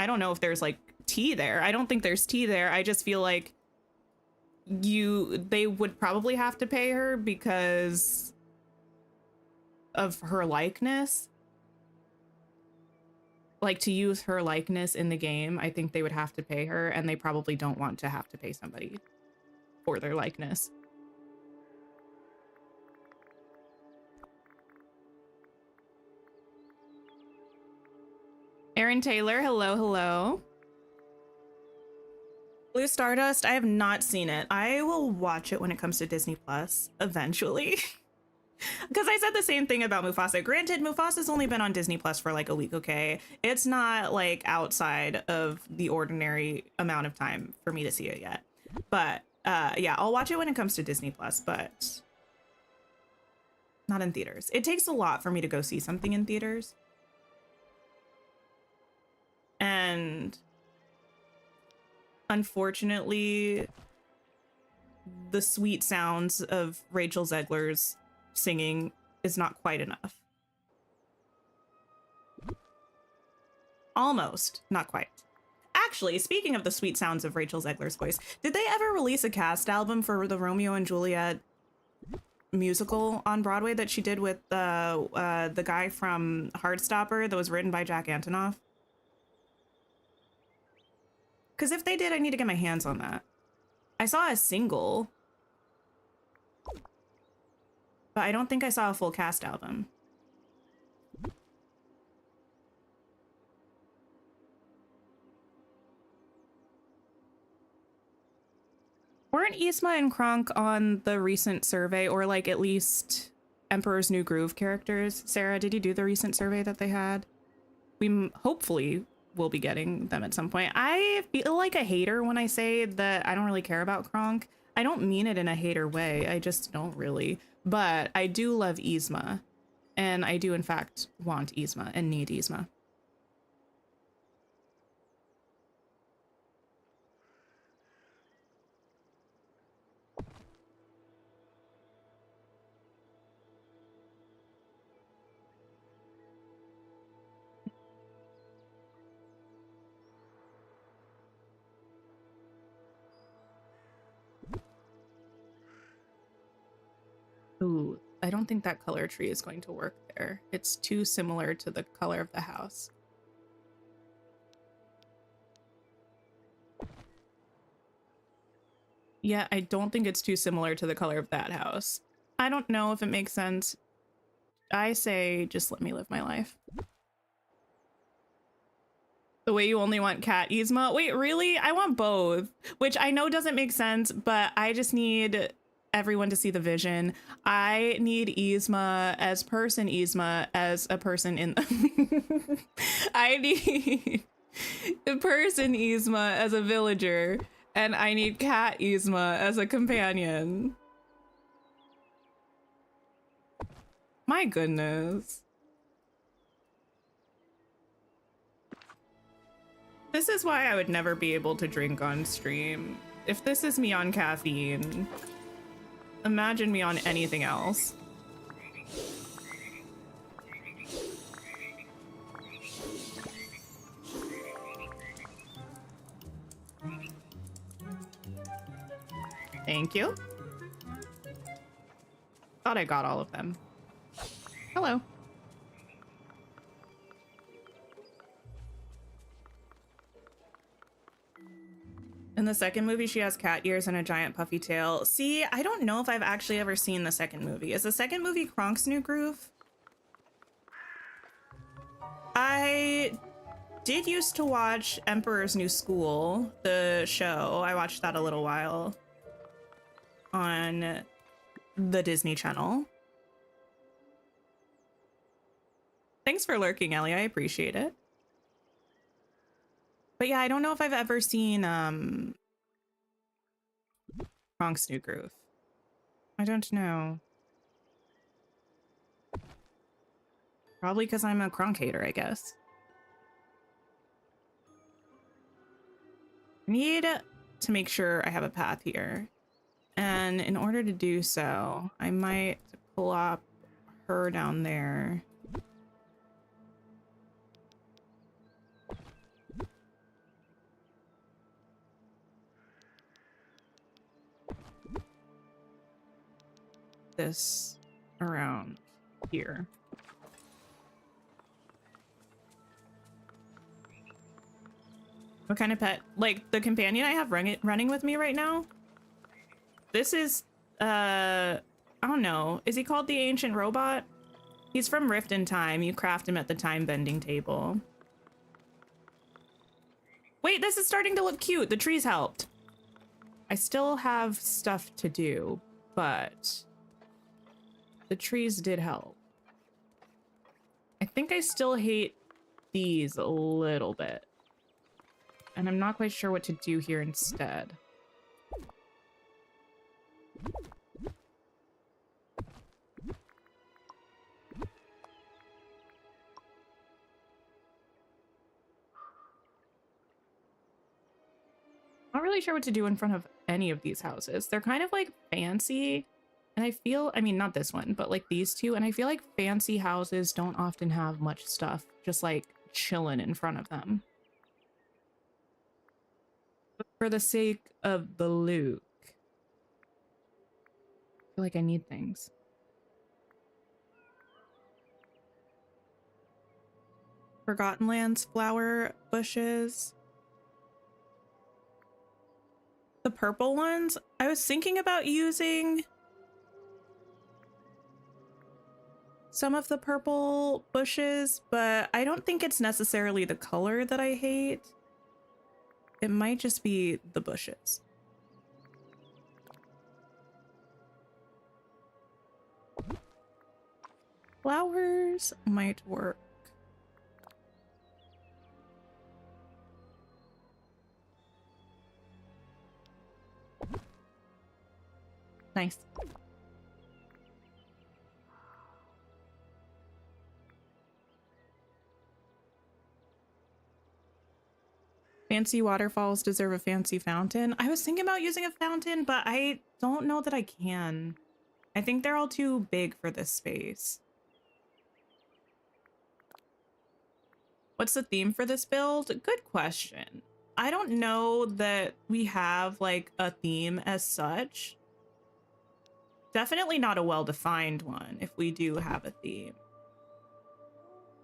don't know if there's like tea there. I don't think there's tea there. I just feel like they would probably have to pay her because of her likeness. Like, to use her likeness in the game, I think they would have to pay her, and they probably don't want to have to pay somebody for their likeness. Aaron Taylor, hello, hello. Blue Stardust, I have not seen it. I will watch it when it comes to Disney Plus eventually. Because I said the same thing about Mufasa. Granted, Mufasa's only been on Disney Plus for like a week, okay? It's not like outside of the ordinary amount of time for me to see it yet. But yeah, I'll watch it when it comes to Disney Plus, but not in theaters. It takes a lot for me to go see something in theaters. And unfortunately, the sweet sounds of Rachel Zegler's singing is not quite enough. Almost, not quite. Actually, speaking of the sweet sounds of Rachel Zegler's voice, did they ever release a cast album for the Romeo and Juliet musical on Broadway that she did with the guy from Heartstopper that was written by Jack Antonoff? Because if they did, I need to get my hands on that. I saw a single, but I don't think I saw a full cast album. Weren't Yzma and Kronk on the recent survey, or like at least Emperor's New Groove characters? Sarah, did you do the recent survey that they had? We hopefully will be getting them at some point. I feel like a hater when I say that I don't really care about Kronk. I don't mean it in a hater way. I just don't really. But I do love Yzma. And I do, in fact, want Yzma and need Yzma. Ooh, I don't think that color tree is going to work there. It's too similar to the color of the house. Yeah, I don't think it's too similar to the color of that house. I don't know if it makes sense. I say just let me live my life. The way you only want cat Yzma? Wait, really? I want both, which I know doesn't make sense, but I just need everyone to see the vision. I need Yzma as person Yzma as a person in I need the person Yzma as a villager, and I need cat Yzma as a companion. My goodness. This is why I would never be able to drink on stream. If this is me on caffeine, imagine me on anything else. Thank you. Thought I got all of them. Hello. In the second movie, she has cat ears and a giant puffy tail. See, I don't know if I've actually ever seen the second movie. Is the second movie Kronk's New Groove? I did used to watch Emperor's New School, the show. I watched that a little while on the Disney Channel. Thanks for lurking, Ellie. I appreciate it. But yeah, I don't know if I've ever seen Kronk's New Groove. I don't know. Probably because I'm a Kronk hater, I guess. I need to make sure I have a path here. And in order to do so, I might pull up her down there. This around here. What kind of pet? Like the companion I have running with me right now? This is, I don't know. Is he called the Ancient Robot? He's from Rift in Time. You craft him at the time bending table. Wait, this is starting to look cute. The trees helped. I still have stuff to do, but the trees did help. I think I still hate these a little bit. And I'm not quite sure what to do here instead. Not really sure what to do in front of any of these houses. They're kind of like fancy. And I feel, I mean, not this one, but like these two. And I feel like fancy houses don't often have much stuff just like chilling in front of them. But for the sake of the look, I feel like I need things. Forgotten Lands flower bushes. The purple ones, I was thinking about using some of the purple bushes, but I don't think it's necessarily the color that I hate. It might just be the bushes. Flowers might work. Nice. Fancy waterfalls deserve a fancy fountain. I was thinking about using a fountain, but I don't know that I can. I think they're all too big for this space. What's the theme for this build? Good question. I don't know that we have like a theme as such. Definitely not a well-defined one if we do have a theme.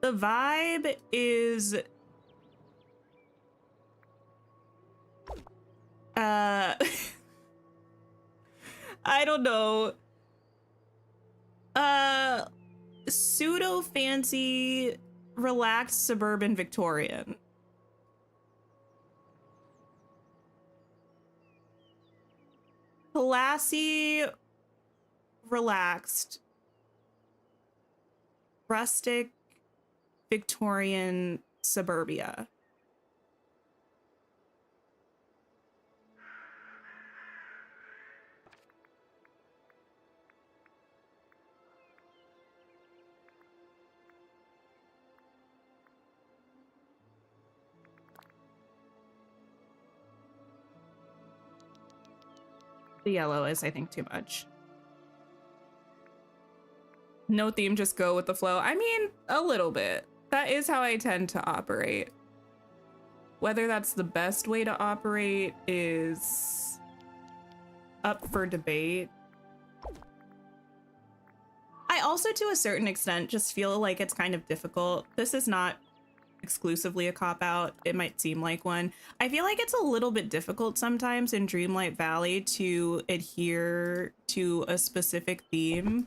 The vibe is I don't know. Pseudo fancy, relaxed suburban Victorian. Classy, relaxed, rustic, Victorian suburbia. The yellow is, I think, too much. No theme, just go with the flow. I mean, a little bit. That is how I tend to operate. Whether that's the best way to operate is up for debate. I also, to a certain extent, just feel like it's kind of difficult. This is not exclusively a cop-out. It might seem like one. I feel like it's a little bit difficult sometimes in Dreamlight Valley to adhere to a specific theme.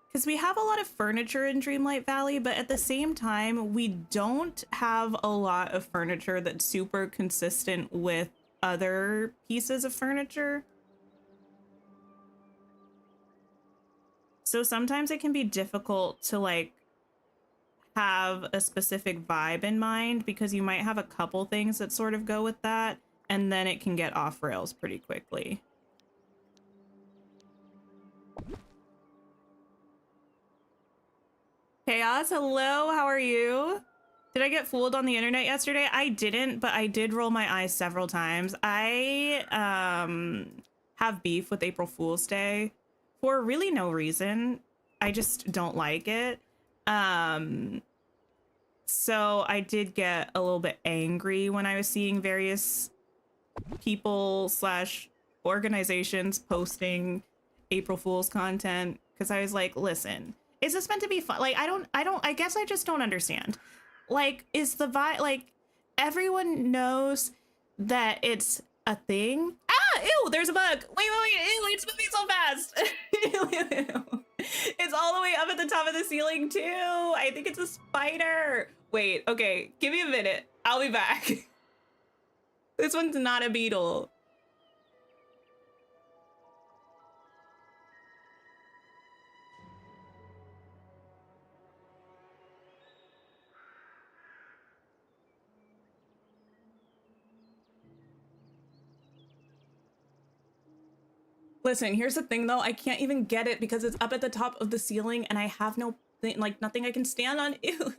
Because we have a lot of furniture in Dreamlight Valley, but at the same time, we don't have a lot of furniture that's super consistent with other pieces of furniture. So sometimes it can be difficult to like have a specific vibe in mind because you might have a couple things that sort of go with that, and then it can get off rails pretty quickly. Chaos, hello, how are you? Did I get fooled on the internet yesterday? I didn't, but I did roll my eyes several times. I have beef with April Fool's Day for really no reason. I just don't like it. So I did get a little bit angry when I was seeing various people / organizations posting April Fool's content, because I was like, listen, is this meant to be fun? Like, I guess I just don't understand. Like, is the vibe, like, everyone knows that it's a thing? Ah, ew, there's a bug. Wait, ew, it's moving so fast. Ew. It's all the way up at the top of the ceiling too. I think it's a spider. Wait, okay, give me a minute. I'll be back. This one's not a beetle. Listen, here's the thing though. I can't even get it because it's up at the top of the ceiling and I have no thing, like nothing I can stand on. Ew.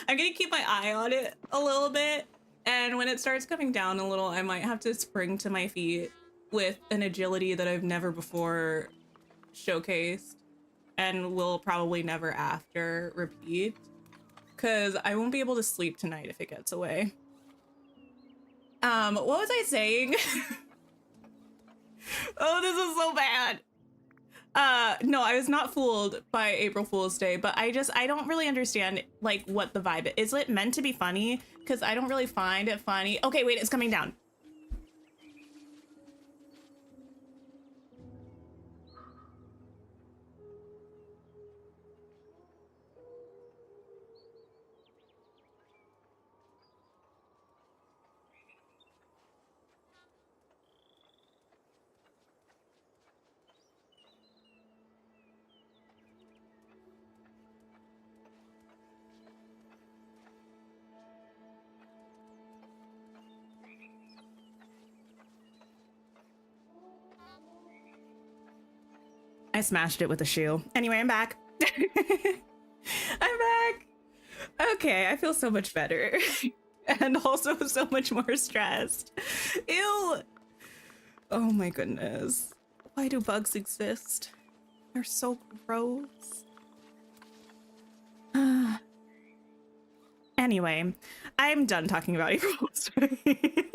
I'm gonna keep my eye on it a little bit And when it starts coming down a little, I might have to spring to my feet with an agility that I've never before showcased and will probably never after repeat, because I won't be able to sleep tonight if it gets away. What was I saying? Oh, this is so bad. No, I was not fooled by April Fool's Day, but I don't really understand like what the vibe is. Is it meant to be funny? Because I don't really find it funny. Okay, wait, it's coming down. I smashed it with a shoe. Anyway, I'm back. I'm back. Okay, I feel so much better. And also so much more stressed. Ew. Oh my goodness. Why do bugs exist? They're so gross. Anyway, I'm done talking about April Fool's Day.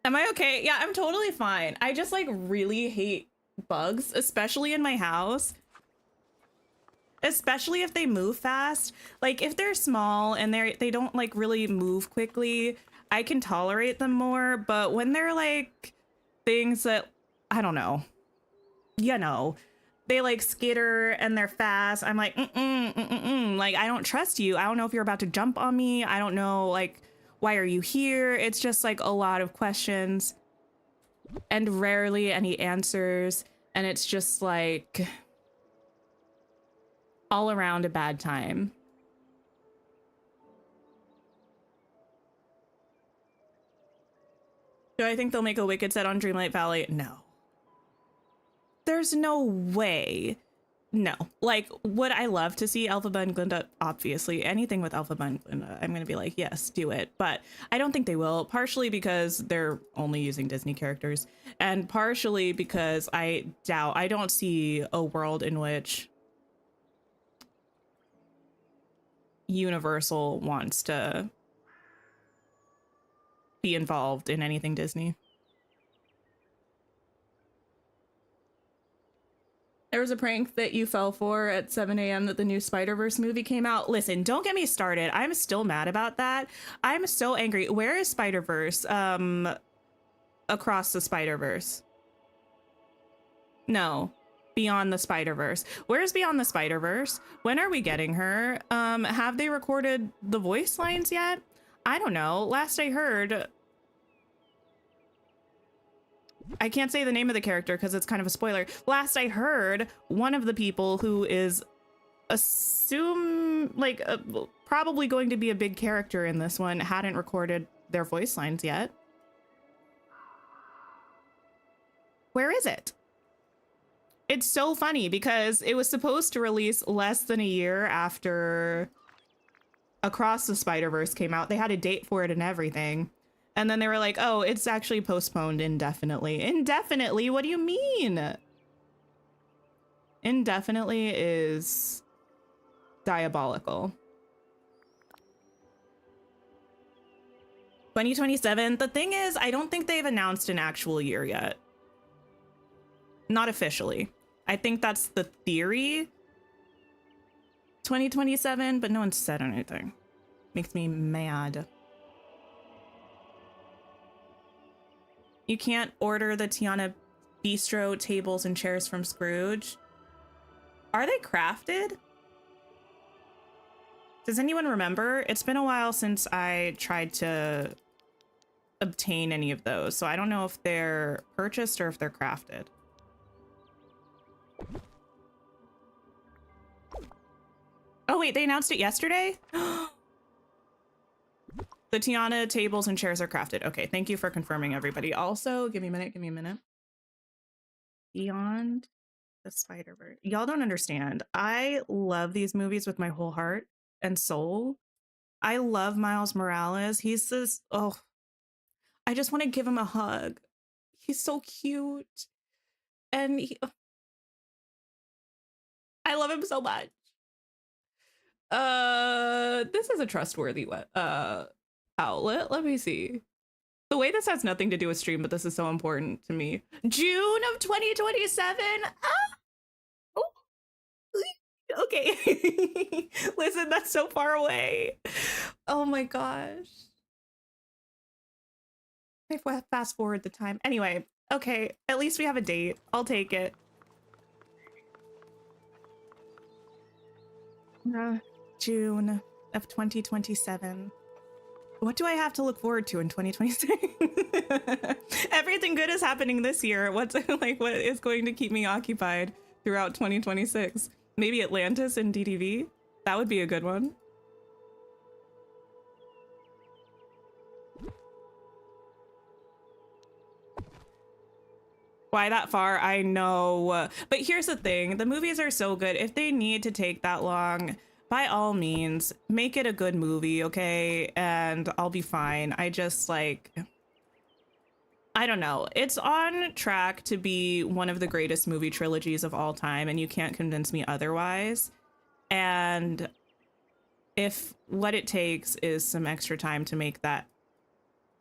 Am I okay? Yeah, I'm totally fine. I just like really hate bugs, especially in my house. Especially if they move fast. Like if they're small and they don't like really move quickly, I can tolerate them more, but when they're like things that I don't know. You know, they like skitter and they're fast. I'm like, like I don't trust you. I don't know if you're about to jump on me. I don't know, like, why are you here? It's just like a lot of questions and rarely any answers. And it's just like all around a bad time. Do I think they'll make a Wicked set on Dreamlight Valley? No. There's no way. No. Like, would I love to see Elphaba and Glinda? Obviously, anything with Elphaba and Glinda, I'm going to be like, yes, do it. But I don't think they will, partially because they're only using Disney characters, and partially because I don't see a world in which Universal wants to be involved in anything Disney. There was a prank that you fell for at 7 a.m. that the new Spider-Verse movie came out. Listen, don't get me started. I'm still mad about that. I'm so angry. Where is Spider-Verse? Across the Spider-Verse. No. Beyond the Spider-Verse. Where's Beyond the Spider-Verse? When are we getting her? Have they recorded the voice lines yet? I don't know. Last I heard, I can't say the name of the character because it's kind of a spoiler. Last I heard, one of the people who is probably going to be a big character in this one hadn't recorded their voice lines yet. Where is it? It's so funny because it was supposed to release less than a year after Across the Spider-Verse came out. They had a date for it and everything. And then they were like, oh, it's actually postponed indefinitely. Indefinitely? What do you mean? Indefinitely is diabolical. 2027. The thing is, I don't think they've announced an actual year yet. Not officially. I think that's the theory. 2027, but no one said anything. Makes me mad. You can't order the Tiana Bistro tables and chairs from Scrooge. Are they crafted? Does anyone remember? It's been a while since I tried to obtain any of those, so I don't know if they're purchased or if they're crafted. Oh wait, they announced it yesterday? The Tiana tables and chairs are crafted. Okay, thank you for confirming, everybody. Also, give me a minute. Beyond The Spider-Verse. Y'all don't understand. I love these movies with my whole heart and soul. I love Miles Morales. He's this, oh, I just want to give him a hug. He's so cute. And I love him so much. This is a trustworthy outlet. Let me see. The way this has nothing to do with stream, but this is so important to me. June of 2027. Oh, okay. Listen, that's so far away. Oh my gosh. I fast forward the time. Anyway, okay. At least we have a date. I'll take it. June of 2027. What do I have to look forward to in 2026? Everything good is happening this year. What's like what is going to keep me occupied throughout 2026? Maybe Atlantis and DTV? That would be a good one. Why that far? I know. But here's the thing. The movies are so good. If they need to take that long, by all means, make it a good movie, okay? And I'll be fine. I just like, I don't know. It's on track to be one of the greatest movie trilogies of all time, and you can't convince me otherwise. And if what it takes is some extra time to make that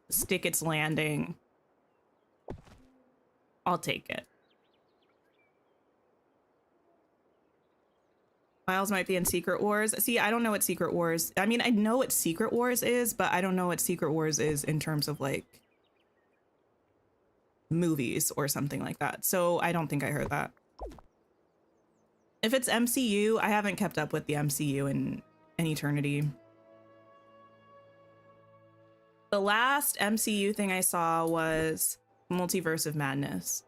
stick its landing, I'll take it. Miles might be in Secret Wars. See, I don't know what Secret Wars... I mean, I know what Secret Wars is, but I don't know what Secret Wars is in terms of, like, movies or something like that. So I don't think I heard that. If it's MCU, I haven't kept up with the MCU in an eternity. The last MCU thing I saw was Multiverse of Madness.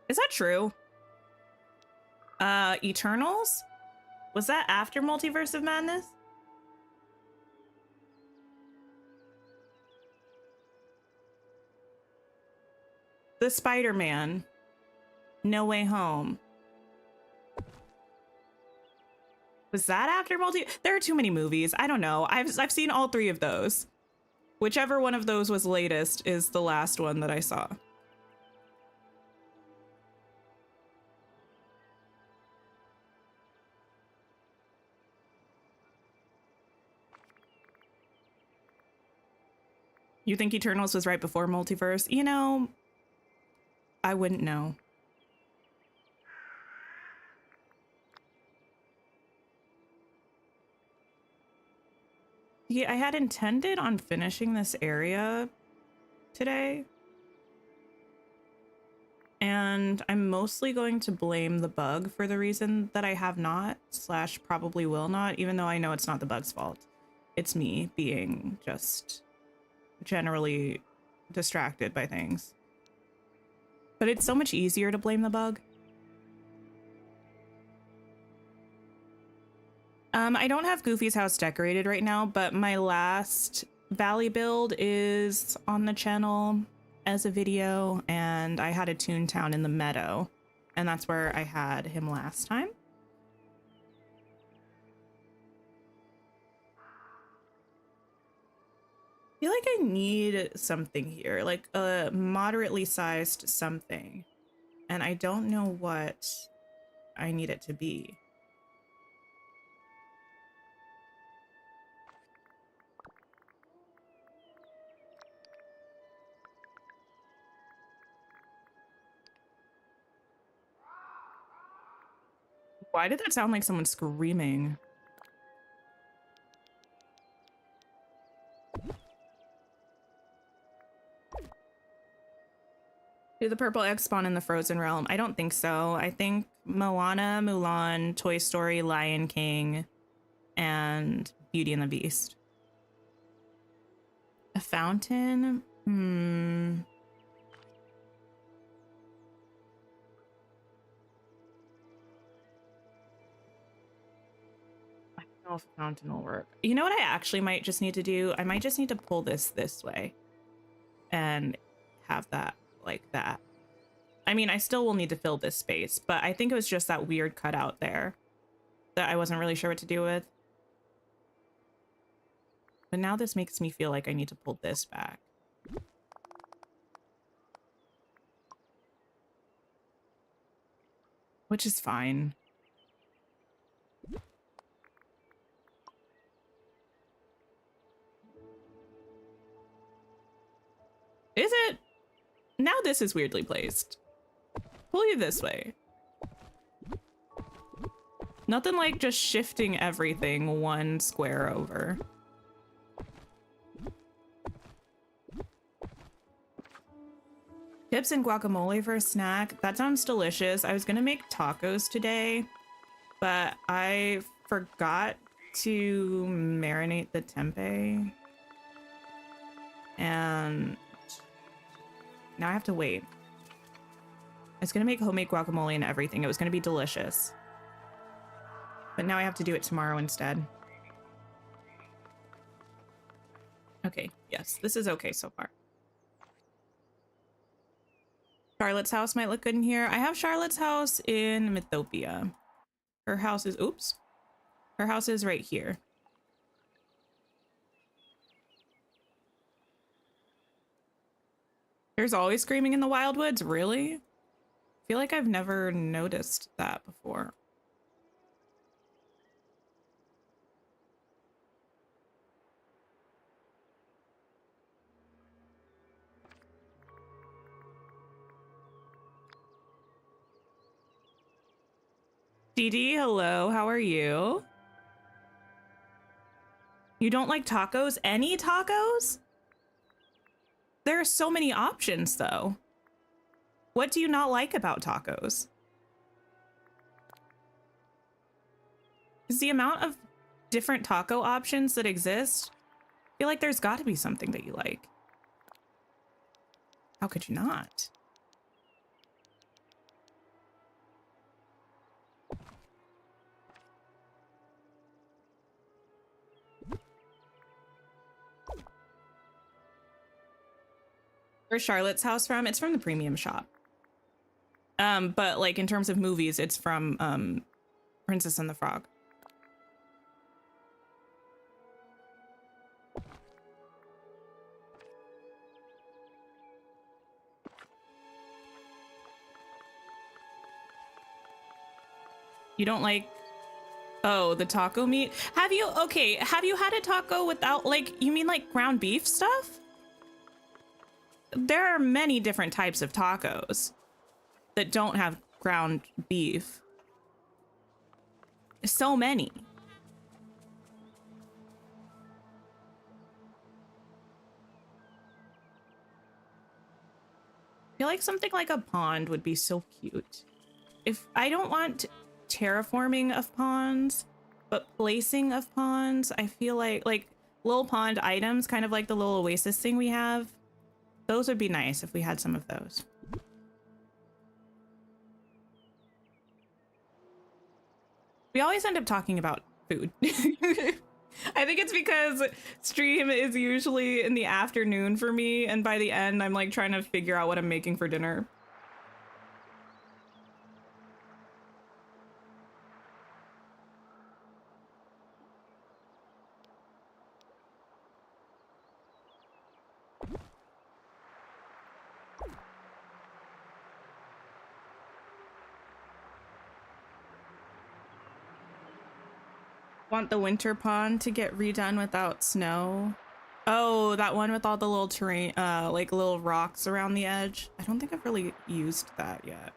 Is that true? Eternals? Was that after Multiverse of Madness? The Spider-Man. No Way Home. Was that after There are too many movies. I don't know. I've seen all three of those. Whichever one of those was latest is the last one that I saw. You think Eternals was right before Multiverse? You know, I wouldn't know. Yeah, I had intended on finishing this area today. And I'm mostly going to blame the bug for the reason that I have not, / probably will not, even though I know it's not the bug's fault. It's me being just generally distracted by things. But it's so much easier to blame the bug. I don't have Goofy's house decorated right now, but my last Valley build is on the channel as a video, and I had a Toontown in the meadow, and that's where I had him last time. I feel like I need something here, like a moderately sized something, and I don't know what I need it to be. Why did that sound like someone screaming? Do the purple eggs spawn in the Frozen realm? I don't think so. I think Moana, Mulan, Toy Story, Lion King, and Beauty and the Beast. A fountain? I don't know if a fountain will work. You know what I actually might just need to do? I might just need to pull this way and have that like that. I mean, I still will need to fill this space, but I think it was just that weird cutout there that I wasn't really sure what to do with. But now this makes me feel like I need to pull this back. Which is fine. Is it? Now this is weirdly placed. Pull you this way. Nothing like just shifting everything one square over. Chips and guacamole for a snack. That sounds delicious. I was gonna make tacos today, but I forgot to marinate the tempeh. And now I have to wait. I was gonna make homemade guacamole and everything. It was gonna be delicious. But now I have to do it tomorrow instead. Okay, yes, this is okay so far. Charlotte's house might look good in here. I have Charlotte's house in Mythopia. Her house is, oops. Her house is right here. There's always screaming in the Wildwoods, really? I feel like I've never noticed that before. Dee Dee, hello, how are you? You don't like tacos? Any tacos? There are so many options, though. What do you not like about tacos? Is the amount of different taco options that exist, I feel like there's got to be something that you like. How could you not? Where's Charlotte's house from? It's from the premium shop. But like in terms of movies, it's from Princess and the Frog. You don't like, oh, the taco meat? Have you, okay, have you had a taco without, like, you mean like ground beef stuff? There are many different types of tacos that don't have ground beef. So many. I feel like something like a pond would be so cute. If I don't want terraforming of ponds, but placing of ponds, I feel like little pond items, kind of like the little oasis thing we have. Those would be nice if we had some of those. We always end up talking about food. I think it's because stream is usually in the afternoon for me, and by the end, I'm like trying to figure out what I'm making for dinner. Want the winter pond to get redone without snow? Oh, that one with all the little terrain, like little rocks around the edge. I don't think I've really used that yet.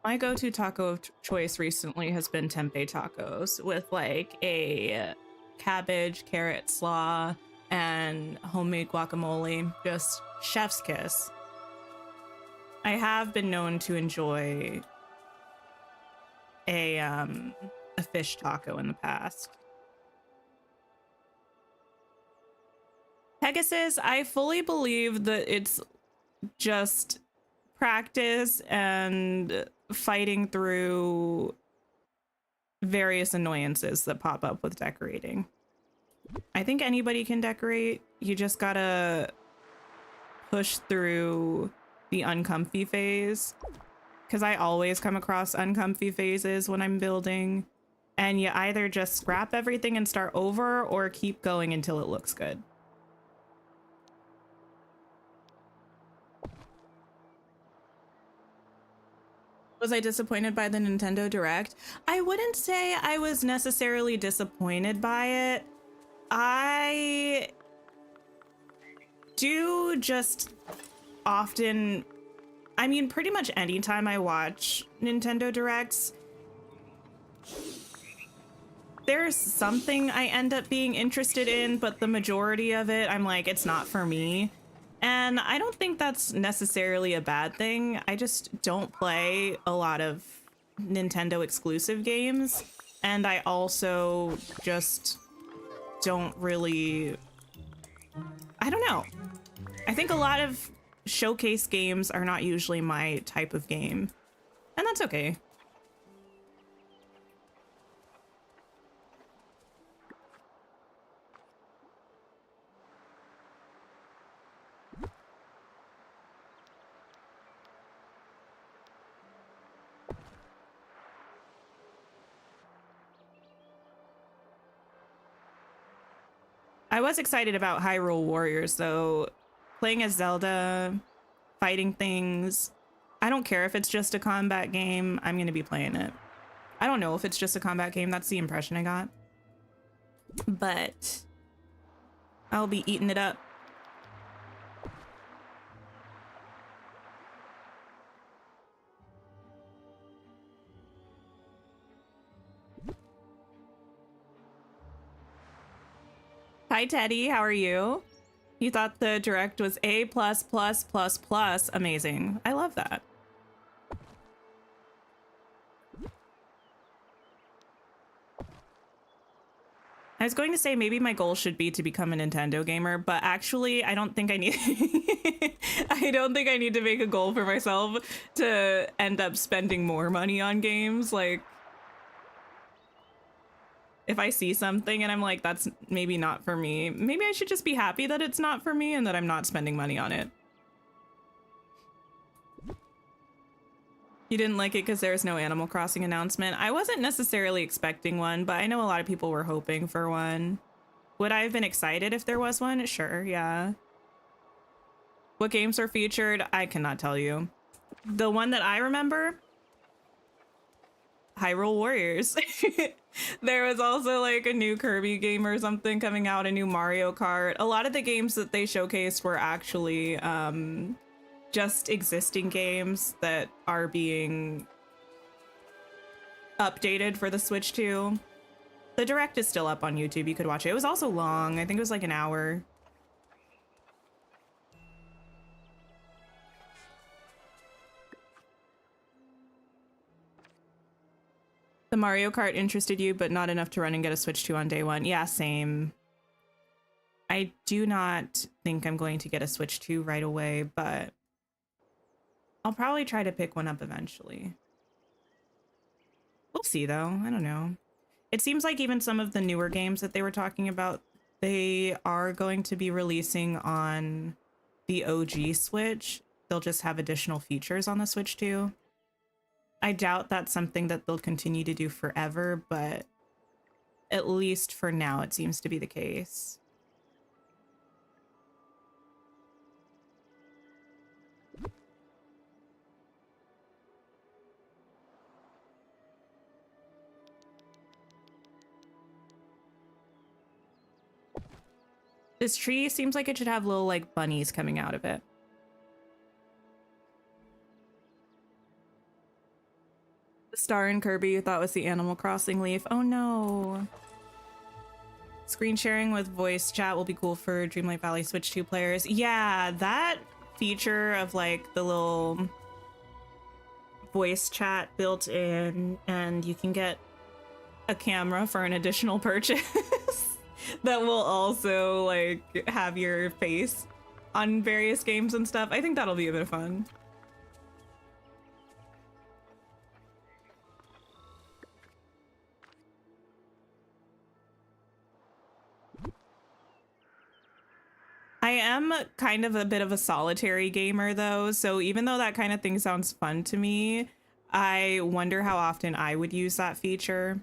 My go-to taco of choice recently has been tempeh tacos with like a cabbage, carrot slaw, and homemade guacamole. Just chef's kiss. I have been known to enjoy a fish taco in the past. Pegasus, I fully believe that it's just practice and fighting through various annoyances that pop up with decorating. I think anybody can decorate. You just gotta push through the uncomfy phase, because I always come across uncomfy phases when I'm building, and you either just scrap everything and start over or keep going until it looks good. Was I disappointed by the Nintendo Direct? I wouldn't say I was necessarily disappointed by it. I do just often, I mean, pretty much anytime I watch Nintendo Directs, there's something I end up being interested in, but the majority of it, I'm like, it's not for me. And I don't think that's necessarily a bad thing. I just don't play a lot of Nintendo exclusive games. And I also just don't really, I don't know. I think a lot of showcase games are not usually my type of game. And that's okay. I was excited about Hyrule Warriors, though. Playing as Zelda, fighting things. I don't care if it's just a combat game. I'm going to be playing it. I don't know if it's just a combat game. That's the impression I got. But I'll be eating it up. Hi, Teddy. How are you? You thought the direct was A+++++. Amazing. I love that. I was going to say maybe my goal should be to become a Nintendo gamer, but actually I don't think I need I don't think I need to make a goal for myself to end up spending more money on games. Like, if I see something and I'm like, that's maybe not for me, maybe I should just be happy that it's not for me and that I'm not spending money on it. You didn't like it because there's no Animal Crossing announcement. I wasn't necessarily expecting one, but I know a lot of people were hoping for one. Would I have been excited if there was one? Sure, yeah. What games are featured? I cannot tell you. The one that I remember, Hyrule Warriors. There was also like a new Kirby game or something coming out, a new Mario Kart. A lot of the games that they showcased were actually just existing games that are being updated for the Switch 2. The Direct is still up on YouTube. You could watch it. It was also long. I think it was like an hour. The Mario Kart interested you, but not enough to run and get a Switch 2 on day one. Yeah, same. I do not think I'm going to get a Switch 2 right away, but I'll probably try to pick one up eventually. We'll see, though. I don't know. It seems like even some of the newer games that they were talking about, they are going to be releasing on the OG Switch. They'll just have additional features on the Switch 2. I doubt that's something that they'll continue to do forever, but at least for now, it seems to be the case. This tree seems like it should have little, like, bunnies coming out of it. The star in Kirby you thought was the Animal Crossing leaf. Oh no. Screen sharing with voice chat will be cool for Dreamlight Valley Switch 2 players. Yeah, that feature of like the little voice chat built in, and you can get a camera for an additional purchase. that will also like have your face on various games and stuff. I think that'll be a bit of fun. I am kind of a bit of a solitary gamer though, so even though that kind of thing sounds fun to me, I wonder how often I would use that feature.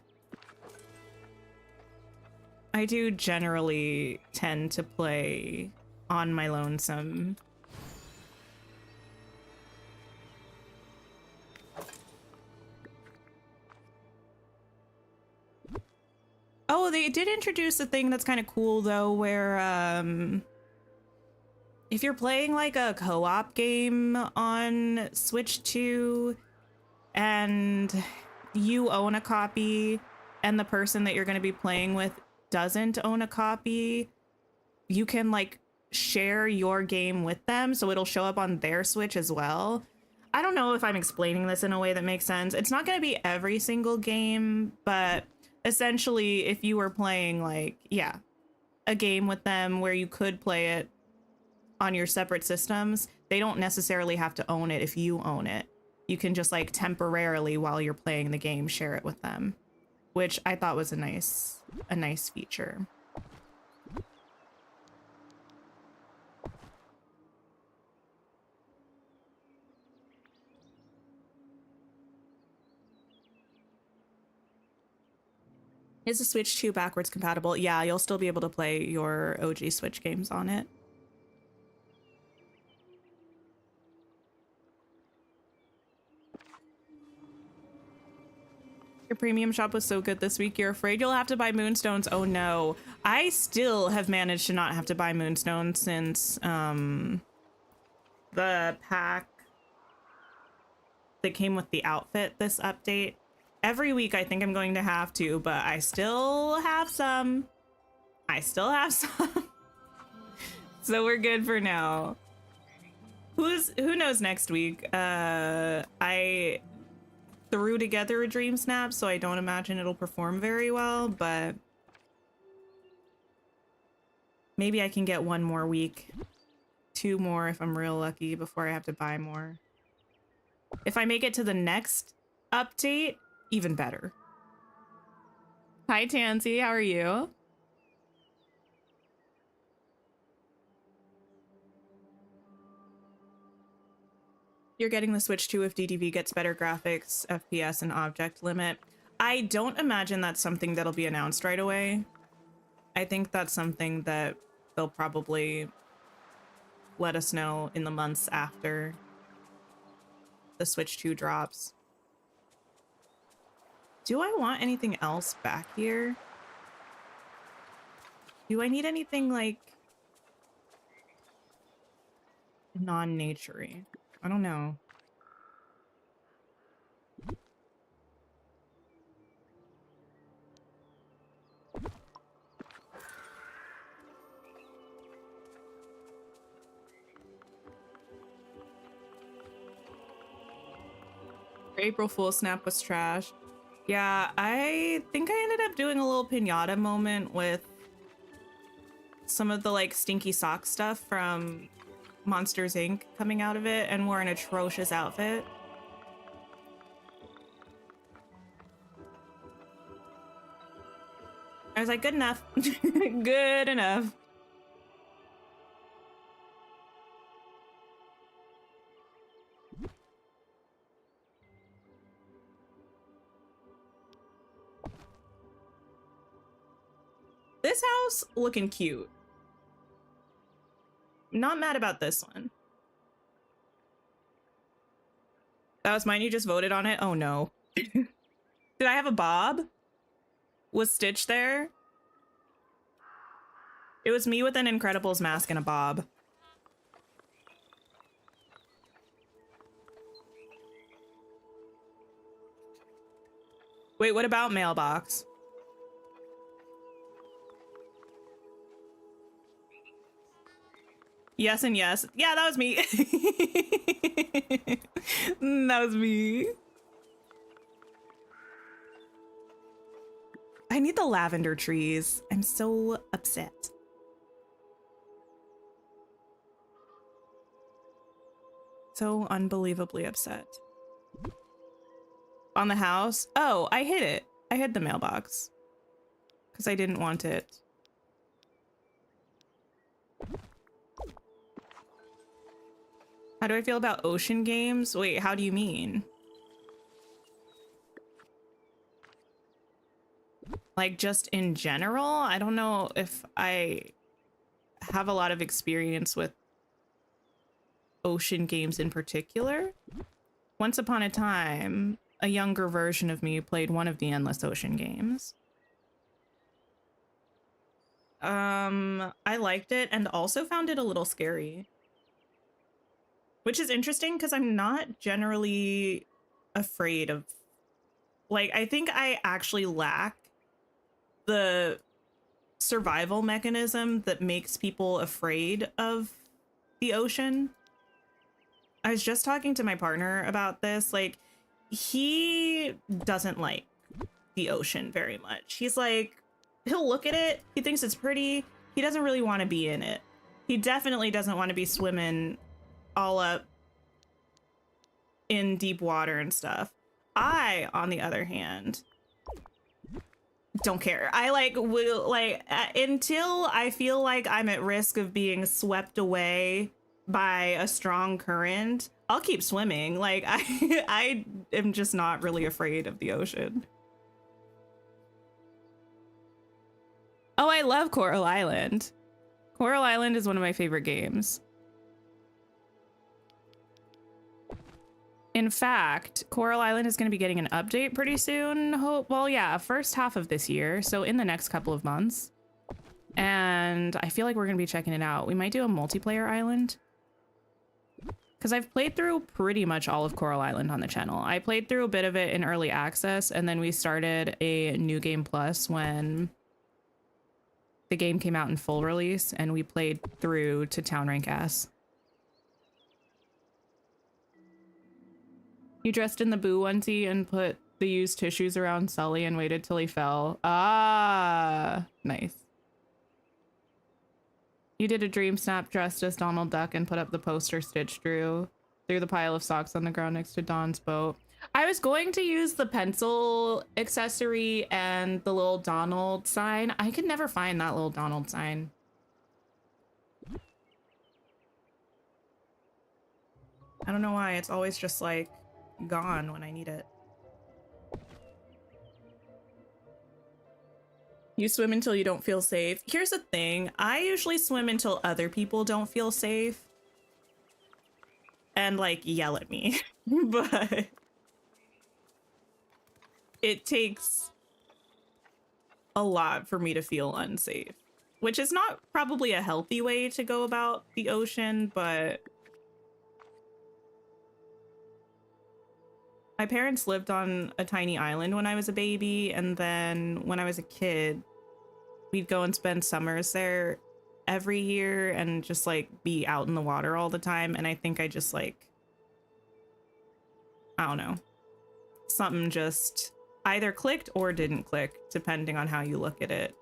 I do generally tend to play on my lonesome. Oh, they did introduce a thing that's kind of cool though, where if you're playing like a co-op game on Switch 2 and you own a copy and the person that you're going to be playing with doesn't own a copy, you can like share your game with them, so it'll show up on their Switch as well. I don't know if I'm explaining this in a way that makes sense. It's not going to be every single game, but essentially if you were playing like, yeah, a game with them where you could play it on your separate systems, they don't necessarily have to own it if you own it. You can just like temporarily while you're playing the game share it with them, which I thought was a nice feature. Is the Switch 2 backwards compatible? Yeah, you'll still be able to play your OG Switch games on it. Your premium shop was so good this week, you're afraid you'll have to buy moonstones? Oh no. I still have managed to not have to buy moonstones since the pack that came with the outfit this update. Every week I think I'm going to have to, but I still have some. So we're good for now. Who knows next week? I threw together a dream snap, so I don't imagine it'll perform very well, but maybe I can get one more week, 2 more if I'm real lucky before I have to buy more. If I make it to the next update, even better. Hi Tansy, how are you? You're getting the Switch 2 if DTV gets better graphics, FPS, and object limit. I don't imagine that's something that'll be announced right away. I think that's something that they'll probably let us know in the months after the Switch 2 drops. Do I want anything else back here? Do I need anything like non-naturey? I don't know. April Fool's snap was trash. Yeah, I think I ended up doing a little pinata moment with some of the like stinky sock stuff from Monsters Inc. coming out of it and wore an atrocious outfit. I was like, good enough. Good enough. This house looking cute. Not mad about this one. That was mine, you just voted on it? Oh no. Did I have a bob? Was Stitch there? It was me with an Incredibles mask and a bob. Wait, what about mailbox? Yes and yes. Yeah, that was me. That was me. I I need the lavender trees. I'm so upset. So unbelievably upset. On the house? Oh, I hid it. I hid the mailbox. Because I didn't want it. How do I feel about ocean games? Wait, how do you mean? Like just in general? I don't know if I have a lot of experience with ocean games in particular. Once upon a time, a younger version of me played one of the Endless Ocean games. I liked it and also found it a little scary. Which is interesting because I'm not generally afraid of... Like, I think I actually lack the survival mechanism that makes people afraid of the ocean. I was just talking to my partner about this. Like, he doesn't like the ocean very much. He's like, he'll look at it, he thinks it's pretty, he doesn't really want to be in it. He definitely doesn't want to be swimming all up in deep water and stuff. I, on the other hand, don't care. I will until I feel like I'm at risk of being swept away by a strong current, I'll keep swimming. Like, I am just not really afraid of the ocean. Oh, I love Coral Island. Coral Island is one of my favorite games. In fact, Coral Island is going to be getting an update pretty soon. Well, yeah, first half of this year. So in the next couple of months. And I feel like we're going to be checking it out. We might do a multiplayer island. Because I've played through pretty much all of Coral Island on the channel. I played through a bit of it in early access, and then we started a New Game Plus when the game came out in full release, and we played through to Town Rank S. You dressed in the Boo onesie and put the used tissues around Sully and waited till he fell. Ah, nice. You did a dream snap dressed as Donald Duck and put up the poster Stitch drew through the pile of socks on the ground next to Don's boat. I was going to use the pencil accessory and the little Donald sign. I could never find that little Donald sign. I don't know why. It's always just like gone when I need it. You swim until you don't feel safe. Here's the thing. I usually swim until other people don't feel safe and like yell at me. But it takes a lot for me to feel unsafe, which is not probably a healthy way to go about the ocean, but my parents lived on a tiny island when I was a baby, and then when I was a kid, we'd go and spend summers there every year and just like be out in the water all the time. And I think I just like, I don't know, something just either clicked or didn't click, depending on how you look at it.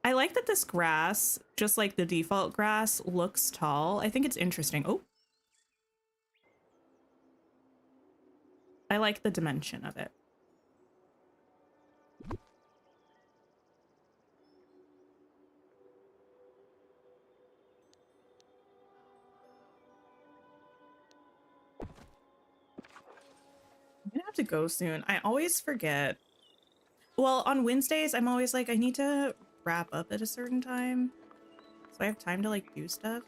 I like that this grass, just like the default grass, looks tall. I think it's interesting. Oh. I like the dimension of it. I'm gonna have to go soon. I always forget. Well, on Wednesdays, I'm always like, I need to wrap up at a certain time so I have time to like do stuff.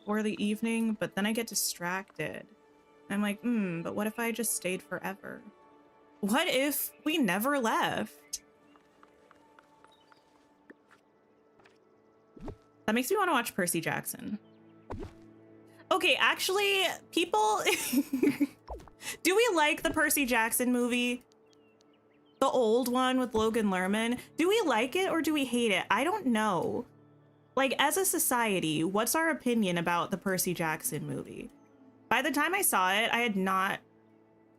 Or the evening, but then I get distracted. I'm like, but what if I just stayed forever? What if we never left? That makes me want to watch Percy Jackson. Okay, actually, people Do we like the Percy Jackson movie? The old one with Logan Lerman? Do we like it or do we hate it? I don't know. Like, as a society, what's our opinion about the Percy Jackson movie? By the time I saw it, I had not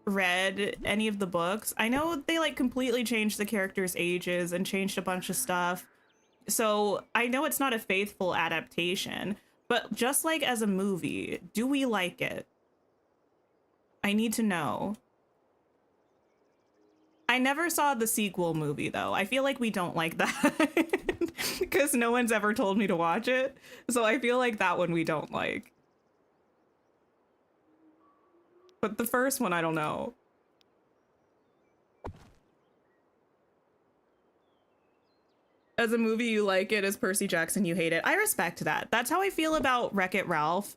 read any of the books. I know they like completely changed the characters' ages and changed a bunch of stuff. So I know it's not a faithful adaptation, but just like as a movie, do we like it? I need to know. I never saw the sequel movie, though. I feel like we don't like that because no one's ever told me to watch it. So I feel like that one we don't like. But the first one, I don't know. As a movie, you like it. As Percy Jackson, you hate it. I respect that. That's how I feel about Wreck-It Ralph.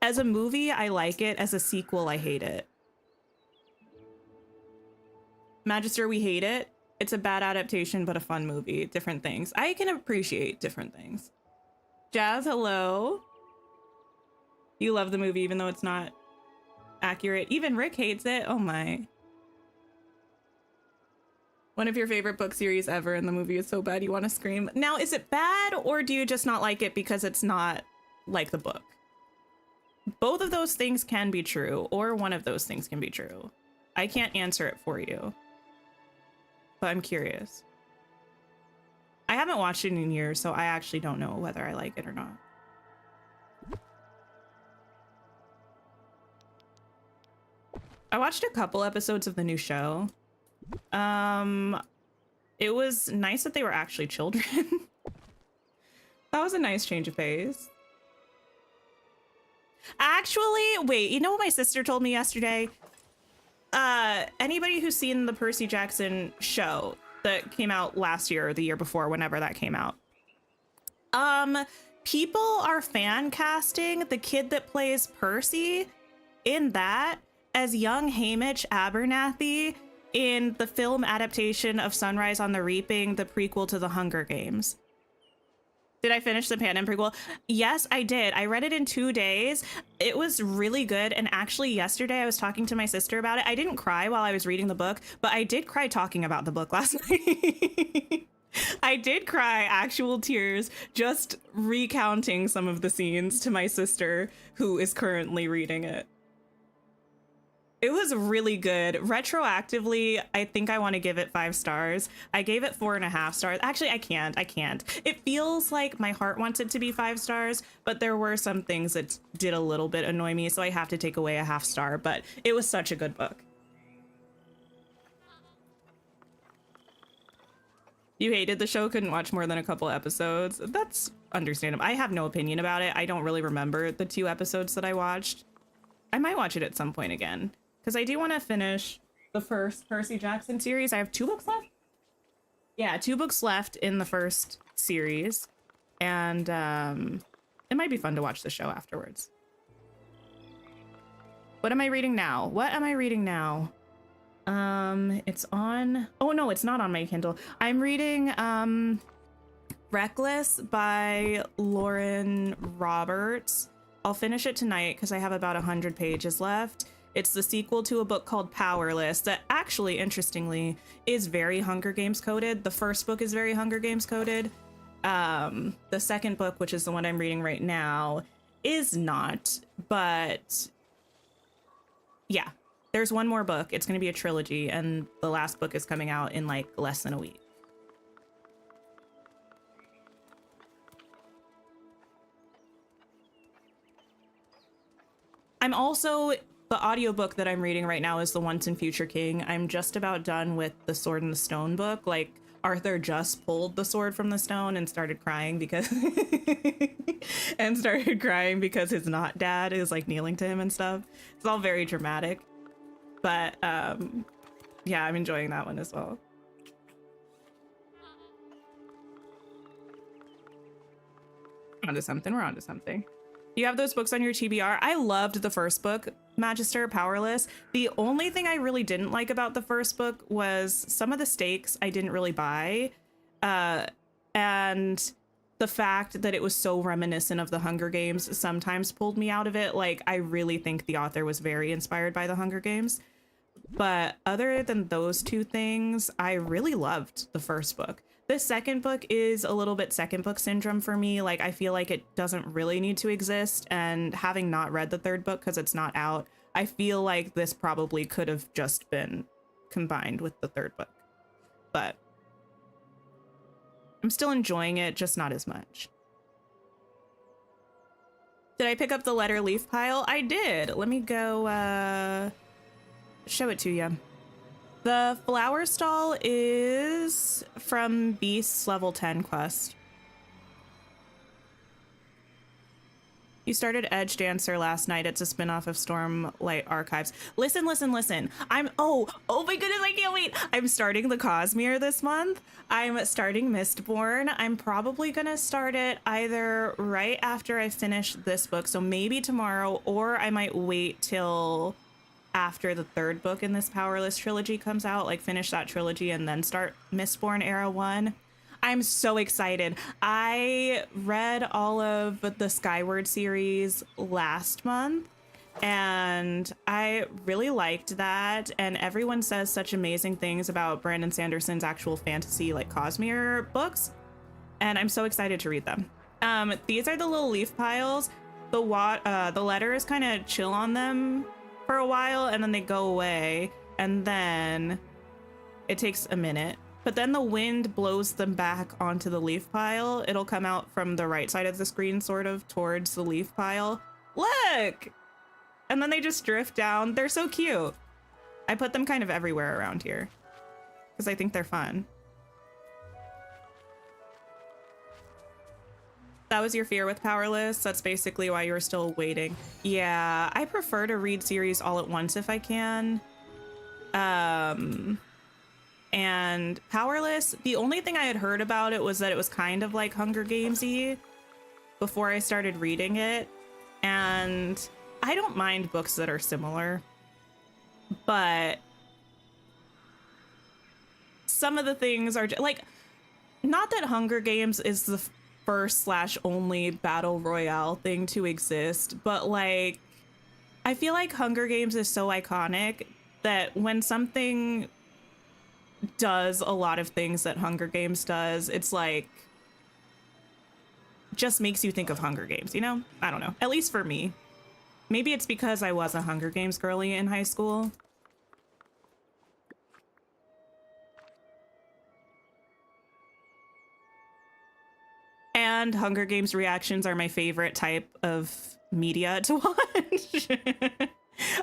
As a movie, I like it. As a sequel, I hate it. Magister, we hate it. It's a bad adaptation, but a fun movie. Different things. I can appreciate different things. Jazz, hello. You love the movie, even though it's not accurate. Even Rick hates it. Oh my. One of your favorite book series ever, and the movie is so bad you want to scream. Now, is it bad, or do you just not like it because it's not like the book? Both of those things can be true, or one of those things can be true. I can't answer it for you, but I'm curious. I haven't watched it in years, so I actually don't know whether I like it or not. I watched a couple episodes of the new show. It was nice that they were actually children. That was a nice change of pace. Actually, wait, you know what my sister told me yesterday? Anybody who's seen the Percy Jackson show that came out last year or the year before, whenever that came out, people are fan casting the kid that plays Percy in that as young Hamish Abernathy in the film adaptation of Sunrise on the Reaping, the prequel to the Hunger Games. Did I finish the Panem prequel? Yes, I did. I read it in 2 days. It was really good. And actually yesterday I was talking to my sister about it. I didn't cry while I was reading the book, but I did cry talking about the book last night. I did cry actual tears just recounting some of the scenes to my sister who is currently reading it. It was really good. Retroactively, I think I want to give it 5 stars. I gave it 4.5 stars. Actually, I can't. It feels like my heart wants it to be 5 stars, but there were some things that did a little bit annoy me, so I have to take away a 0.5 star, but it was such a good book. You hated the show, couldn't watch more than a couple episodes. That's understandable. I have no opinion about it. I don't really remember the 2 episodes that I watched. I might watch it at some point again, because I do want to finish the first Percy Jackson series. I have 2 books left? Yeah, 2 books left in the first series. And it might be fun to watch the show afterwards. What am I reading now? It's on... Oh, no, it's not on my Kindle. I'm reading Reckless by Lauren Roberts. I'll finish it tonight because I have about 100 pages left. It's the sequel to a book called Powerless that actually, interestingly, is very Hunger Games coded. The first book is very Hunger Games coded. The second book, which is the one I'm reading right now, is not. But yeah, there's one more book. It's going to be a trilogy, and the last book is coming out in like less than a week. I'm also... The audiobook that I'm reading right now is The Once and Future King. I'm just about done with the Sword and the Stone book. Like, Arthur just pulled the sword from the stone and started crying because his not dad is like kneeling to him and stuff. It's all very dramatic. But yeah, I'm enjoying that one as well. We're onto something. You have those books on your TBR. I loved the first book, Magister, Powerless. The only thing I really didn't like about the first book was some of the stakes I didn't really buy. And the fact that it was so reminiscent of the Hunger Games sometimes pulled me out of it. Like, I really think the author was very inspired by the Hunger Games. But other than those two things, I really loved the first book. The second book is a little bit second book syndrome for me. Like, I feel like it doesn't really need to exist. And having not read the third book because it's not out, I feel like this probably could have just been combined with the third book. But I'm still enjoying it, just not as much. Did I pick up the letter leaf pile? I did. Let me go show it to you. The flower stall is from Beast's level 10 quest. You started Edge Dancer last night. It's a spinoff of Stormlight Archives. Listen. Oh my goodness, I can't wait. I'm starting the Cosmere this month. I'm starting Mistborn. I'm probably gonna start it either right after I finish this book, so maybe tomorrow, or I might wait till after the third book in this Powerless trilogy comes out, like finish that trilogy and then start Mistborn Era 1. I'm so excited. I read all of the Skyward series last month and I really liked that. And everyone says such amazing things about Brandon Sanderson's actual fantasy, like Cosmere books. And I'm so excited to read them. These are the little leaf piles. The letters kind of chill on them for a while and then they go away. And then it takes a minute. But then the wind blows them back onto the leaf pile. It'll come out from the right side of the screen, sort of towards the leaf pile. Look! And then they just drift down. They're so cute. I put them kind of everywhere around here because I think they're fun. That was your fear with Powerless. That's basically why you were still waiting. Yeah, I prefer to read series all at once if I can. And Powerless, the only thing I had heard about it was that it was kind of like Hunger Games-y before I started reading it. And I don't mind books that are similar, but some of the things are like, not that Hunger Games is the first/only battle royale thing to exist, but like, I feel like Hunger Games is so iconic that when something does a lot of things that Hunger Games does, it's like just makes you think of Hunger Games, you know? I don't know. At least for me. Maybe it's because I was a Hunger Games girly in high school. And Hunger Games reactions are my favorite type of media to watch.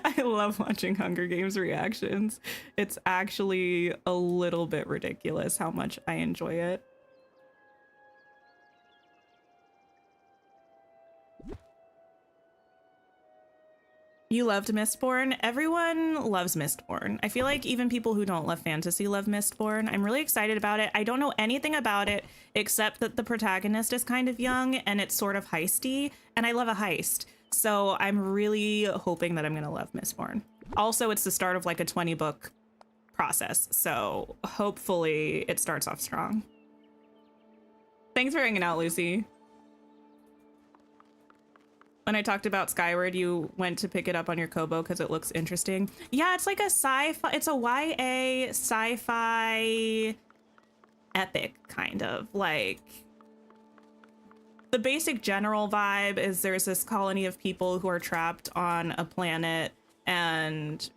I love watching Hunger Games reactions. It's actually a little bit ridiculous how much I enjoy it. You loved Mistborn? Everyone loves Mistborn. I feel like even people who don't love fantasy love Mistborn. I'm really excited about it. I don't know anything about it except that the protagonist is kind of young and it's sort of heisty, and I love a heist. So I'm really hoping that I'm going to love Mistborn. Also, it's the start of like a 20-book process, so hopefully it starts off strong. Thanks for hanging out, Lucy. When I talked about Skyward, you went to pick it up on your Kobo because it looks interesting. Yeah, it's like a sci-fi, it's a YA sci-fi epic, kind of. Like, the basic general vibe is there's this colony of people who are trapped on a planet and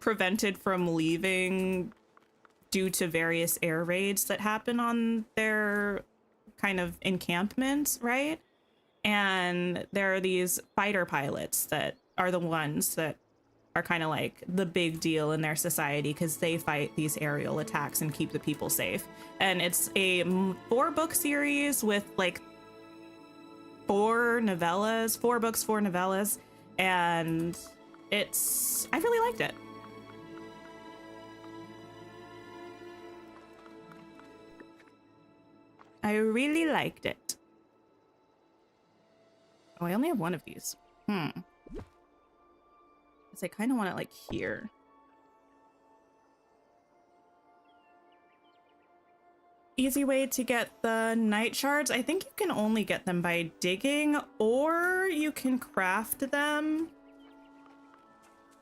prevented from leaving due to various air raids that happen on their kind of encampment, right? And there are these fighter pilots that are the ones that are kind of like the big deal in their society because they fight these aerial attacks and keep the people safe. And it's a 4-book series with like 4 books, 4 novellas. And I really liked it. I really liked it. Oh, I only have one of these. Because I kind of want it like here. easy way to get the night shards. I think you can only get them by digging, or you can craft them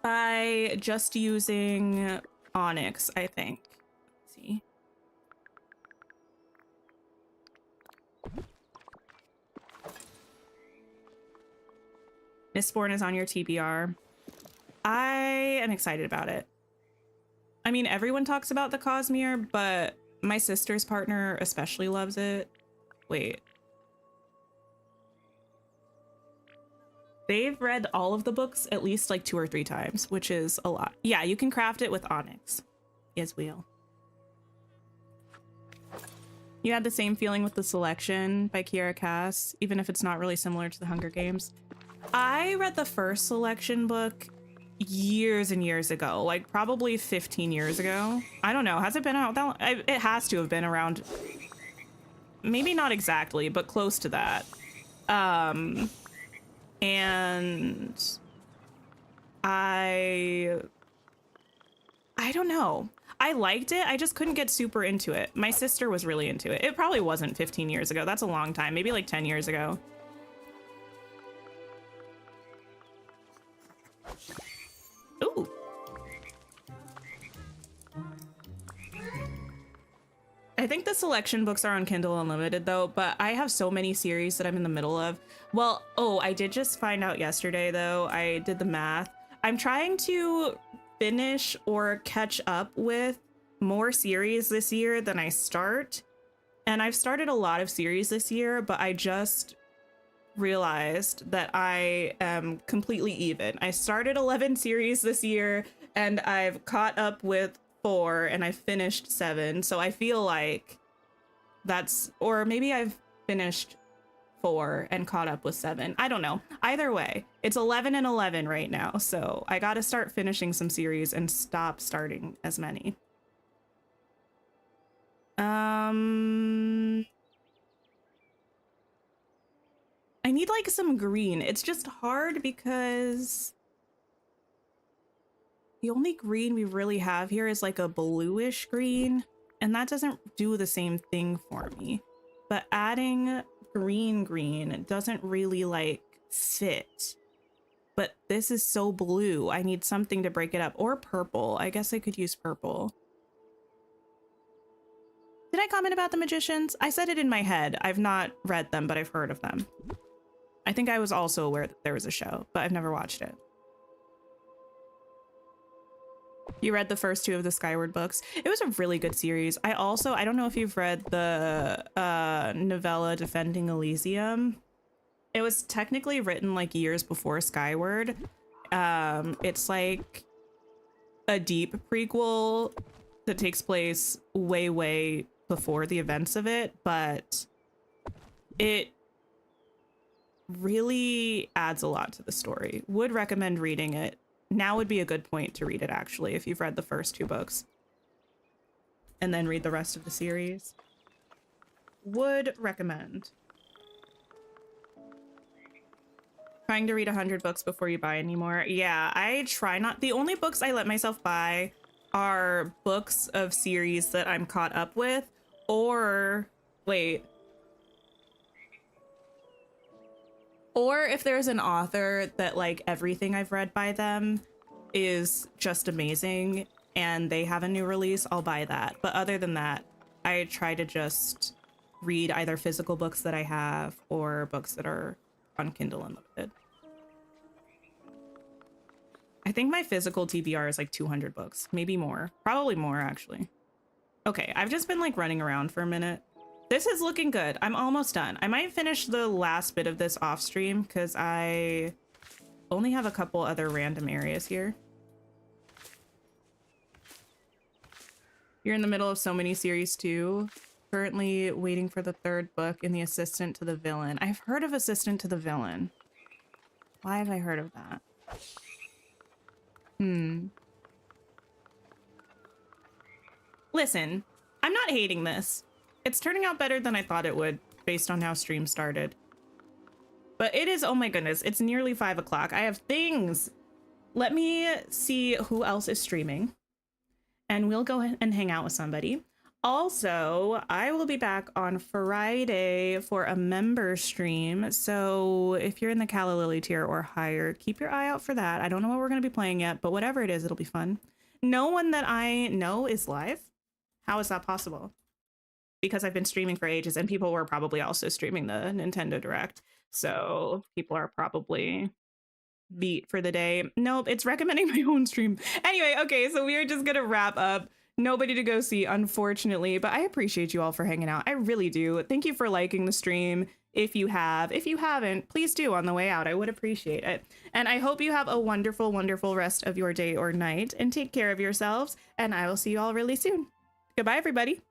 by just using onyx, I think. Let's see. Mistborn is on your TBR. I am excited about it. I mean, everyone talks about the Cosmere, but my sister's partner especially loves it. Wait. They've read all of the books at least like 2 or 3 times, which is a lot. Yeah, you can craft it with onyx. Yes, wheel. You had the same feeling with The Selection by Kiera Cass, even if it's not really similar to the Hunger Games. I read the first Selection book years and years ago, like probably 15 years ago. I don't know. Has it been out that long? It has to have been around. Maybe not exactly, but close to that. And I don't know. I liked it. I just couldn't get super into it. My sister was really into it. It probably wasn't 15 years ago. That's a long time. Maybe like 10 years ago. Ooh. I think the Selection books are on Kindle Unlimited though, but I have so many series that I'm in the middle of. Well, oh, I did just find out yesterday though. I did the math. I'm trying to finish or catch up with more series this year than I start. And I've started a lot of series this year, but I just realized that I am completely even. I started 11 series this year and I've caught up with 4 and I finished 7. So I feel like that's, or maybe I've finished 4 and caught up with 7. I don't know. Either way, it's 11 and 11 right now. So I got to start finishing some series and stop starting as many. I need like some green. It's just hard because the only green we really have here is like a bluish green, and that doesn't do the same thing for me. But adding green doesn't really like fit. But this is so blue. I need something to break it up. Or purple. I guess I could use purple. Did I comment about the Magicians? I said it in my head. I've not read them, but I've heard of them. I think I was also aware that there was a show, but I've never watched it. You read the first 2 of the Skyward books. It was a really good series. I don't know if you've read the novella Defending Elysium. It was technically written like years before Skyward. It's like a deep prequel that takes place way before the events of it, but it really adds a lot to the story. Would recommend reading it. Now would be a good point to read it, actually, if you've read the first 2 books. And then read the rest of the series. Would recommend. Trying to read 100 books before you buy anymore. Yeah, I try not. The only books I let myself buy are books of series that I'm caught up with, or wait. Or if there's an author that like everything I've read by them is just amazing and they have a new release, I'll buy that. But other than that, I try to just read either physical books that I have or books that are on Kindle Unlimited. I think my physical TBR is like 200 books, maybe more, probably more actually. Okay, I've just been like running around for a minute. This is looking good. I'm almost done. I might finish the last bit of this off stream because I only have a couple other random areas here. You're in the middle of so many series too. Currently waiting for the 3rd book in The Assistant to the Villain. I've heard of Assistant to the Villain. Why have I heard of that? Listen, I'm not hating this. It's turning out better than I thought it would based on how stream started. But it is, oh my goodness, it's nearly 5 o'clock. I have things. Let me see who else is streaming. And we'll go and hang out with somebody. Also, I will be back on Friday for a member stream. So if you're in the Calla Lily tier or higher, keep your eye out for that. I don't know what we're going to be playing yet, but whatever it is, it'll be fun. No one that I know is live. How is that possible? Because I've been streaming for ages and people were probably also streaming the Nintendo Direct. So people are probably beat for the day. Nope, it's recommending my own stream. Anyway, okay, so we are just gonna wrap up. Nobody to go see, unfortunately, but I appreciate you all for hanging out. I really do. Thank you for liking the stream. If you have, if you haven't, please do on the way out. I would appreciate it. And I hope you have a wonderful, wonderful rest of your day or night, and take care of yourselves. And I will see you all really soon. Goodbye, everybody.